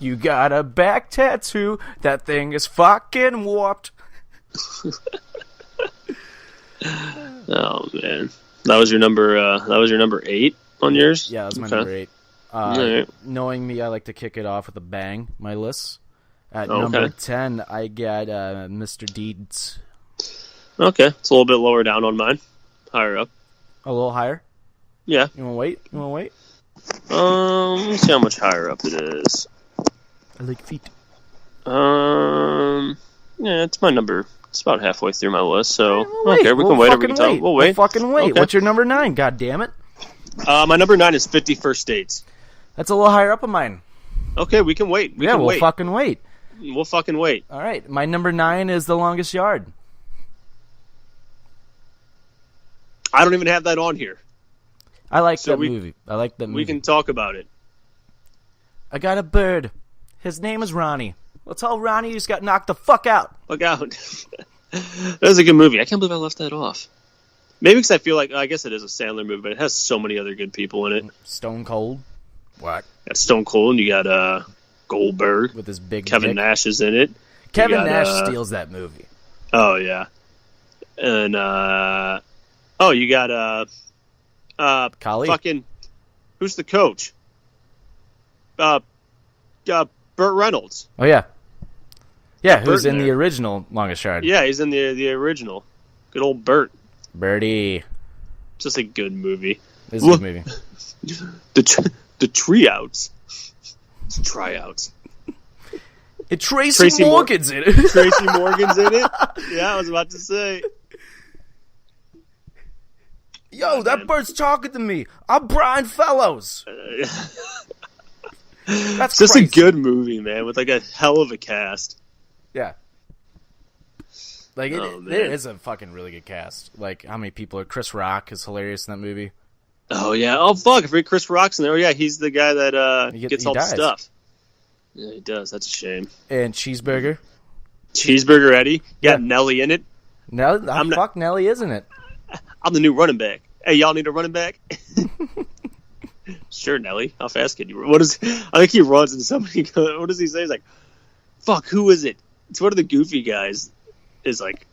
You got a back tattoo. That thing is fucking warped. Oh man, that was your number. That was your number 8 on yours. Yeah, that was my number 8. Right. Knowing me, I like to kick it off with a bang. My list at number 10, I got Mr. Deeds. Okay, it's a little bit lower down on mine. Higher up. A little higher. Yeah. You want to wait? Let me see how much higher up it is. I like feet. Yeah, it's my number. It's about halfway through my list, so okay, we can wait or we can talk. We'll wait. We'll fucking wait. Okay. What's your number 9? God damn it. My number 9 is 51st Dates. That's a little higher up on mine. Okay, we can wait. We'll fucking wait. We'll fucking wait. All right, my number 9 is The Longest Yard. I don't even have that on here. I like that movie. We can talk about it. I got a bird. His name is Ronnie. Well, tell Ronnie he's got knocked the fuck out. Look out. That was a good movie. I can't believe I left that off. Maybe because I feel like, I guess it is a Sandler movie, but it has so many other good people in it. Stone Cold. What? You got Stone Cold, and you got Goldberg. With his big Kevin dick. Nash is in it. Kevin Nash steals that movie. Oh, yeah. And, you got, Kali? fucking, who's the coach? Burt Reynolds. Oh, yeah. Yeah, Burt who's in there. the original Longest Yard. Yeah, he's in the original. Good old Burt. Birdie. Just a good movie. This is a good movie. The tryouts. It's tryouts. Tracy Morgan's in it. Tracy Morgan's in it? Yeah, I was about to say. Yo, that bird's talking to me. I'm Brian Fellows. That's just crazy. a good movie, man, with like a hell of a cast. Yeah. Like, it is a fucking really good cast. Like, how many people are... Chris Rock is hilarious in that movie. Oh, yeah. Oh, fuck. I forget Chris Rock's in there. Oh, yeah, he's the guy that gets all the stuff. Yeah, he does. That's a shame. And Cheeseburger. Cheeseburger Eddie. Got Nelly in it. Fuck Nelly, isn't it? I'm the new running back. Hey, y'all need a running back? Sure, Nelly. How fast can you run? I think he runs and somebody goes, what does he say? He's like, fuck, who is it? It's one of the goofy guys. Is like,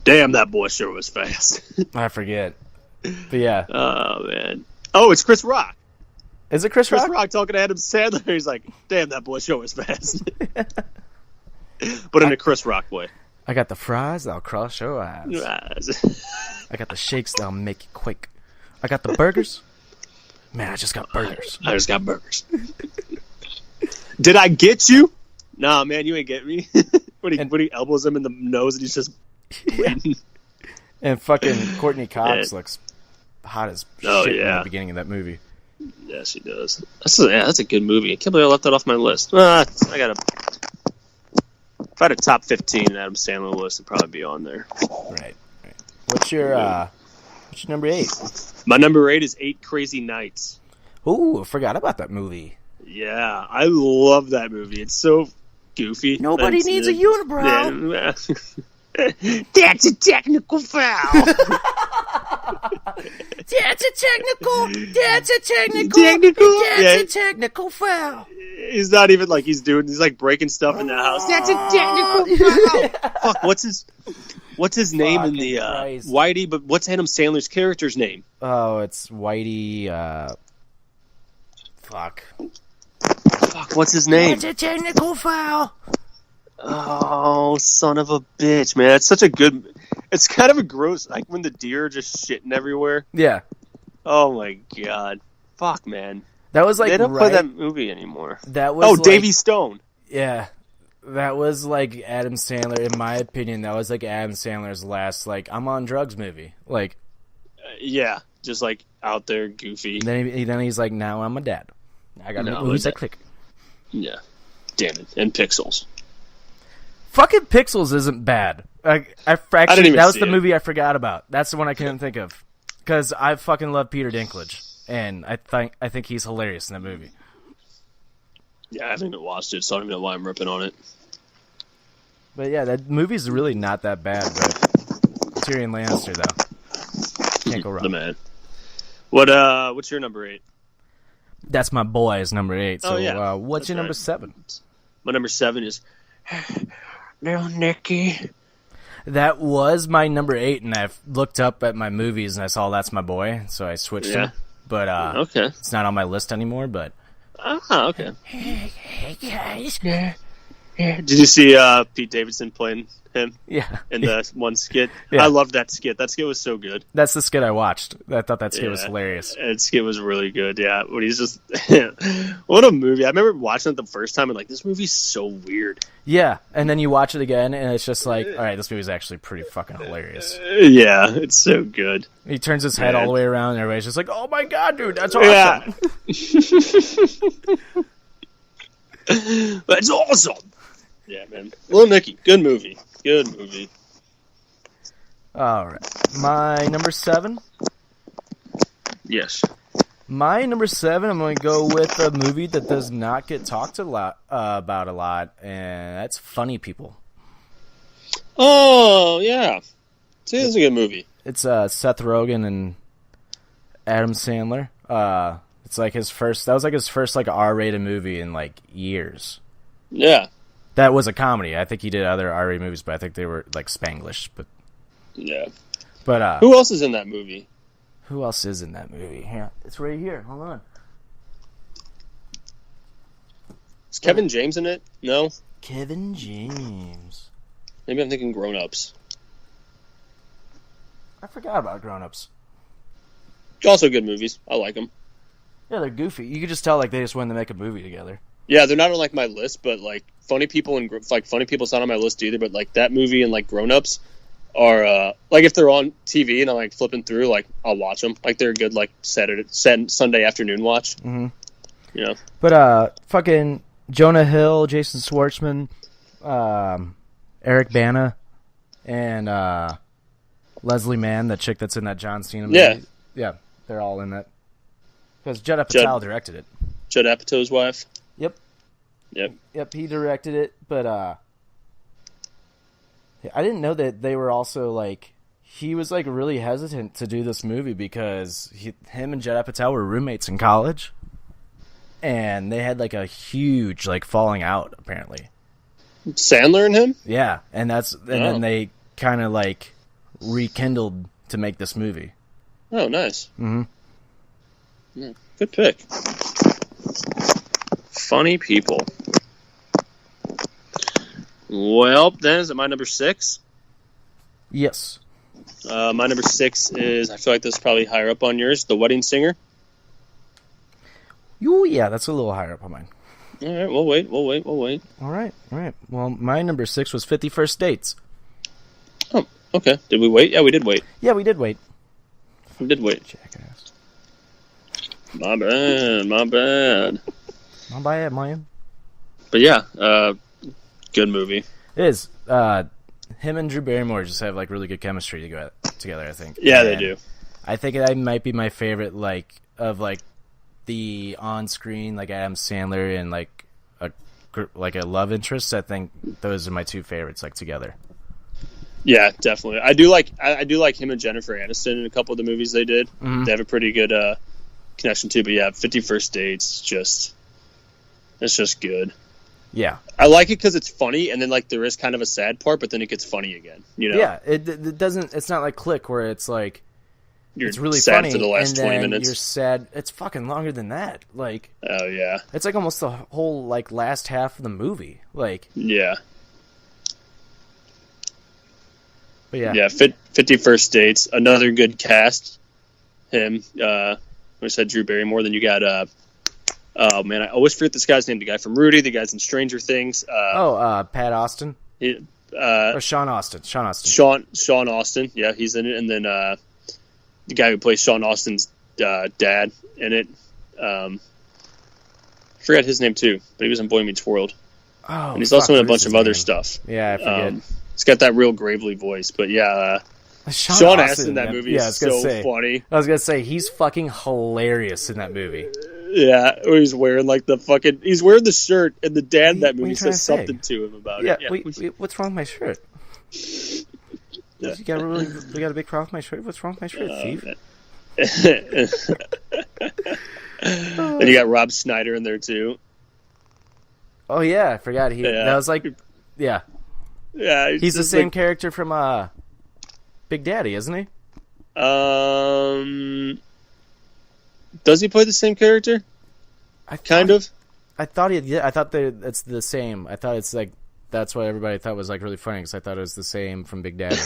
damn, that boy sure was fast. I forget. But yeah. Oh, man. Oh, it's Chris Rock. Is it Chris Rock? Chris Rock talking to Adam Sandler. He's like, damn, that boy sure was fast. But in a Chris Rock way. I got the fries that'll crush your eyes. I got the shakes that'll make you quake. I got the burgers. Man, I just got burgers. I just got burgers. Did I get you? Nah, man, you ain't get me. when he elbows him in the nose and he's just bleeding. And fucking Courtney Cox looks hot as shit in the beginning of that movie. Yeah, she does. That's a good movie. I can't believe I left that off my list. I got if I had a top 15 Adam Sandler list, it'd probably be on there. Right. What's your number 8? My number 8 is 8 Crazy Nights. Ooh, I forgot about that movie. Yeah, I love that movie. It's so goofy. Nobody needs a unibrow. Yeah. That's a technical foul. That's a technical foul. He's not even like he's like breaking stuff in the house. That's a technical foul. Fuck, what's his name in the Whitey? But what's Adam Sandler's character's name? Oh, it's Whitey. Fuck, what's his name? That's a technical foul. Oh, son of a bitch, man! It's such a good. It's kind of a gross, like when the deer are just shitting everywhere. Yeah. Oh my god. Fuck, man. That was like they don't play that movie anymore. That was Davy Stone. Yeah. That was like Adam Sandler, in my opinion, that was like Adam Sandler's last like I'm on drugs movie. Like yeah, just like out there goofy. Then he's like, now I'm a dad. I got movies that click. Yeah. Damn it. And Pixels. Fucking Pixels isn't bad. I didn't even that was the movie I forgot about. That's the one I couldn't think of. Because I fucking love Peter Dinklage. And I think he's hilarious in that movie. Yeah, I haven't even watched it, so I don't even know why I'm ripping on it. But yeah, that movie's really not that bad, but Tyrion Lannister, though. Can't go wrong. The man. What's your number 8? That's my boy's number 8. So yeah. What's That's your number right. 7? My number 7 is Little Nicky. That was my number 8, and I looked up at my movies and I saw That's My Boy, so I switched it. But okay. It's not on my list anymore, but... okay. Hey, guys. Yeah. Did you see Pete Davidson playing him? Yeah. In the one skit? Yeah. I loved that skit. That skit was so good. That's the skit I watched. I thought that skit was hilarious. That skit was really good, yeah. When he's just... what a movie. I remember watching it the first time and like, this movie's so weird. Yeah, and then you watch it again, and it's just like, all right, this movie's actually pretty fucking hilarious. Yeah, it's so good. He turns his head all the way around, and everybody's just like, oh my god, dude, that's awesome. Yeah. That's awesome. Yeah, man. Little Nicky, good movie. Good movie. All right. My number 7? Yes. My number 7, I'm going to go with a movie that does not get talked about a lot, and that's Funny People. Oh, yeah. See, it's a good movie. It's Seth Rogen and Adam Sandler. It's like his first. That was like his first like R-rated movie in like years. Yeah. That was a comedy. I think he did other R-rated movies, but I think they were like Spanglish. But yeah. But who else is in that movie? Who else is in that movie? Here, it's right here. Hold on. Is Kevin James in it? No. Kevin James. Maybe I'm thinking Grown Ups. I forgot about Grown Ups. Also good movies. I like them. Yeah, they're goofy. You could just tell like they just wanted to make a movie together. Yeah, they're not on like my list, but like Funny People and like Funny People's not on my list either. But like that movie and like Grown Ups are like if they're on TV and I'm like flipping through, like I'll watch them. Like they're a good like Sunday afternoon watch. Mm-hmm. You know. But fucking Jonah Hill, Jason Schwartzman, Eric Bana, and Leslie Mann, the chick that's in that John Cena movie. Yeah, they're all in that. Because Judd Apatow directed it. Judd Apatow's wife? Yep, he directed it, but I didn't know that they were also, like, he was, like, really hesitant to do this movie because him and Judd Apatow were roommates in college, and they had, like, a huge, like, falling out, apparently. Sandler and him? Yeah, and then they kind of, like, rekindled to make this movie. Oh, nice. Mm-hmm. Yeah, good pick. Funny People. Well, then, is it my number 6? Yes. My number 6 is, I feel like this is probably higher up on yours, The Wedding Singer. Ooh, yeah, that's a little higher up on mine. All right, we'll wait. All right. Well, my number 6 was 50 First Dates. Oh, okay. Did we wait? Yeah, we did wait. Yeah, we did wait. We did wait. Jackass. My bad. Not bad, man. But yeah, good movie. It is. Him and Drew Barrymore just have like really good chemistry together, I think. Yeah, they do. I think that might be my favorite, like, of like the on-screen, like Adam Sandler and like a love interest. I think those are my two favorites, like together. Yeah, definitely. I do like him and Jennifer Aniston in a couple of the movies they did. Mm-hmm. They have a pretty good connection too. But yeah, 50 First Dates, it's just good. Yeah, I like it because it's funny, and then like there is kind of a sad part, but then it gets funny again. You know? Yeah, it doesn't. It's not like Click where it's like You're it's really sad funny for the last and 20 then minutes. You're sad. It's fucking longer than that. Like, oh yeah, it's like almost the whole like last half of the movie. Like, yeah. But yeah. 51st Dates, another good cast. Him, we said Drew Barrymore. Then you got, oh man, I always forget this guy's name. The guy from Rudy, the guys in Stranger Things. Pat Austin. Or Sean Austin. Sean Austin. Yeah, he's in it. And then the guy who plays Sean Austin's dad in it. Forgot his name too, but he was in Boy Meets World. Oh, and he's also in a bunch of other stuff. Yeah, I forget. He's got that real gravely voice, but yeah, Sean Astin in that movie is so funny. I was gonna say he's fucking hilarious in that movie. Yeah, he's wearing he's wearing the shirt, and the dad in that movie says something to him about it. Yeah, what's wrong with my shirt? Yeah. You got a big problem with my shirt? What's wrong with my shirt, Steve? And you got Rob Schneider in there too. Oh yeah, I forgot that was yeah. He's the same character from Big Daddy, isn't he? Does he play the same character? I thought it's the same. I thought it's like that's what everybody thought was like really funny because I thought it was the same from Big Daddy.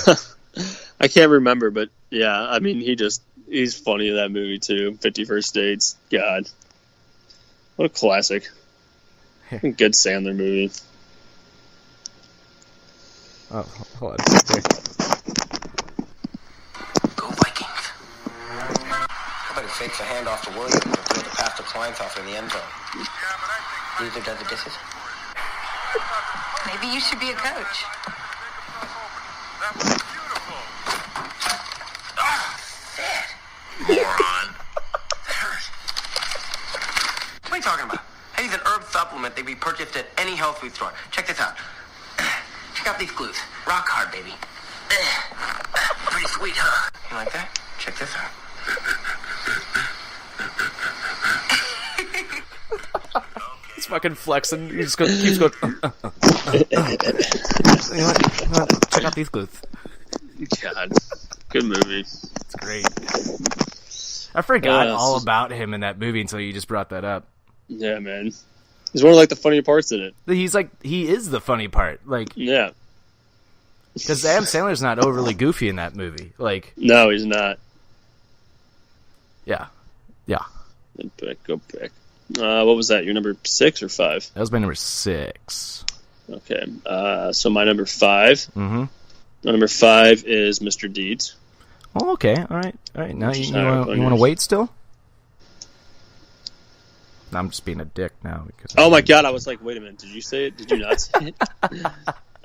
I can't remember, but yeah, I mean he's funny in that movie too. 51st Dates, God, what a classic. Good Sandler movie. Oh, hold on. Here. Go Vikings. How about he fakes a handoff to Williams and throws the pass to Kleinhoff in the end zone? Yeah, but I think... Loser does the dishes? Maybe you should be a coach. That was beautiful. Shit. Moron. What are you talking about? I use an herb supplement that we purchased at any health food store. Check this out. Check out these glues. Rock hard, baby. Pretty sweet, huh? You like that? Check this out. He's fucking flexing. He just keeps going. You know what? Check out these glues. God, good movie. It's great. I forgot all about him in that movie until you just brought that up. Yeah, man. He's one of the funny parts in it. He is the funny part. Yeah. Because Adam Sandler's not overly goofy in that movie. No, he's not. Yeah. Go pick. What was that? Your number 6 or 5? That was my number 6. Okay. So my number 5. Mm-hmm. My number 5 is Mr. Deeds. Oh, okay. All right. Now you want to wait still? No, I'm just being a dick now. Oh my god! I was like, wait a minute. Did you say it? Did you not say it?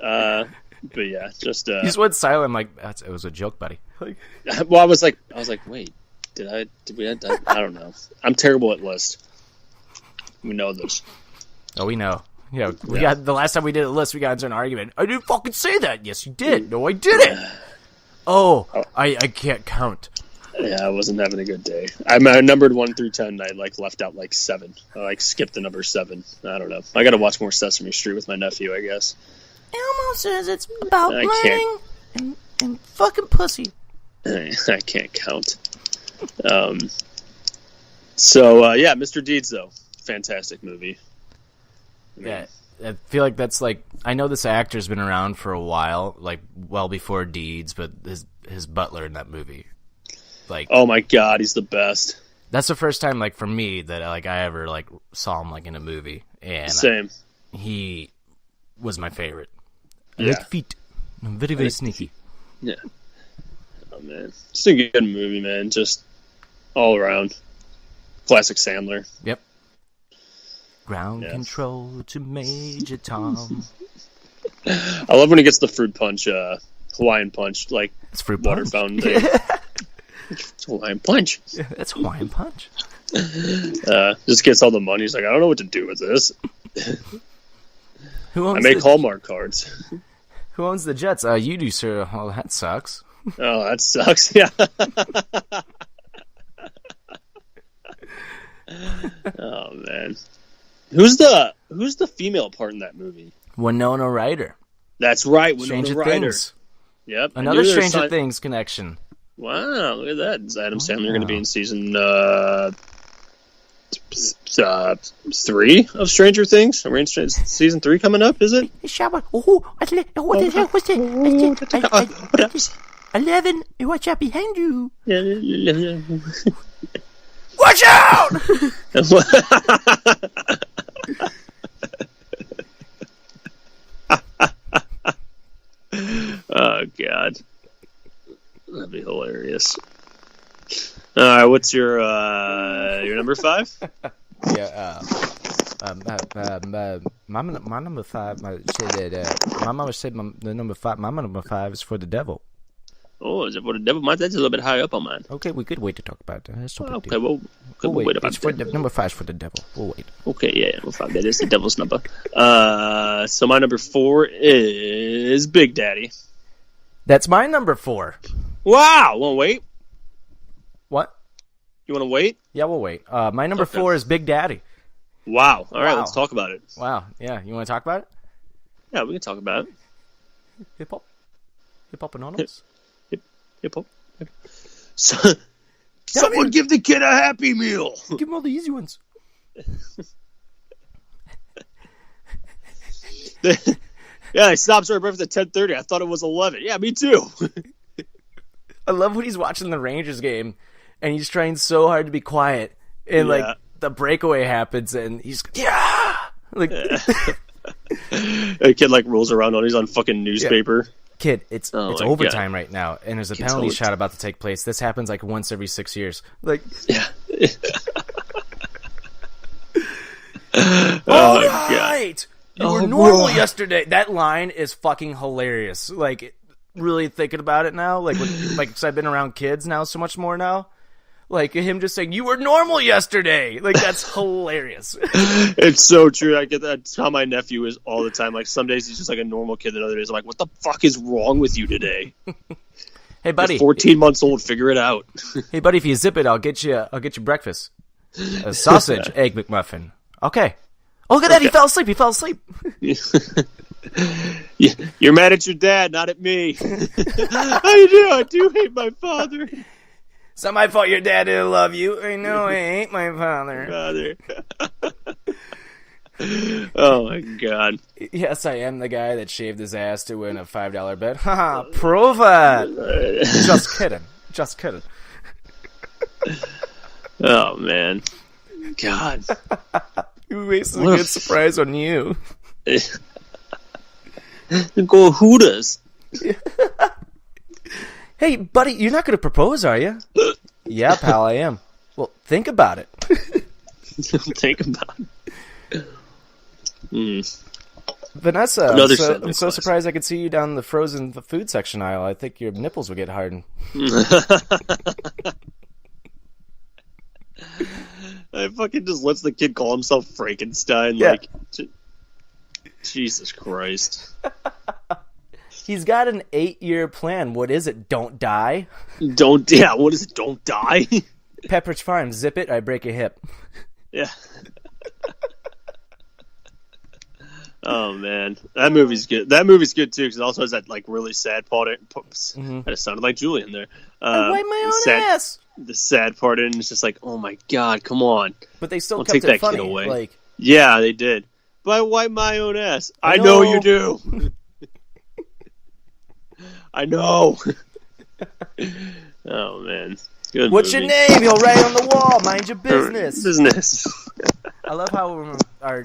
But yeah, just. You just went silent. I'm like, it was a joke, buddy. Well, I was like, wait. Did we? I don't know. I'm terrible at lists. We know this. Oh, we know. Yeah, we got the last time we did a list. We got into an argument. I didn't fucking say that. Yes, you did. No, I didn't. Oh, I can't count. Yeah, I wasn't having a good day. I numbered 1 through 10. I left out 7. I skipped the number 7. I don't know. I got to watch more Sesame Street with my nephew, I guess. Elmo says it's about learning and fucking pussy. I can't count. So Mr. Deeds though, fantastic movie. Yeah, I feel like that's I know this actor's been around for a while, well before Deeds, but his butler in that movie. Oh my god, he's the best. That's the first time, for me, that I ever saw him in a movie, and same. He was my favorite. I Yeah. like feet. I'm very very sneaky. Yeah. Oh man, just a good movie, man. Just all around classic Sandler. Yep. Ground control to Major Tom. I love when he gets the fruit punch, Hawaiian punch, it's fruit water punch. fountain thing. It's Hawaiian punch. Yeah, that's Hawaiian punch. Just gets all the money. He's like, I don't know what to do with this. Who owns I make Hallmark cards. Who owns the Jets? You do, sir. Oh, that sucks. Oh, that sucks. Yeah. Oh man, who's the female part in that movie? Winona Ryder. That's right, Winona Stranger Ryder. Things. Yep, Another Stranger Things connection. Wow, look at that. Is Adam Sandler going to be in season 3 of Stranger Things. Season 3 coming up, is it? What the hell was that? 11. Watch out behind you. Watch out! Oh God, that'd be hilarious. All right, what's your number 5? Yeah. My number 5. My mama said the number 5. My number 5 is for the devil. Oh, is it for the devil? That's a little bit high up on mine. Okay, we could wait to talk about that. That's no big Okay, deal. well, We'll wait. about It's for that. number 5 is for the devil. We'll wait. Okay, yeah, number 5. That is the devil's number. So my number 4 is Big Daddy. That's my number 4. Wow, want to wait? What? You want to wait? Yeah, we'll wait. My number 4 is Big Daddy. Wow. All right, Wow. let's talk about it. Wow. Yeah, you want to talk about it? Yeah, we can talk about it. Hip hop anonymous. Hip hop. Someone give the kid a Happy Meal. Give him all the easy ones. Yeah, he stops our breakfast at 10:30. I thought it was 11. Yeah, me too. I love when he's watching the Rangers game, and he's trying so hard to be quiet, and Yeah. like the breakaway happens, and he's like, A kid like rolls around on. He's on fucking newspaper. kid, it's Oh my overtime right now, and there's a penalty overtime. shot about to take place. This happens like once every 6 years. Like, Yeah. all God. right, you were normal yesterday. That line is fucking hilarious. Like, really thinking about it now, like, cause I've been around kids now so much more now. Like him just saying, "You were normal yesterday." Like, that's hilarious. It's so true. I get that. That's how my nephew is all the time. Like some days he's just like a normal kid, and other days I'm like, "What the fuck is wrong with you today?" Hey, buddy. You're 14 months old. Figure it out. Hey, buddy. If you zip it, I'll get you breakfast. A sausage, egg McMuffin. Okay. Oh, look at that. He fell asleep. You're mad at your dad, not at me. I do hate my father. It's not my fault your dad didn't love you. I know I hate my father. Oh my God. Yes, I am the guy that shaved his ass to win a $5 bet. Haha, prove it. Just kidding. Oh man. God. You wasted a good surprise on you. Go Hooters. Hey, buddy, you're not going to propose, are you? Yeah, pal, I am. Well, think about it. Think about it. Vanessa, Another I'm sentence, so please. surprised I could see you down the frozen food section aisle. I think your nipples would get hardened. I fucking just lets the kid call himself Frankenstein. Yeah. Like, Jesus Christ. He's got an 8-year plan. What is it? Don't die? What is it? Don't die? Pepperidge Farm, zip it, I break a hip. Yeah. Oh man, that movie's good. That movie's good too because it also has that like really sad part. It sounded like Julian there. I wipe my own ass. The sad part, and it's just like, oh my God, come on. But they still Don't kept take it that funny. kid away. Like, Yeah, they did. But I wipe my own ass. I know you do. I know. Oh man, good. what's movie. your name? He'll write on the wall. Mind your business. Business. I love how our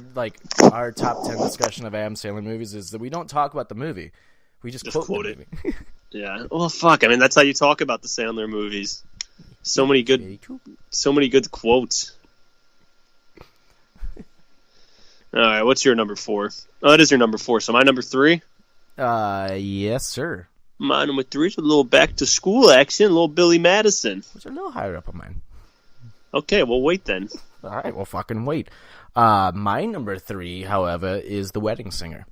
top 10 discussion of Adam Sandler movies is that we don't talk about the movie. We just quote it. the movie. Yeah. Well, fuck. I mean, that's how you talk about the Sandler movies. So many good quotes. All right. What's your number 4? Oh, it is your number 4. So my number 3. Yes, sir. My number 3 is a little back to school action. A little Billy Madison. Which are a little higher up on mine. Okay. Well, wait then. All right, well, fucking wait. My number 3, however, is The Wedding Singer.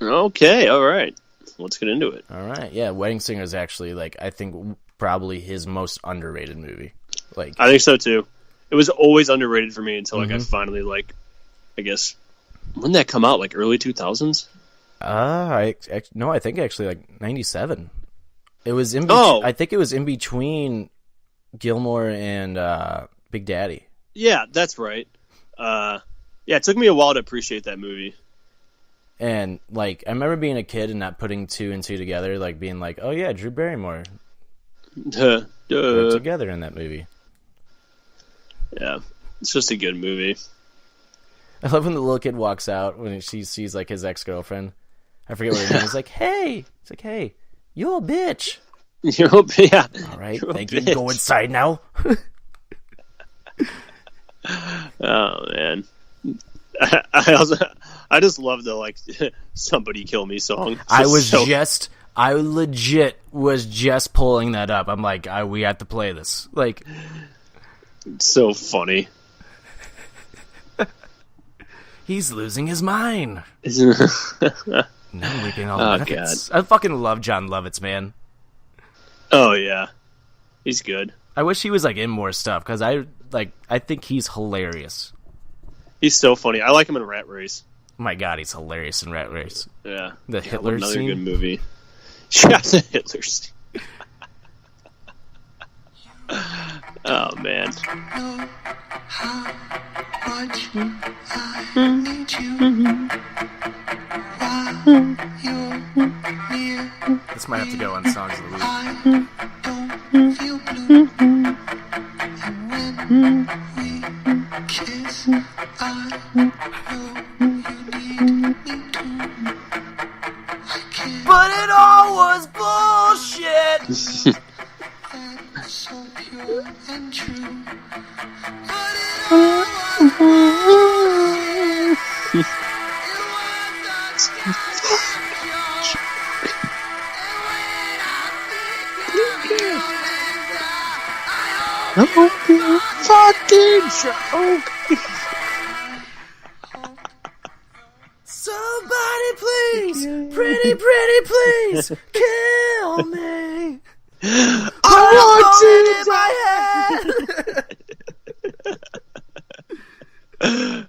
Okay. All right. Let's get into it. All right, yeah, Wedding Singer is actually, like, I think probably his most underrated movie. Like, I think so too. It was always underrated for me until like I finally like, I guess, when did that come out? Like early 2000s? I think actually like 97. It was in. Oh. I think it was in between Gilmore and Big Daddy. Yeah, that's right. It took me a while to appreciate that movie. And, like, I remember being a kid and not putting two and two together, like, being like, oh, yeah, Drew Barrymore. They're together in that movie. Yeah, it's just a good movie. I love when the little kid walks out when she sees, like, his ex-girlfriend. I forget what her name is. He's like, hey! It's like, hey, you're a bitch. You're a bitch. Yeah. All right, thank you. Go inside now. Oh, man. I just love the, like, somebody kill me song. I legit was just pulling that up. I'm like, we have to play this. Like, it's so funny. He's losing his mind. Now reaping all the benefits. God. I fucking love John Lovitz, man. Oh, yeah. He's good. I wish he was, like, in more stuff, because I think he's hilarious. He's so funny. I like him in Rat Race. Oh my God, he's hilarious in Rat Race. Yeah. The Hitler another scene. Good movie. Yeah, the Hitler scene. Oh, man. This might have to go on Songs of the Week. But it all was bullshit. So pure and true. But it all fucking joke. Somebody please, pretty please, kill me. I want it in my head.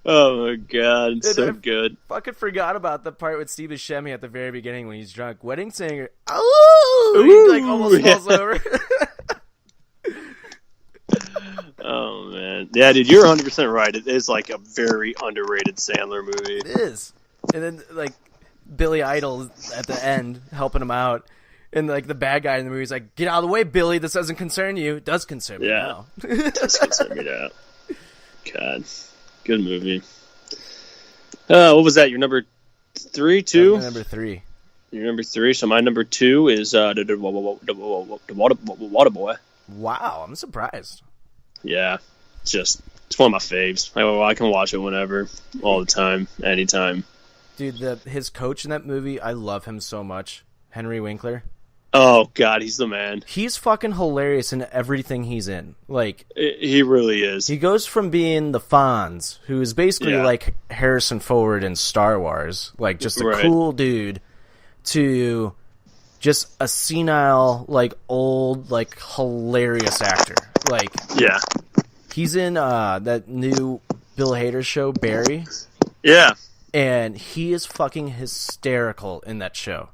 Oh my God, it's so good. Fucking forgot about the part with Steve Buscemi at the very beginning when he's drunk. Wedding singer. Oh, he like almost falls over. Oh man, yeah, dude, you're 100% right. It is like a very underrated Sandler movie. It is, and then like Billy Idol at the end helping him out. And, like, the bad guy in the movie is like, get out of the way, Billy. This doesn't concern you. It does concern me now. It does concern me now. God. Good movie. What was that? Your number 3, 2? Number 3. Your number 3. So my number 2 is the Water Boy. Wow, I'm surprised. Yeah. It's one of my faves. I can watch it whenever, all the time, anytime. Dude, his coach in that movie, I love him so much. Henry Winkler. Oh, God, he's the man. He's fucking hilarious in everything he's in. Like, he really is. He goes from being the Fonz, who is basically like Harrison Ford in Star Wars, like just a cool dude, to just a senile, like old, like hilarious actor. Like, yeah, he's in that new Bill Hader show, Barry. Yeah, and he is fucking hysterical in that show.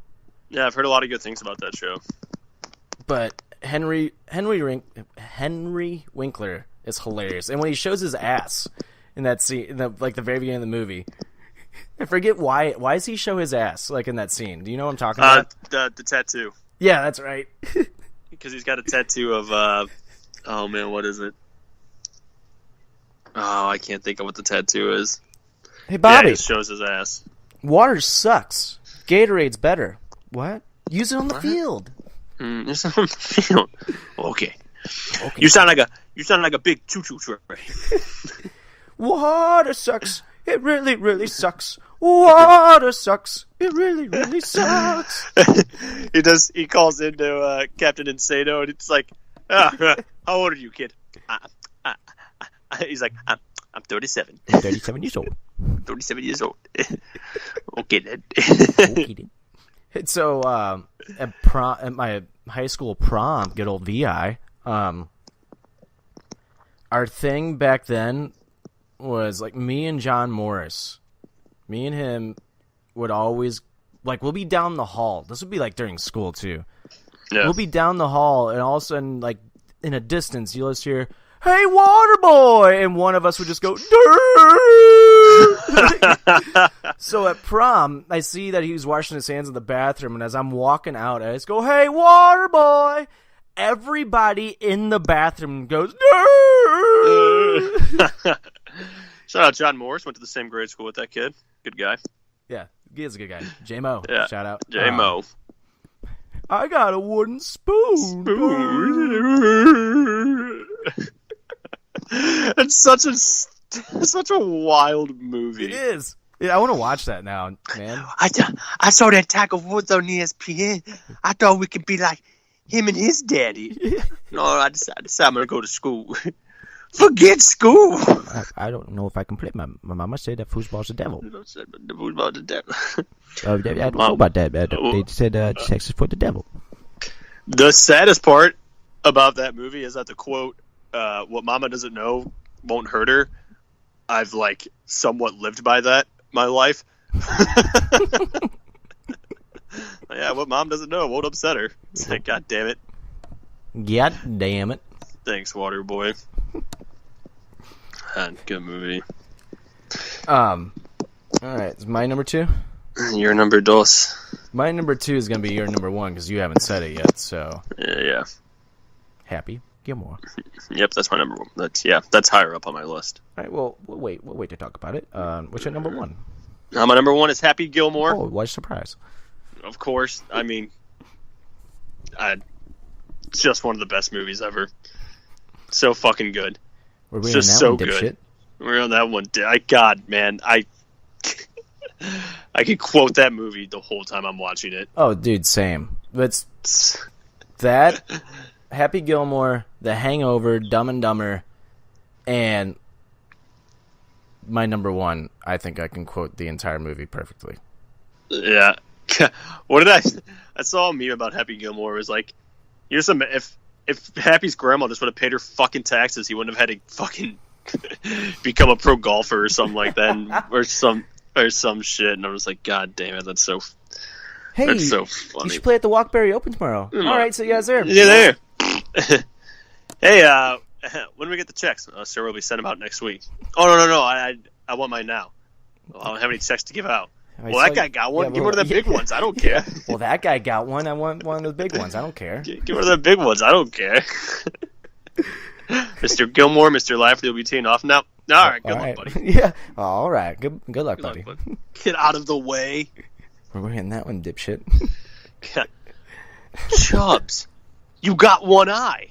Yeah, I've heard a lot of good things about that show. But Henry Winkler is hilarious, and when he shows his ass in that scene, in the very beginning of the movie, I forget why. Why does he show his ass like in that scene? Do you know what I'm talking about? The tattoo. Yeah, that's right. Because he's got a tattoo of oh man, what is it? Oh, I can't think of what the tattoo is. Hey, Bobby. Yeah, he shows his ass. Water sucks. Gatorade's better. What? Use it on the field. Use it on the field. Okay. You sound like a big choo-choo train. Water sucks. It really, really sucks. Water sucks. It really, really sucks. He calls into Captain Insano, and it's like, how old are you, kid? He's like, I'm 37. 37 years old. 37 years old. Okay, then. Okay, then. So, at my high school prom, good old VI, our thing back then was, like, me and John Morris. Me and him would always, like, we'll be down the hall. This would be, like, during school, too. Yeah. We'll be down the hall, and all of a sudden, like, in a distance, you'll just hear, "Hey, water boy," and one of us would just go, So at prom, I see that he was washing his hands in the bathroom, and as I'm walking out, I just go, "Hey, water boy." Everybody in the bathroom goes, Shout out John Morris. Went to the same grade school with that kid. Good guy. Yeah, he is a good guy. J-Mo. Yeah. Shout out. J-Mo. I got a wooden spoon. It's such a wild movie. It is. Yeah, I want to watch that now, man. I saw that Tiger Woods on ESPN. I thought we could be like him and his daddy. No, I decided I'm going to go to school. Forget school. I don't know if I can play. My mama said that foosball's the devil. The football the devil. I don't know about that. They said sex is for the devil. The saddest part about that movie is that the quote, "What Mama doesn't know won't hurt her." I've like somewhat lived by that my life. Yeah, what Mom doesn't know won't upset her. It's like, God damn it. God damn it. Thanks, Waterboy. Good movie. All right, it's my number 2. Your number dos. My number 2 is gonna be your number 1 because you haven't said it yet. So Yeah. Happy Gilmore. Yep, that's my number 1. That's higher up on my list. All right, well, we'll wait to talk about it. What's your number 1? My number 1 is Happy Gilmore. Oh, what a surprise! Of course. I mean, it's just one of the best movies ever. So fucking good. We're It's reading just that so one, good. dipshit. We're on that one. God, man, I could quote that movie the whole time I'm watching it. Oh, dude, same. It's that Happy Gilmore, The Hangover, Dumb and Dumber, and my number 1. I think I can quote the entire movie perfectly. Yeah. What did I saw a meme about Happy Gilmore. It was like, here's some if Happy's grandma just would have paid her fucking taxes, he wouldn't have had to fucking become a pro golfer or something like that, or some shit. And I was like, God damn it, that's so funny. You should play at the Walkberry Open tomorrow. All right, see you guys there. Yeah, there. Hey, when do we get the checks? Sir, we'll be sending them out next week. Oh no, I want mine now. Well, I don't have any checks to give out. Well, that guy got one. Give one of the big ones. I don't care. Well, that guy got one. I want one of the big ones. I don't care. Give one of the big ones. I don't care. Mr. Gilmore, Mr. Lively will be teeing off now. All right, good luck, buddy. Yeah. All right. Good luck, buddy. Get out of the way. We're hitting that one, dipshit. Chubbs, you got one eye.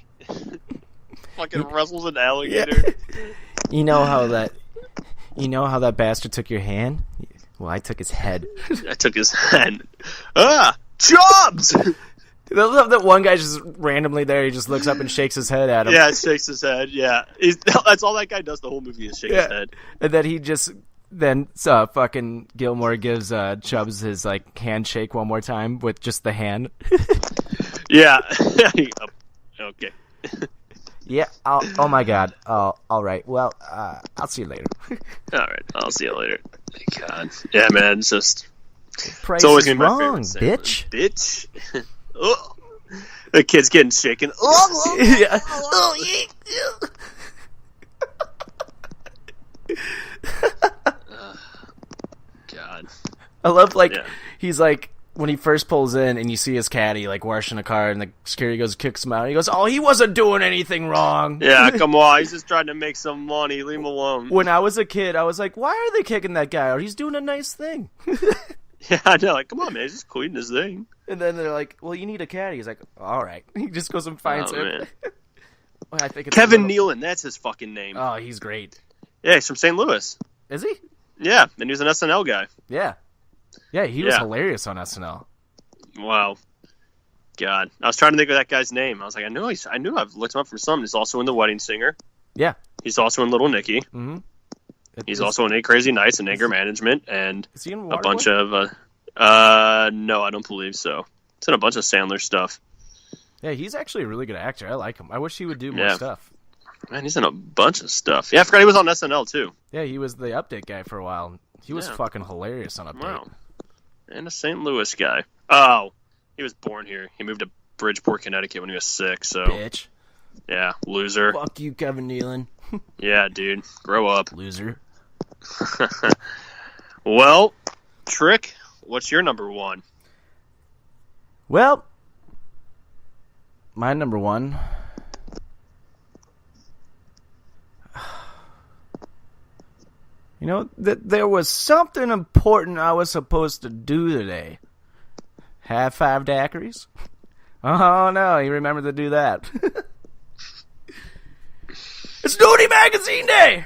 Fucking wrestles an alligator. Yeah. You know how that bastard took your hand? Well, I took his head. I took his hand. Chubbs! That one guy just randomly there. He just looks up and shakes his head at him. Yeah, shakes his head. Yeah, that's all that guy does the whole movie is shake his head. And then fucking Gilmore gives Chubbs his like handshake one more time with just the hand. Yeah. Okay. Yeah. Oh my God. All right. Well, I'll see you later. All right. I'll see you later. God. Yeah, man. It's just. Price it's always is been my wrong, favorite bitch. Bitch. Oh. The kid's getting shaken. Oh. Yeah. God. I love he's like when he first pulls in and you see his caddy like washing a car and the security goes kicks him out. He goes, "Oh, he wasn't doing anything wrong." Yeah, come on. He's just trying to make some money. Leave him alone. When I was a kid, I was like, "Why are they kicking that guy out? He's doing a nice thing." Yeah, I know. Like, come on, man. He's just cleaning his thing. And then they're like, "Well, you need a caddy." He's like, "All right." He just goes and finds him. Well, I think it's Kevin Nealon. That's his fucking name. Oh, he's great. Yeah, he's from St. Louis. Is he? Yeah, and he was an SNL guy. Yeah. Yeah, he was hilarious on SNL. Wow. God. I was trying to think of that guy's name. I was like, I knew I've looked him up from something. He's also in The Wedding Singer. Yeah. He's also in Little Nicky. Mm-hmm. He's also in 8 Crazy Nights and Anger Management and is he in a bunch of no, I don't believe so. It's in a bunch of Sandler stuff. Yeah, he's actually a really good actor. I like him. I wish he would do more stuff. Man, he's in a bunch of stuff. Yeah, I forgot he was on SNL too. Yeah, he was the Update guy for a while. He was fucking hilarious on Update. Wow. And a St. Louis guy. Oh, he was born here. He moved to Bridgeport, Connecticut when he was 6. So bitch. Yeah, loser. Fuck you, Kevin Nealon. Yeah, dude. Grow up. Loser. Well, Trick, what's your number one? Well, my number one. You know, there was something important I was supposed to do today. Have 5 daiquiris? Oh, no, you remember to do that. It's Nudie Magazine Day!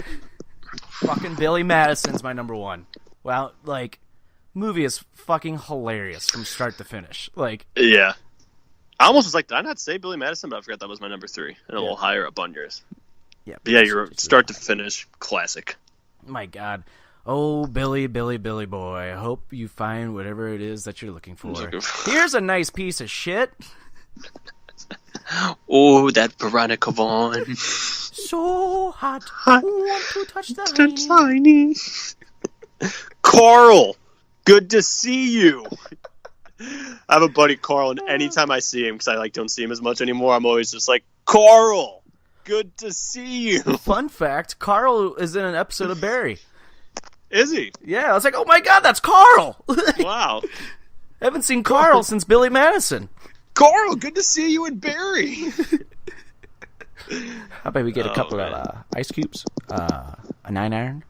Fucking Billy Madison's my number one. Well, like, movie is fucking hilarious from start to finish. Like, yeah. I almost was like, did I not say Billy Madison? But I forgot that was my number 3. And a little higher up on yours. Yeah, but yeah, you're start to finish, classic. My God. Oh, Billy, Billy, Billy boy. I hope you find whatever it is that you're looking for. Here's a nice piece of shit. Oh, that Veronica Vaughn. So hot. Want to touch the tiny. Carl, good to see you. I have a buddy, Carl, and anytime I see him, because I don't see him as much anymore, I'm always just like, Carl, good to see you. Fun fact, Carl is in an episode of Barry. Is he? Yeah, I was like, oh my God, that's Carl. Wow. I haven't seen Carl since Billy Madison. Carl, good to see you in Barry. How about we get a couple of ice cubes, a 9-iron,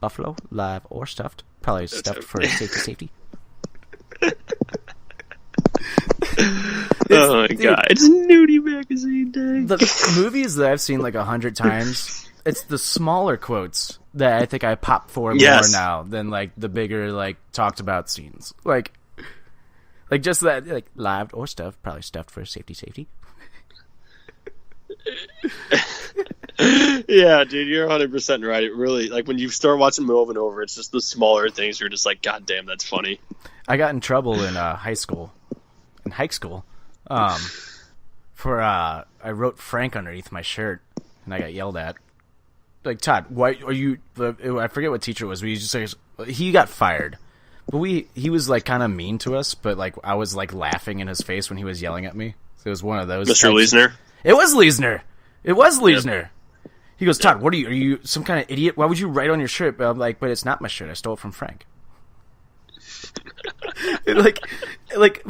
buffalo, live or stuffed. Probably stuffed for safety. Oh my God, it's Nudie Magazine Day. The movies that I've seen 100 times, it's the smaller quotes that I think I pop for more now than the bigger talked about scenes. Like just that live or stuffed, probably stuffed for safety. Yeah, dude, you're 100% right. It really, when you start watching them over and over, it's just the smaller things. You're just like, God damn, that's funny. I got in trouble in high school, for I wrote Frank underneath my shirt, and I got yelled at. Like, Todd, why are you? I forget what teacher it was. We just he got fired, but he was kind of mean to us. But I was laughing in his face when he was yelling at me. So it was one of those. Mr. Leisner. It was Leisner. Yep. He goes, Todd, what are you some kind of idiot? Why would you write on your shirt? But I'm like, but it's not my shirt. I stole it from Frank.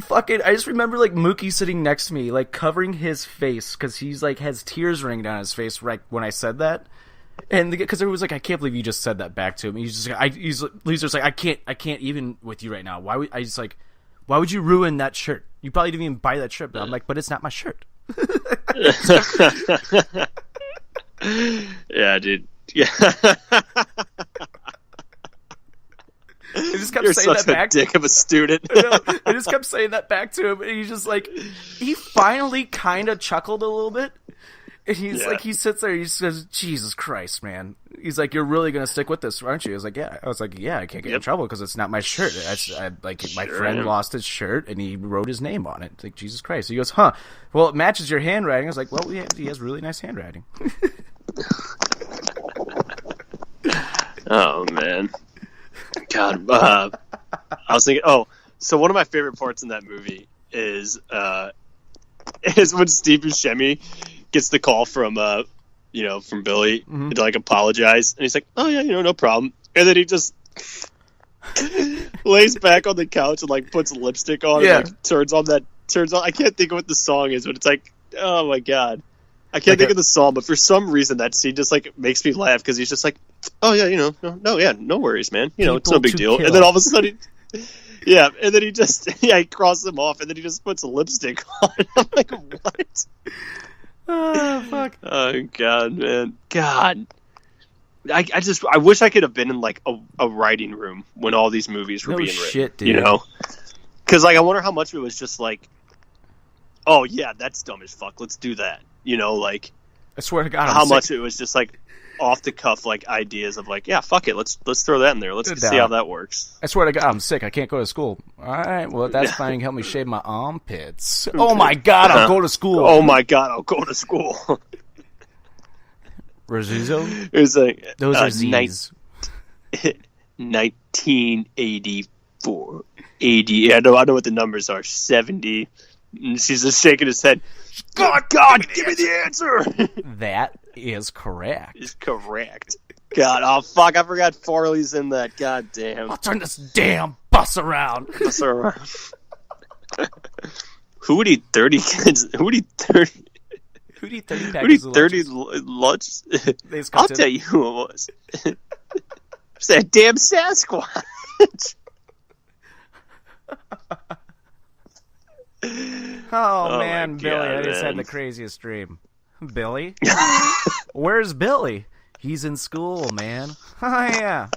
Fucking, I just remember Mookie sitting next to me, covering his face because he's has tears running down his face right when I said that, and because it was I can't believe you just said that back to him. He's just Leisner's I can't even with you right now. Why would you ruin that shirt? You probably didn't even buy that shirt. But I'm like, but it's not my shirt. Yeah, dude. Yeah. I just kept You're saying such that back. A dick of a student. I just kept saying that back to him, and he's just he finally kind of chuckled a little bit. And he's he sits there, he says, Jesus Christ, man. He's like, you're really going to stick with this, aren't you? I was like, yeah. I can't get in trouble because it's not my shirt. My friend lost his shirt, and he wrote his name on it. It's like, Jesus Christ. He goes, huh, well, it matches your handwriting. I was like, well, he has really nice handwriting. Oh, man. God. I was thinking, so one of my favorite parts in that movie is when Steve Buscemi gets the call from from Billy to apologize, and he's like, oh yeah, no problem, and then he just lays back on the couch and puts lipstick on and turns on I can't think of what the song is, but it's oh my God, I can't think of the song, but for some reason that scene just makes me laugh because he's just oh yeah, no worries, man, it's no big deal. And then all of a sudden and then he crosses him off, and then he just puts lipstick on. I'm like, what? Oh, fuck. Oh, God, man. God. I wish I could have been in, a writing room when all these movies were being written. Shit, dude. Because, I wonder how much of it was just oh, yeah, that's dumb as fuck. Let's do that. I swear to God, how much it was just, off the cuff ideas of yeah, fuck it, let's throw that in there, let's see how that works. I swear to God, I'm sick, I can't go to school. Alright, well, that's fine, you can help me shave my armpits. Oh my God, I'll go to school. Oh my God, I'll go to school. Rizzuto? It was those are Z's. 1984 80, I know what the numbers are. 70 And she's just shaking his head. God, give me the answer. That is correct. Is correct. God, oh fuck, I forgot Farley's in that. God damn. I'll turn this damn bus around. Who would eat 30 kids? Who would eat 30? Who'd eat 30 Who would packages eat of 30 lunches? lunch? I'll tell you who it was. It's that damn Sasquatch. Oh man, Billy, God, I just man. had the craziest dream. Billy? Where's Billy? He's in school, man. Oh yeah.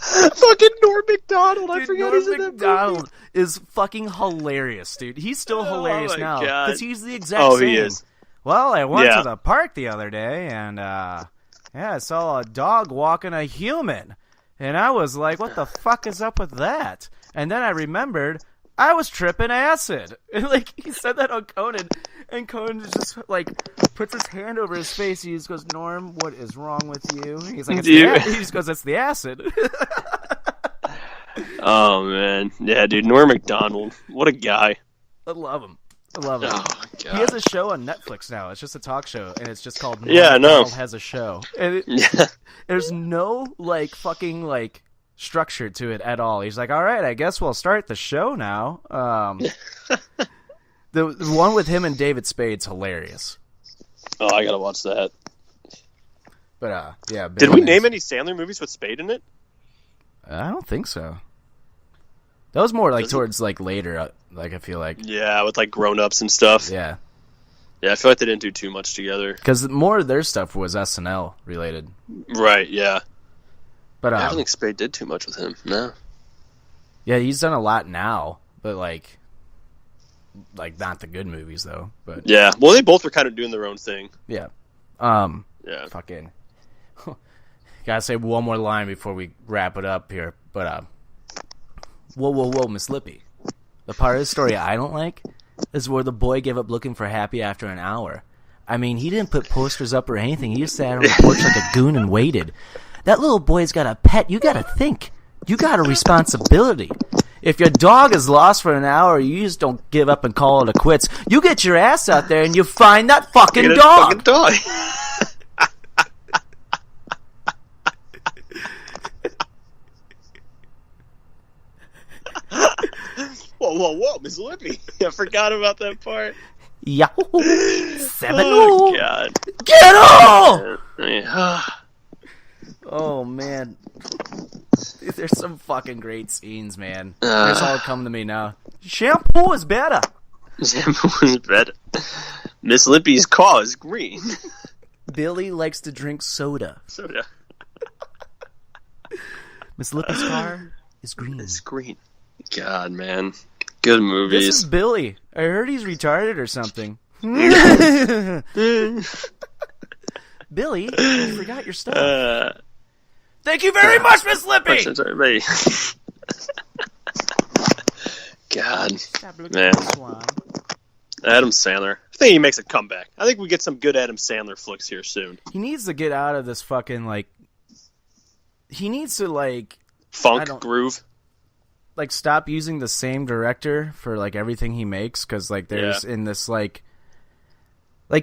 Fucking Norm Macdonald. I Dude, forgot Norm he's in that Macdonald movie. is fucking hilarious, dude. He's still hilarious my now God. because he's the exact same. He is. Well, I went Yeah. to the park the other day, and I saw a dog walking a human, and I was like, "What the fuck is up with that?" And then I remembered I was tripping acid. And like he said that on Conan, and Conan just like puts his hand over his face. He just goes, "Norm, what is wrong with you?" And he's like, he just goes, "It's the acid." Oh man, yeah, dude, Norm Macdonald, what a guy. I love him. I love him. Oh my God. He has a show on Netflix now. It's just a talk show, and it's just called Norm Yeah, I know. Macdonald Has a Show. And Yeah. there's no like fucking like structure to it at all. He's like, "All right, I guess we'll start the show now." The one with him and David Spade's hilarious. Oh, I gotta watch that. But yeah. Did we name any Sandler movies with Spade in it? I don't think so. That was more like towards like later. Like I feel like. Yeah, with like Grown Ups and stuff. Yeah. Yeah, I feel like they didn't do too much together. Because more of their stuff was SNL related. Right. Yeah. But I don't think Spade did too much with him. No. Yeah, he's done a lot now, but like not the good movies though. But Yeah. Well, they both were kind of doing their own thing. yeah. Yeah. Fucking. Gotta say one more line before we wrap it up here. But whoa, Miss Lippy. The part of the story I don't like is where the boy gave up looking for Happy after an hour. I mean, he didn't put posters up or anything. He just sat on the porch like a goon and waited. That little boy's got a pet. You gotta think. You got a responsibility. If your dog is lost for an hour, you just don't give up and call it a quits. You get your ass out there and you find that fucking dog. Fucking dog. Whoa, Miss Lippy. I forgot about that part. Yahoo! 7-0. Oh, God. Get off! Yeah. Oh, man. There's some fucking great scenes, man. It's all coming to me now. Shampoo is better. Shampoo is better. Miss Lippy's car is green. Billy likes to drink soda. Soda. Miss Lippy's car is green. It's green. God, man. Good This movies. is Billy. I heard he's retarded or something. Billy, you forgot your stuff. Thank you very much, Miss Lippy! Everybody. God. Stop looking Man. at the swan. Adam Sandler. I think he makes a comeback. I think we get some good Adam Sandler flicks here soon. He needs to get out of this fucking, like... He needs to, like... Funk groove. Like, stop using the same director for, like, everything he makes, because, like, there's in this, like,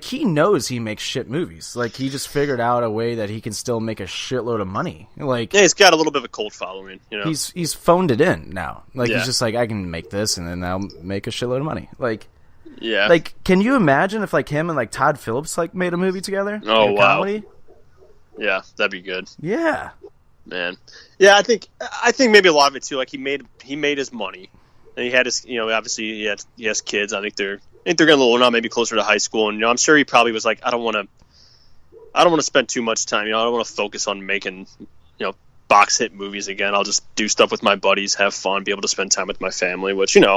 he knows he makes shit movies. Like, he just figured out a way that he can still make a shitload of money. Like, Yeah, he's got a little bit of a cult following, you know. he's phoned it in now. Like, Yeah. he's just like, I can make this, and then I'll make a shitload of money. Like, Yeah. like, can you imagine if, like, him and, like, Todd Phillips, like, made a movie together? Oh, Like a wow. comedy? Yeah, that'd be good. Yeah. Man. Yeah, I think maybe a lot of it too. Like he made his money, and he had his, you know, obviously he has kids. I think they're getting a little now, maybe closer to high school, and you know, I'm sure he probably was like, I don't want to spend too much time. You know, I don't want to focus on making, you know, box hit movies again. I'll just do stuff with my buddies, have fun, be able to spend time with my family. Which, you know,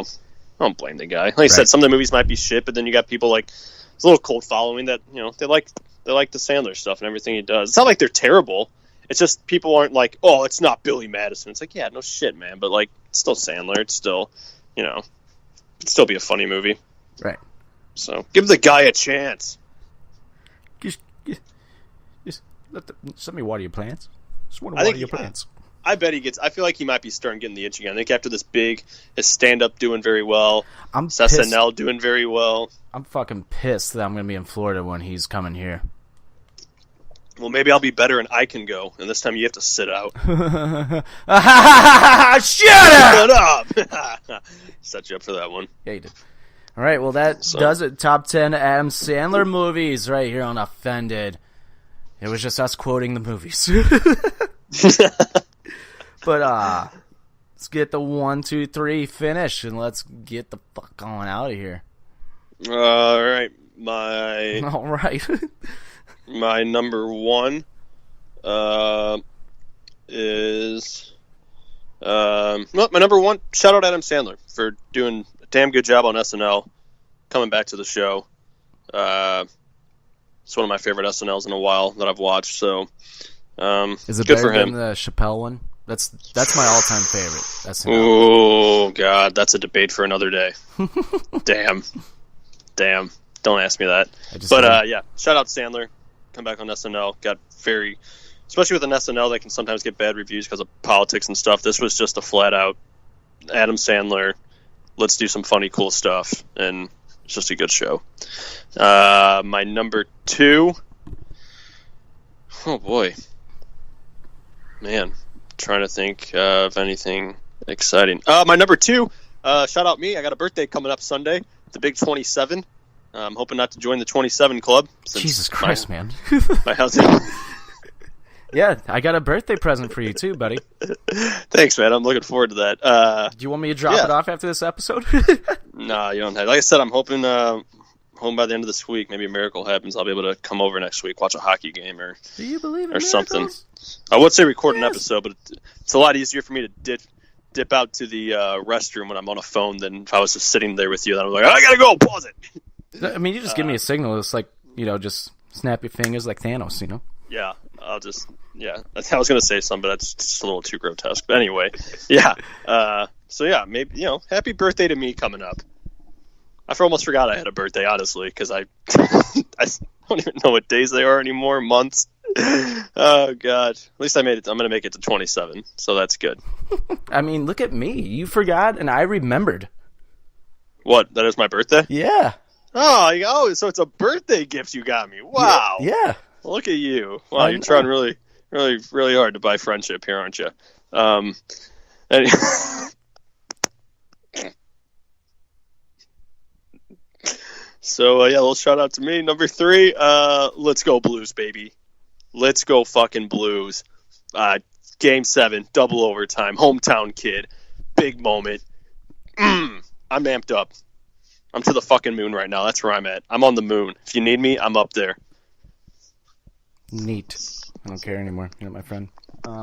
I don't blame the guy. Like I said, some of the movies might be shit, but then you got people like it's a little cult following that, you know, they like the Sandler stuff and everything he does. It's not like they're terrible. It's just people aren't like, oh, it's not Billy Madison. It's like, yeah, no shit, man. But like, it's still Sandler. It's still, you know, it'd still be a funny movie. Right. So give the guy a chance. Just let me water your plants. Just want to water your plants. I bet he gets. I feel like he might be starting getting the itch again. I think after this big, his stand-up doing very well. I'm his SNL doing very well. I'm fucking pissed that I'm going to be in Florida when he's coming here. Well, maybe I'll be better and I can go, and this time you have to sit out. Shut up! Set you up for that one. Yeah, you did. All right, well, that does it. Top 10 Adam Sandler movies right here on Offended. It was just us quoting the movies. But let's get the 1, 2, 3 finish, and let's get the fuck on out of here. All right. All right. My number 1 is... my number 1, shout out Adam Sandler for doing a damn good job on SNL, coming back to the show. It's one of my favorite SNLs in a while that I've watched, so is it good better for him. Than the Chappelle one? That's my all-time favorite. SNL. Oh, God, that's a debate for another day. Damn. Don't ask me that. But, yeah, shout out Sandler. Come back on SNL. Got very... Especially with an SNL, they can sometimes get bad reviews because of politics and stuff. This was just a flat-out Adam Sandler, let's do some funny, cool stuff. And it's just a good show. My number 2... Oh, boy. Man, trying to think of anything exciting. My number 2, shout out me. I got a birthday coming up Sunday, the big 27. I'm hoping not to join the 27 club. Jesus Christ, man. My house. Yeah, I got a birthday present for you too, buddy. Thanks, man. I'm looking forward to that. Do you want me to drop it off after this episode? Nah, you don't have. Like I said, I'm hoping home by the end of this week. Maybe a miracle happens. I'll be able to come over next week, watch a hockey game or Do you believe in or something. miracles? I would say record an episode, but it's a lot easier for me to dip out to the restroom when I'm on a phone than if I was just sitting there with you. Then I'm like, I gotta go. Pause it. I mean, you just give me a signal. It's like, just snap your fingers like Thanos, Yeah, I'll just, I was going to say something, but that's just a little too grotesque. But anyway, yeah. So, yeah, maybe, happy birthday to me coming up. I almost forgot I had a birthday, honestly, because I don't even know what days they are anymore, months. Oh, God. At least I made it. I'm going to make it to 27, so that's good. I mean, look at me. You forgot, and I remembered. What? That is my birthday? Yeah. Oh, so it's a birthday gift you got me. Wow. Yeah. Look at you. Wow, you're trying really, really, really hard to buy friendship here, aren't you? So, a little shout out to me. Number 3, let's go Blues, baby. Let's go fucking Blues. Game 7, double overtime, hometown kid, big moment. I'm amped up. I'm to the fucking moon right now. That's where I'm at. I'm on the moon. If you need me, I'm up there. Neat. I don't care anymore. You're my friend.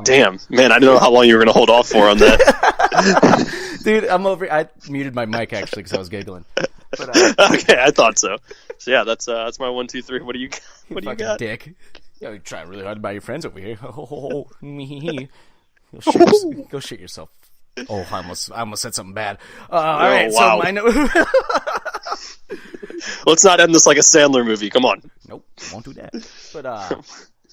Damn, man, I didn't know how long you were going to hold off for on that. Dude, I muted my mic, actually, because I was giggling. But, okay, I thought so. So, yeah, that's my 1, 2, 3. What do you got? Dick. You try really hard to buy your friends over here. Oh, me. Go shit yourself. Oh, I almost said something bad. All right, wow. So my Let's not end this like a Sandler movie. Come on. Nope, won't do that. But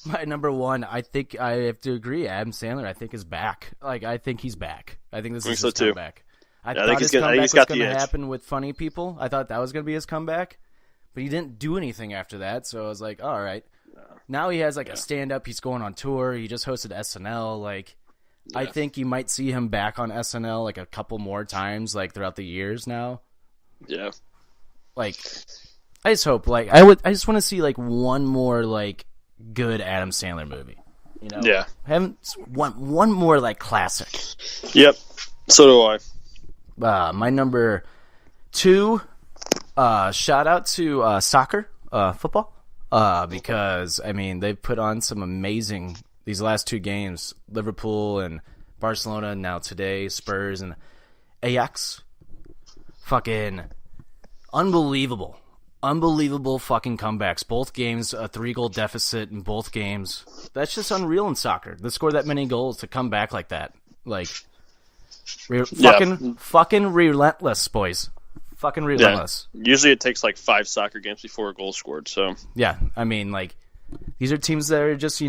my number 1, I think I have to agree. Adam Sandler, I think, is back. I think he's back. I think this is his comeback. I thought his comeback was going to happen with Funny People. I thought that was going to be his comeback, but he didn't do anything after that. So I was like, all right. Now he has a stand-up. He's going on tour. He just hosted SNL. I think you might see him back on SNL a couple more times throughout the years now. Yeah. I just hope I just want to see one more good Adam Sandler movie. Yeah. Haven't one more classic. Yep. So do I. My number 2, shout out to soccer, football. Because they've put on some amazing these last 2 games, Liverpool and Barcelona, and now today Spurs and Ajax. Fucking unbelievable fucking comebacks. Both games, a 3-goal deficit in both games. That's just unreal in soccer. To score that many goals, to come back like that, fucking relentless, boys. Fucking relentless. Yeah. Usually it takes 5 soccer games before a goal scored. So yeah, these are teams that are just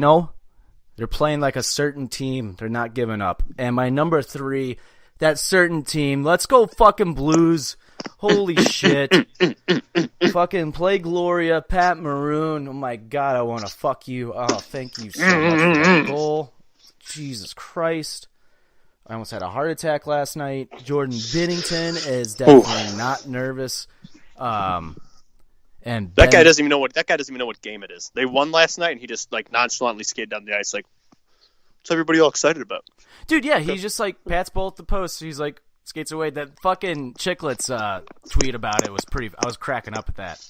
They're playing like a certain team. They're not giving up. And my number 3, that certain team. Let's go fucking Blues. Holy shit. Fucking play Gloria, Pat Maroon. Oh my God, I want to fuck you. Oh, thank you so much for that goal. Jesus Christ. I almost had a heart attack last night. Jordan Binnington is definitely not nervous. And that guy doesn't even know what game it is. They won last night, and he just like nonchalantly skated down the ice. Like, what's everybody all excited about? Dude, yeah, he's just like pats ball at the post. He's like skates away. That fucking Chicklets tweet about it was pretty. I was cracking up at that.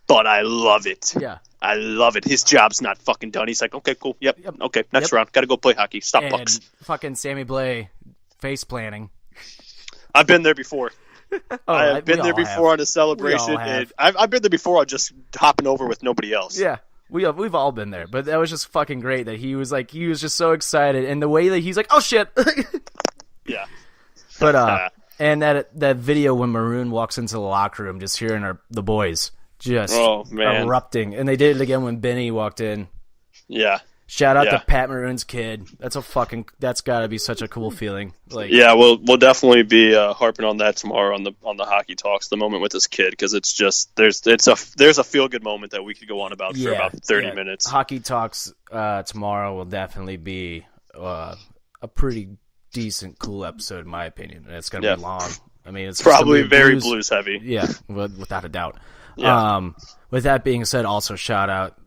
But I love it. Yeah, I love it. His job's not fucking done. He's like, okay, cool, yep. Okay, next round, got to go play hockey. Stop pucks. Fucking Sammy Blais face planning. I've been there before. I've been there before have. on a celebration. And I've been there before on just hopping over with nobody else. Yeah, we've all been there. But that was just fucking great that he was just so excited, and the way that he's like, oh shit. Yeah. But and that video when Maroon walks into the locker room, just hearing the boys just erupting, and they did it again when Benny walked in. Yeah. Shout out to Pat Maroon's kid. That's got to be such a cool feeling. Like, yeah, we'll definitely be harping on that tomorrow on the Hockey Talks, the moment with this kid, because it's just there's a feel good moment that we could go on about for about 30 minutes. Hockey Talks tomorrow will definitely be a pretty decent, cool episode in my opinion. And it's gonna be long. I mean, it's probably very blues heavy. Yeah, without a doubt. Yeah. With that being said, also shout out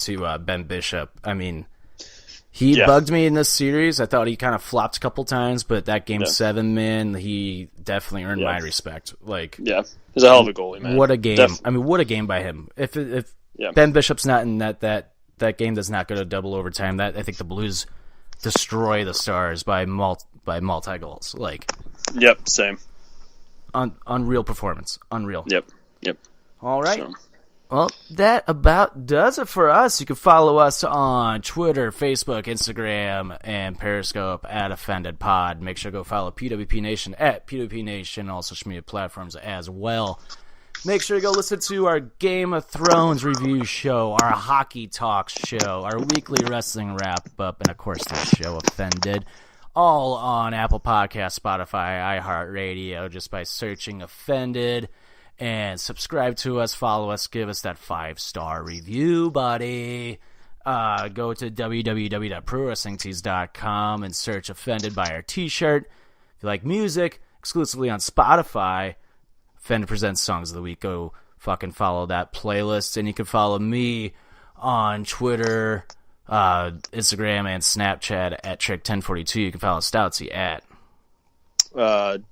to Ben Bishop. I mean, he bugged me in this series. I thought he kind of flopped a couple times, but that game 7, man, he definitely earned my respect. Like, he's a hell of a goalie, man. What a game! I mean, what a game by him. If Ben Bishop's not in that game does not go to double overtime, I think the Blues destroy the Stars by multi goals. Like, same. Unreal performance. Unreal. Yep. All right. So. Well, that about does it for us. You can follow us on Twitter, Facebook, Instagram, and Periscope at OffendedPod. Make sure to go follow PWP Nation at PWP Nation, all social media platforms as well. Make sure to go listen to our Game of Thrones review show, our Hockey Talks show, our weekly wrestling wrap-up, and, of course, this show, Offended, all on Apple Podcasts, Spotify, iHeartRadio, just by searching Offended. And subscribe to us, follow us, give us that 5-star review, buddy. Go to www.prowrestlingtees.com and search Offended by our t-shirt. If you like music, exclusively on Spotify, Offended Presents Songs of the Week. Go fucking follow that playlist. And you can follow me on Twitter, Instagram, and Snapchat at Trick1042. You can follow Stoutsy at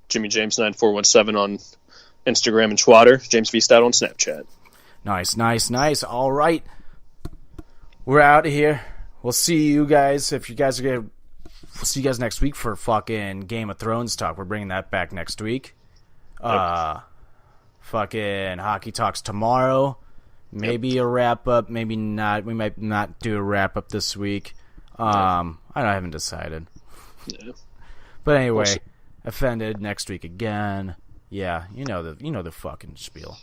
Jimmy James 9417 on Instagram and Twitter, James V. Stout on Snapchat. Nice. All right. We're out of here. We'll see you guys. We'll see you guys next week for fucking Game of Thrones talk. We're bringing that back next week. Fucking Hockey Talks tomorrow. Maybe a wrap-up, maybe not. We might not do a wrap-up this week. I haven't decided. Yeah. But anyway, Offended next week again. Yeah, you know the fucking spiel.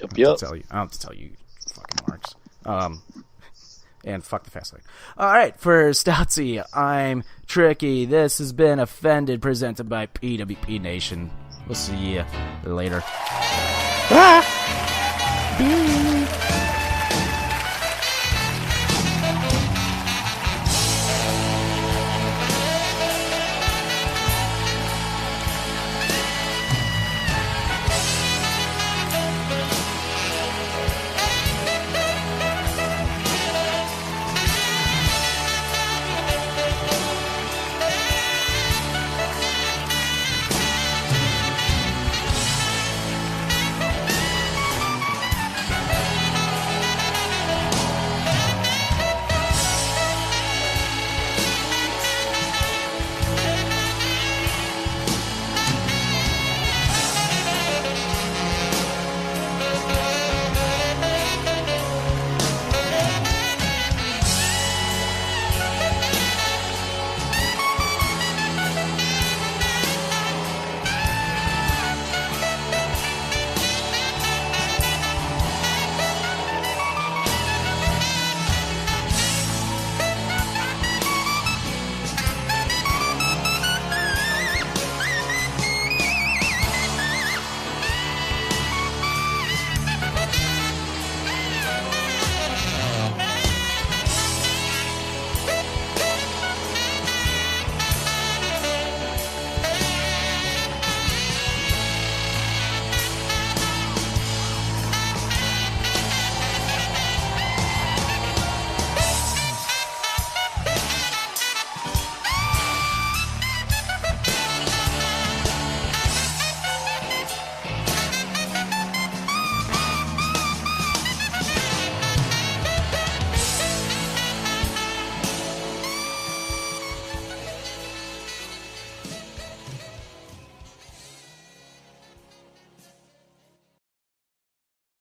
Yep. I don't have to tell you fucking marks. And fuck the fast lane. All right, for Stoutsy, I'm Tricky. This has been Offended, presented by PWP Nation. We'll see you later. Bye.